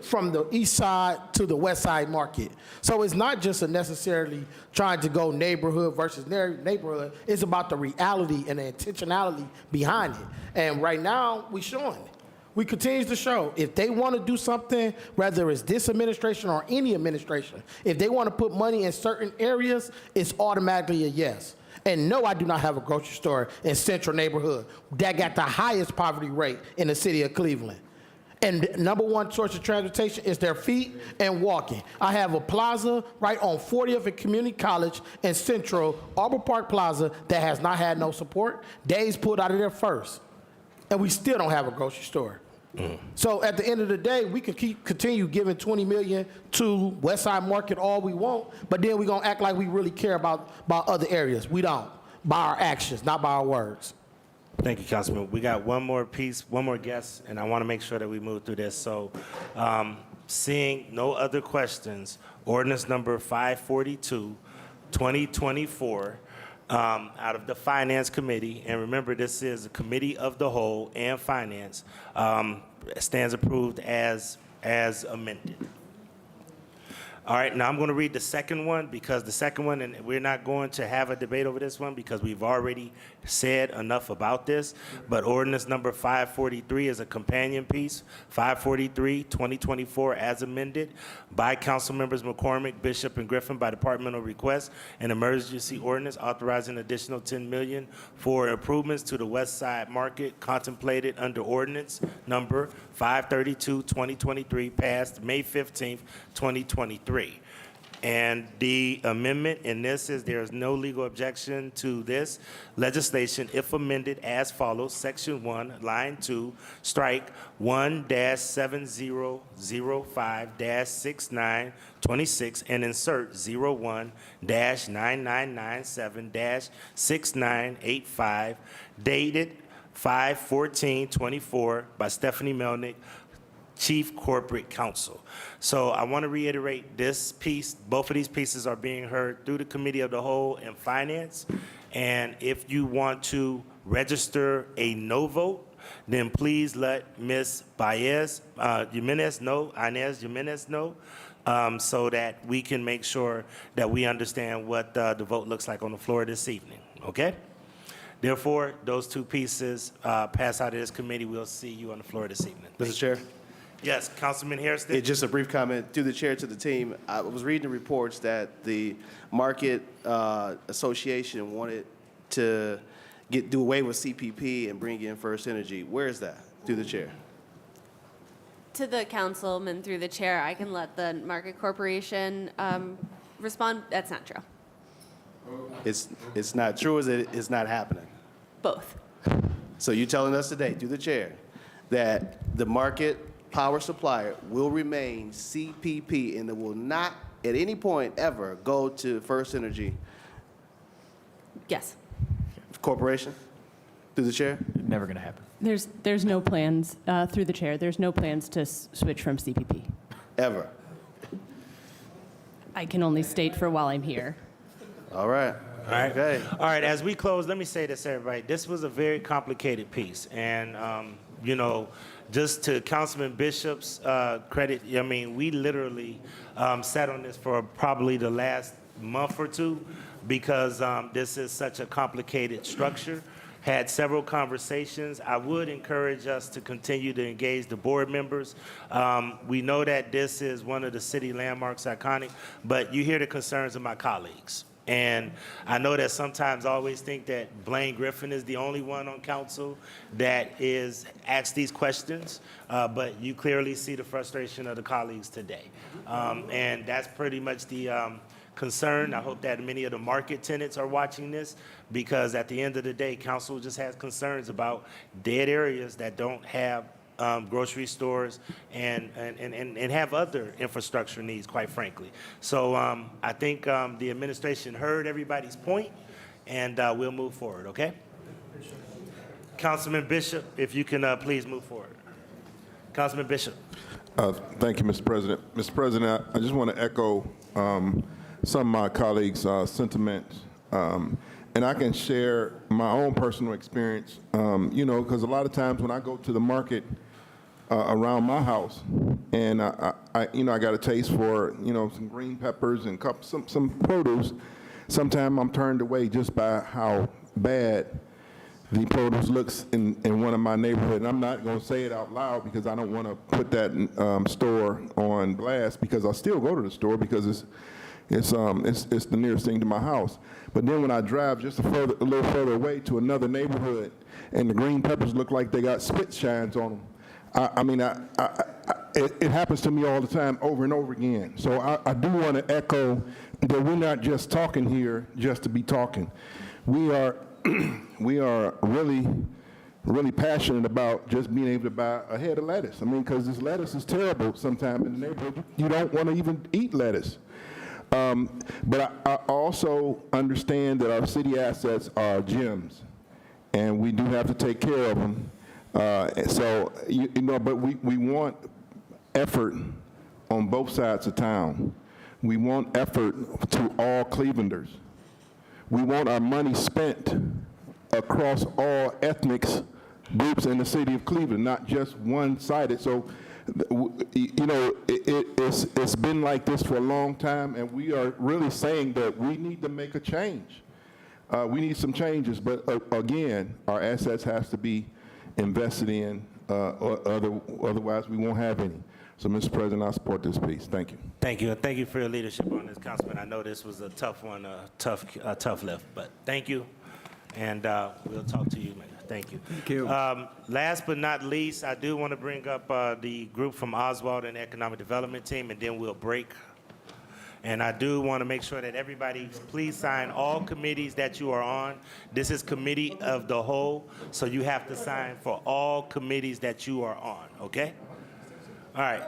From the east side to the Westside Market. So it's not just necessarily trying to go neighborhood versus neighborhood. It's about the reality and the intentionality behind it. And right now, we're showing it. We continue to show if they want to do something, whether it's this administration or any administration, if they want to put money in certain areas, it's automatically a yes. And no, I do not have a grocery store in central neighborhood that got the highest poverty rate in the city of Cleveland. And the number one source of transportation is their feet and walking. I have a plaza right on 40th and Community College in Central, Arbor Park Plaza, that has not had no support. Days pulled out of there first. And we still don't have a grocery store. So at the end of the day, we can continue giving $20 million to Westside Market all we want, but then we're going to act like we really care about other areas. We don't. By our actions, not by our words. Thank you, Councilman. We got one more guest, and I want to make sure that we move through this. So, seeing no other questions, ordinance number 542, 2024, out of the Finance Committee, and remember, this is a committee of the whole and finance, stands approved as amended. All right, now I'm going to read the second one because the second one, and we're not going to have a debate over this one because we've already said enough about this, but ordinance number 543 is a companion piece, 543, 2024, as amended by Council Members McCormick, Bishop, and Griffin by departmental request, an emergency ordinance authorizing additional $10 million for improvements to the West Side Market contemplated under ordinance number 532, 2023, passed May 15th, 2023. And the amendment in this is there is no legal objection to this legislation if amended as follows. Section 1, line 2, strike 1-7005-6926 and insert 01-9997-6985, dated 5/14/24 by Stephanie Melnick, Chief Corporate Counsel. So I want to reiterate this piece. Both of these pieces are being heard through the Committee of the Whole and Finance. And if you want to register a no vote, then please let Ms. Inez Jimenez know, so that we can make sure that we understand what the vote looks like on the floor this evening. Okay? Therefore, those two pieces pass out of this committee. We'll see you on the floor this evening. Mr. Chair? Yes, Councilman Harrison. Yeah, just a brief comment through the chair to the team. I was reading the reports that the Market Association wanted to do away with CPP and bring in First Energy. Where is that? Through the chair. To the councilman through the chair, I can let the Market Corporation respond. That's not true. It's not true, or it's not happening? Both. So you're telling us today, through the chair, that the Market power supplier will remain CPP and it will not at any point ever go to First Energy Yes. Corporation? Through the chair? Never going to happen. There's no plans, through the chair, there's no plans to switch from CPP. Ever. I can only state for while I'm here. All right. All right. Okay. All right. As we close, let me say this, everybody. This was a very complicated piece, and you know, just to Councilman Bishop's credit, I mean, we literally sat on this for probably the last month or two because this is such a complicated structure. Had several conversations. I would encourage us to continue to engage the board members. We know that this is one of the city landmarks, iconic, but you hear the concerns of my colleagues. And I know that sometimes I always think that Blaine Griffin is the only one on council that is asked these questions, but you clearly see the frustration of the colleagues today. And that's pretty much the concern. I hope that many of the market tenants are watching this, because at the end of the day, council just has concerns about dead areas that don't have grocery stores and have other infrastructure needs, quite frankly. So I think the administration heard everybody's point, and we'll move forward, okay? Councilman Bishop, if you can please move forward. Councilman Bishop. Thank you, Mr. President. Mr. President, I just want to echo some of my colleagues' sentiments. And I can share my own personal experience, you know, because a lot of times when I go to the market around my house, and you know, I got a taste for, you know, some green peppers and some produce, sometimes I'm turned away just by how bad the produce looks in one of my neighborhoods. And I'm not going to say it out loud because I don't want to put that store on blast, because I still go to the store because it's the nearest thing to my house. But then when I drive just a little further away to another neighborhood, and the green peppers look like they got spit shines on them, it happens to me all the time, over and over again. So I do want to echo that we're not just talking here just to be talking. We are really passionate about just being able to buy a head of lettuce. I mean, because this lettuce is terrible sometimes in the neighborhood. You don't want to even eat lettuce. But I also understand that our city assets are gems, and we do have to take care of them. So, you know, but we want effort on both sides of town. We want effort to all Clevelanders. We want our money spent across all ethnic groups in the city of Cleveland, not just one-sided. So, you know, it's been like this for a long time, and we are really saying that we need to make a change. We need some changes, but again, our assets have to be invested in, otherwise we won't have any. So, Mr. President, I support this piece. Thank you. Thank you. And thank you for your leadership on this, Councilman. I know this was a tough one, a tough lift, but thank you, and we'll talk to you later. Thank you. Thank you. Last but not least, I do want to bring up the group from Oswald and the Economic Development Team, and then we'll break. And I do want to make sure that everybody, please sign all committees that you are on. This is committee of the whole, so you have to sign for all committees that you are on, okay? All right.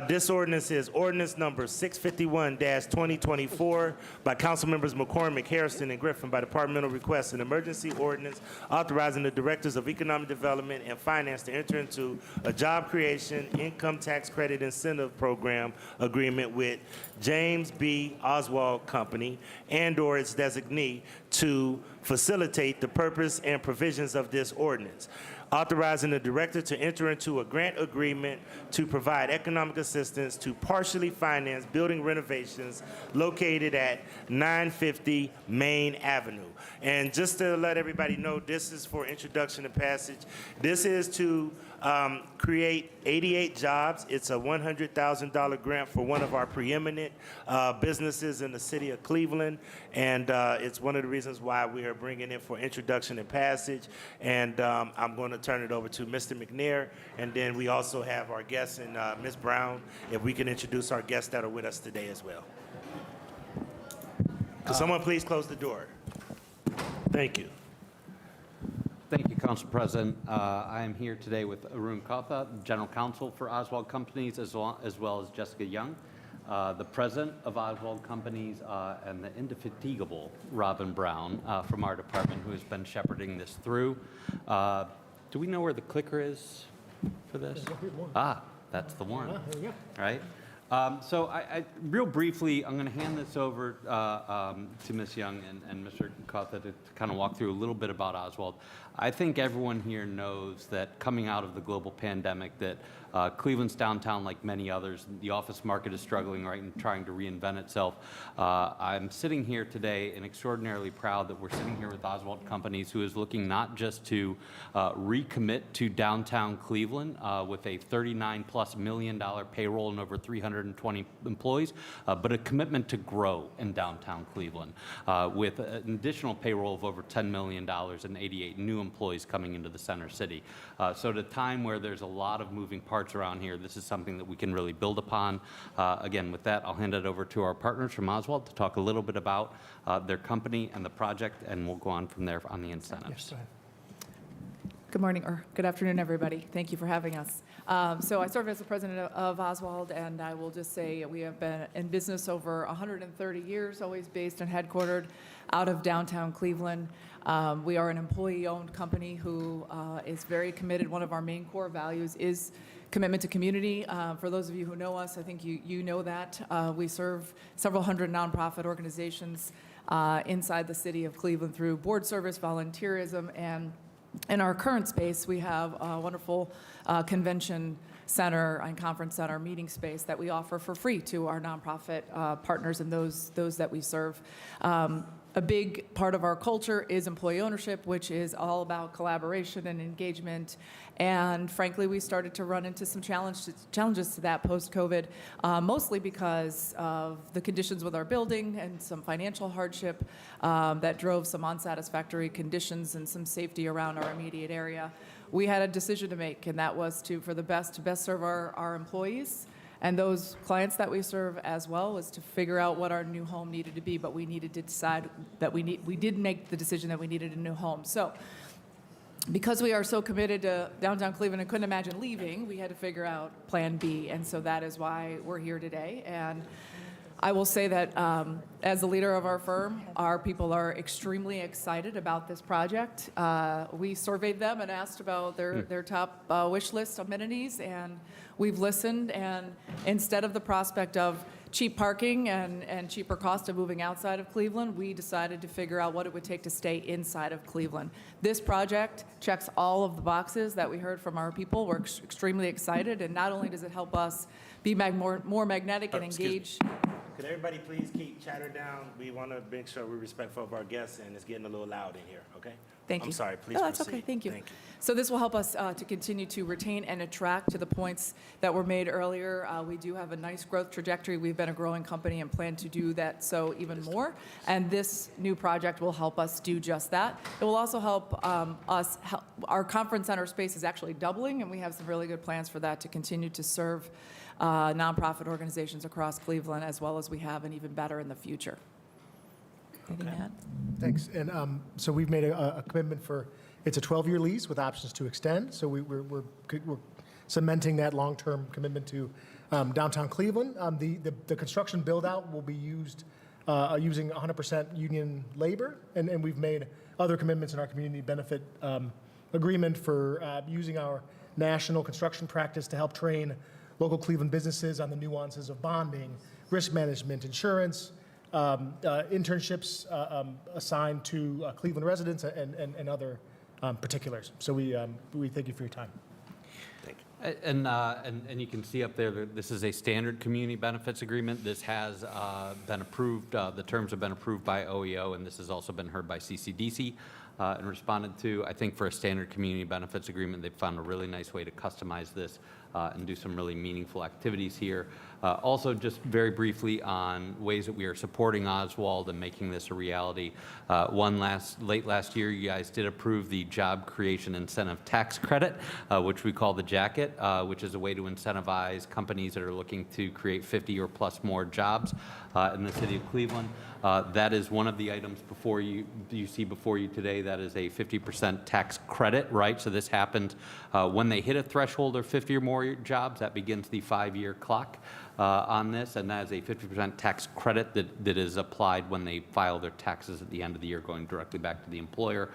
This ordinance is ordinance number 651-2024 by council members McCormick, Harrison, and Griffin by departmental request, an emergency ordinance authorizing the directors of economic development and finance to enter into a job creation income tax credit incentive program agreement with James B. Oswald Company and/or its designee to facilitate the purpose and provisions of this ordinance, authorizing the director to enter into a grant agreement to provide economic assistance to partially finance building renovations located at 950 Main Avenue. And just to let everybody know, this is for introduction and passage. This is to create 88 jobs. It's a $100,000 grant for one of our preeminent businesses in the city of Cleveland, and it's one of the reasons why we are bringing it for introduction and passage. And I'm going to turn it over to Mr. McNair, and then we also have our guests and Ms. Brown, if we can introduce our guests that are with us today as well. Could someone please close the door? Thank you. Thank you, Council President. I am here today with Arun Kotha, General Counsel for Oswald Companies, as well as Jessica Young, the President of Oswald Companies, and the indefatigable Robin Brown from our department, who has been shepherding this through. Do we know where the clicker is for this? Ah, that's the one. There we go. Right? So I real briefly, I'm going to hand this over to Ms. Young and Mr. Kotha to kind of walk through a little bit about Oswald. I think everyone here knows that coming out of the global pandemic that Cleveland's downtown, like many others, the office market is struggling, right, and trying to reinvent itself. I'm sitting here today and extraordinarily proud that we're sitting here with Oswald Companies, who is looking not just to recommit to downtown Cleveland with a $39+ million payroll and over 320 employees, but a commitment to grow in downtown Cleveland with an additional payroll of over $10 million and 88 new employees coming into the center city. So at a time where there's a lot of moving parts around here, this is something that we can really build upon. Again, with that, I'll hand it over to our partners from Oswald to talk a little bit about their company and the project, and we'll go on from there on the incentives. Yes, good morning, or good afternoon, everybody. Thank you for having us. So I serve as the president of Oswald, and I will just say we have been in business over 130 years, always based and headquartered out of downtown Cleveland. We are an employee-owned company who is very committed. One of our main core values is commitment to community. For those of you who know us, I think you know that. We serve several hundred nonprofit organizations inside the city of Cleveland through board service, volunteerism, and in our current space, we have a wonderful convention center and conference center meeting space that we offer for free to our nonprofit partners and those that we serve. A big part of our culture is employee ownership, which is all about collaboration and engagement. And frankly, we started to run into some challenges to that post-COVID, mostly because of the conditions with our building and some financial hardship that drove some unsatisfactory conditions and some safety around our immediate area. We had a decision to make, and that was to best serve our employees and those clients that we serve, as well, was to figure out what our new home needed to be. But we needed to decide that we did make the decision that we needed a new home. So because we are so committed to downtown Cleveland and couldn't imagine leaving, we had to figure out plan B. And so that is why we're here today. And I will say that as the leader of our firm, our people are extremely excited about this project. We surveyed them and asked about their top wish list amenities, and we've listened. And instead of the prospect of cheap parking and cheaper cost of moving outside of Cleveland, we decided to figure out what it would take to stay inside of Cleveland. This project checks all of the boxes that we heard from our people. We're extremely excited, and not only does it help us be more magnetic and engage. Could everybody please keep chatter down? We want to make sure we're respectful of our guests, and it's getting a little loud in here, okay? Thank you. I'm sorry, please No, that's proceed. okay, thank you. Thank you. So this will help us to continue to retain and attract to the points that were made earlier. We do have a nice growth trajectory. We've been a growing company and plan to do that so even more. And this new project will help us do just that. It will also help our conference center space is actually doubling, and we have some really good plans for that to continue to serve nonprofit organizations across Cleveland, as well as we have, and even better in the future. Anything to add? Thanks. And so we've made a commitment for, it's a 12-year lease with options to extend. So we're cementing that long-term commitment to downtown Cleveland. The construction build-out will be using 100% union labor. And we've made other commitments in our community benefit agreement for using our national construction practice to help train local Cleveland businesses on the nuances of bonding, risk management, insurance, internships assigned to Cleveland residents and other particulars. So we thank you for your time. Thank you. And you can see up there that this is a standard community benefits agreement. This has been approved. The terms have been approved by OEO, and this has also been heard by CCDC and responded to. I think for a standard community benefits agreement, they've found a really nice way to customize this and do some really meaningful activities here. Also, just very briefly on ways that we are supporting Oswald and making this a reality. Late last year, you guys did approve the Job Creation Incentive Tax Credit, which we call the jacket, which is a way to incentivize companies that are looking to create 50 or plus more jobs in the city of Cleveland. That is one of the items you see before you today. That is a 50% tax credit, right? So this happens when they hit a threshold of 50 or more jobs. That begins the 5-year clock on this, and that is a 50% tax credit that is applied when they file their taxes at the end of the year, going directly back to the employer.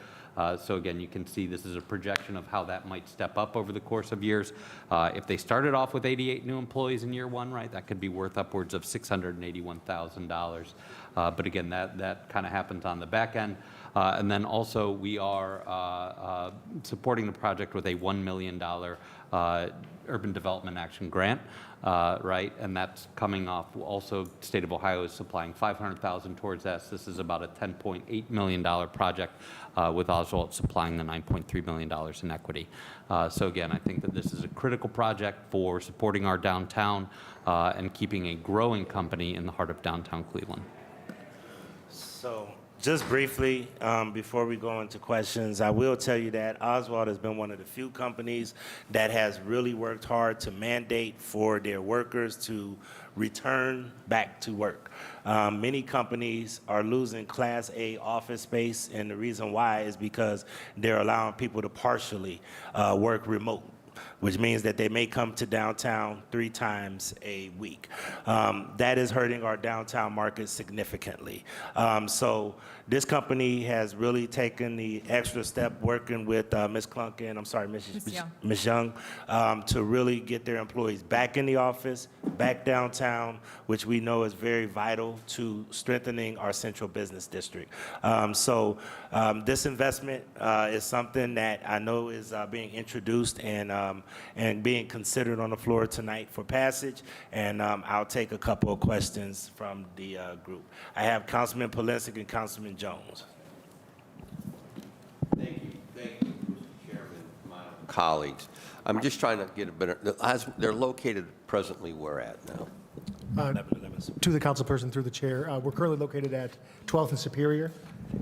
So again, you can see this is a projection of how that might step up over the course of years. If they started off with 88 new employees in year one, right, that could be worth upwards of $681,000. But again, that kind of happens on the back end. And then also we are supporting the project with a $1 million Urban Development Action Grant, right? And that's coming off, also State of Ohio is supplying $500,000 towards that. This is about a $10.8 million project with Oswald supplying the $9.3 million in equity. So again, I think that this is a critical project for supporting our downtown and keeping a growing company in the heart of downtown Cleveland. So just briefly, before we go into questions, I will tell you that Oswald has been one of the few companies that has really worked hard to mandate for their workers to return back to work. Many companies are losing Class A office space, and the reason why is because they're allowing people to partially work remote, which means that they may come to downtown 3 times a week. That is hurting our downtown market significantly. So this company has really taken the extra step working with Ms. Clunkin, Ms. Young, to really get their employees back in the office, back downtown, which we know is very vital to strengthening our central business district. So this investment is something that I know is being introduced and being considered on the floor tonight for passage, and I'll take a couple of questions from the group. I have Councilman Polinsky and Councilman Jones. Thank you, Mr. Chairman, my colleagues. I'm just trying to get a better, they're located presently where at now? To the councilperson through the chair, we're currently located at 12th and Superior.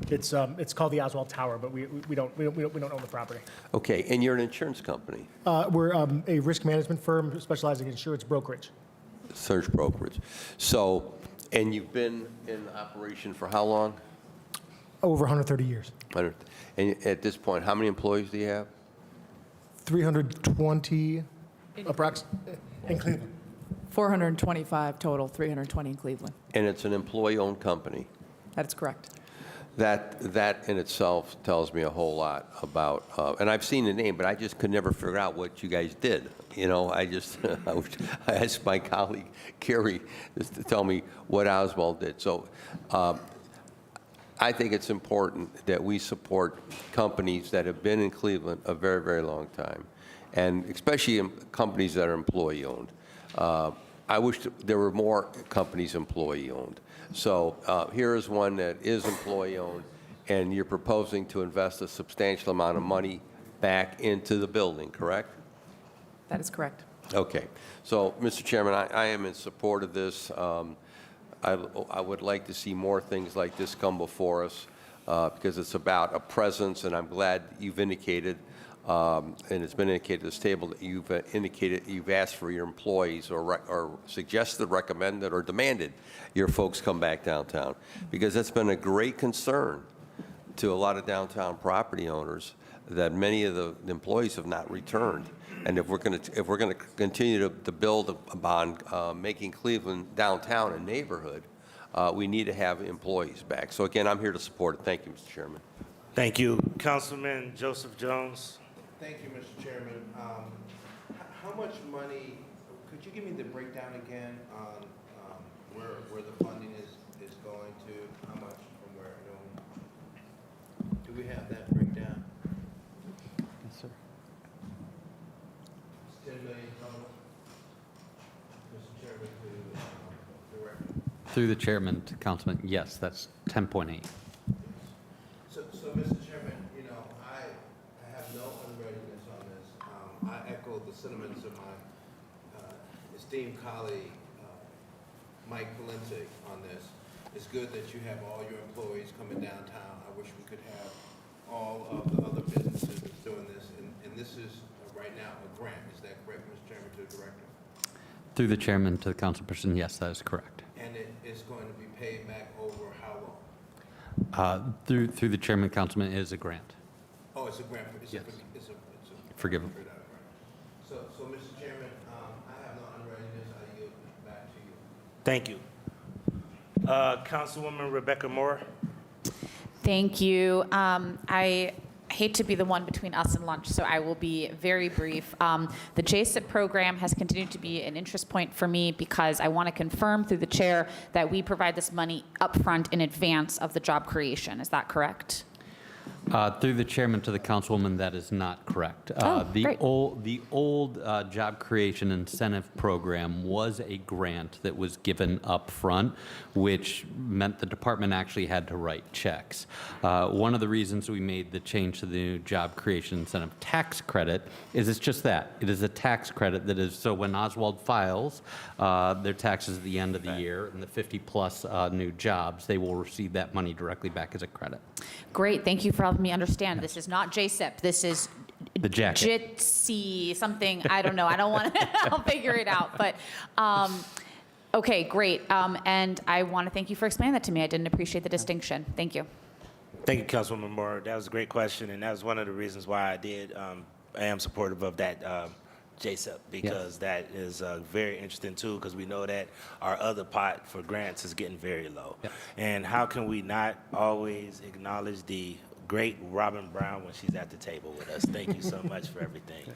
It's called the Oswald Tower, but we don't own the property. Okay, and you're an insurance company? We're a risk management firm specializing in insurance brokerage. Search brokerage. So, and you've been in operation for how long? Over 130 years. And at this point, how many employees do you have? 320 approximately in Cleveland. 425 total, 320 in Cleveland. And it's an employee-owned company. That's correct. That in itself tells me a whole lot about, and I've seen the name, but I just could never figure out what you guys did. You know, I asked my colleague, Carrie, just to tell me what Oswald did. So I think it's important that we support companies that have been in Cleveland a very, very long time, and especially companies that are employee-owned. I wish there were more companies employee-owned. So here is one that is employee-owned, and you're proposing to invest a substantial amount of money back into the building, correct? That is correct. Okay. So, Mr. Chairman, I am in support of this. I would like to see more things like this come before us because it's about a presence, and I'm glad you've indicated, and it's been indicated at this table that you've indicated you've asked for your employees or suggested, recommended, or demanded your folks come back downtown, because that's been a great concern to a lot of downtown property owners that many of the employees have not returned. And if we're going to continue to build upon making Cleveland downtown a neighborhood, we need to have employees back. So again, I'm here to support it. Thank you, Mr. Chairman. Thank you. Councilman Joseph Jones. Thank you, Mr. Chairman. How much money, could you give me the breakdown again on where the funding is going to, how much from where? Do we have that breakdown? Yes, sir. It's 10 million total. Mr. Chairman, to director. Through the chairman to Councilman, yes, that's 10.8. So, Mr. Chairman, you know, I have no unreadiness on this. I echo the sentiments of my esteemed colleague, Mike Valente, on this. It's good that you have all your employees coming downtown. I wish we could have all of the other businesses that's doing this. And this is right now a grant. Is that correct, Mr. Chairman, to the Director? Through the chairman to the councilperson, yes, that is correct. And it is going to be paid back over how long? Through the chairman, councilman, it is a grant. Oh, it's a grant. Yes. It's a Forgive him. So, Mr. Chairman, I have no unreadiness. I yield back to you. Thank you. Councilwoman Rebecca Moore. Thank you. I hate to be the one between us and lunch, so I will be very brief. The JSIP program has continued to be an interest point for me because I want to confirm through the chair that we provide this money upfront in advance of the job creation. Is that correct? Through the chairman to the councilwoman, that is not correct. Great. The old job creation incentive program was a grant that was given up front, which meant the department actually had to write checks. One of the reasons we made the change to the new job creation incentive tax credit is it's just that. It is a tax credit that is, so when Oswald files their taxes at the end of the year and the 50-plus new jobs, they will receive that money directly back as a credit. Great. Thank you for helping me understand. This is not JSIP. This is The jacket. JITC, something. I don't know. I don't want to. I'll figure it out. But okay, great. And I want to thank you for explaining that to me. I didn't appreciate the distinction. Thank you. Thank you, Councilwoman Moore. That was a great question, and that was one of the reasons why I am supportive of that JSIP, because that is very interesting too, because we know that our other pot for grants is getting very low. And how can we not always acknowledge the great Robin Brown when she's at the table with us? Thank you so much for everything.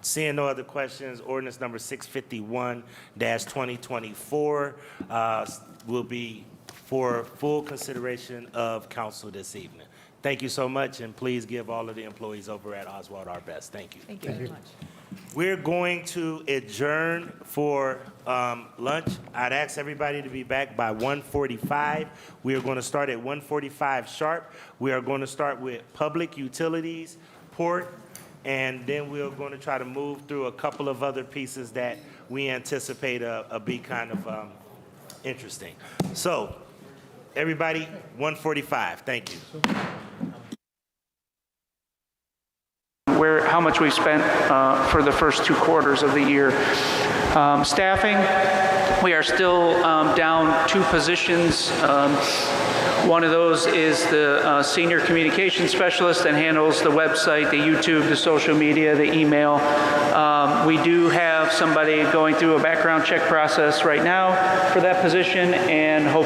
Seeing no other questions, ordinance number 651-2024 will be for full consideration of council this evening. Thank you so much, and please give all of the employees over at Oswald our best. Thank you. Thank you very much. We're going to adjourn for lunch. I'd ask everybody to be back by 1:45. We are going to start at 1:45 sharp. We are going to start with public utilities, port, and then we're going to try to move through a couple of other pieces that we anticipate be kind of interesting. So, everybody, 1:45. Thank you. How much we spent for the first 2 quarters of the year. Staffing, we are still down 2 positions. One of those is the senior communication specialist that handles the website, the YouTube, the social media, the email. We do have somebody going through a background check process right now for that position, and hope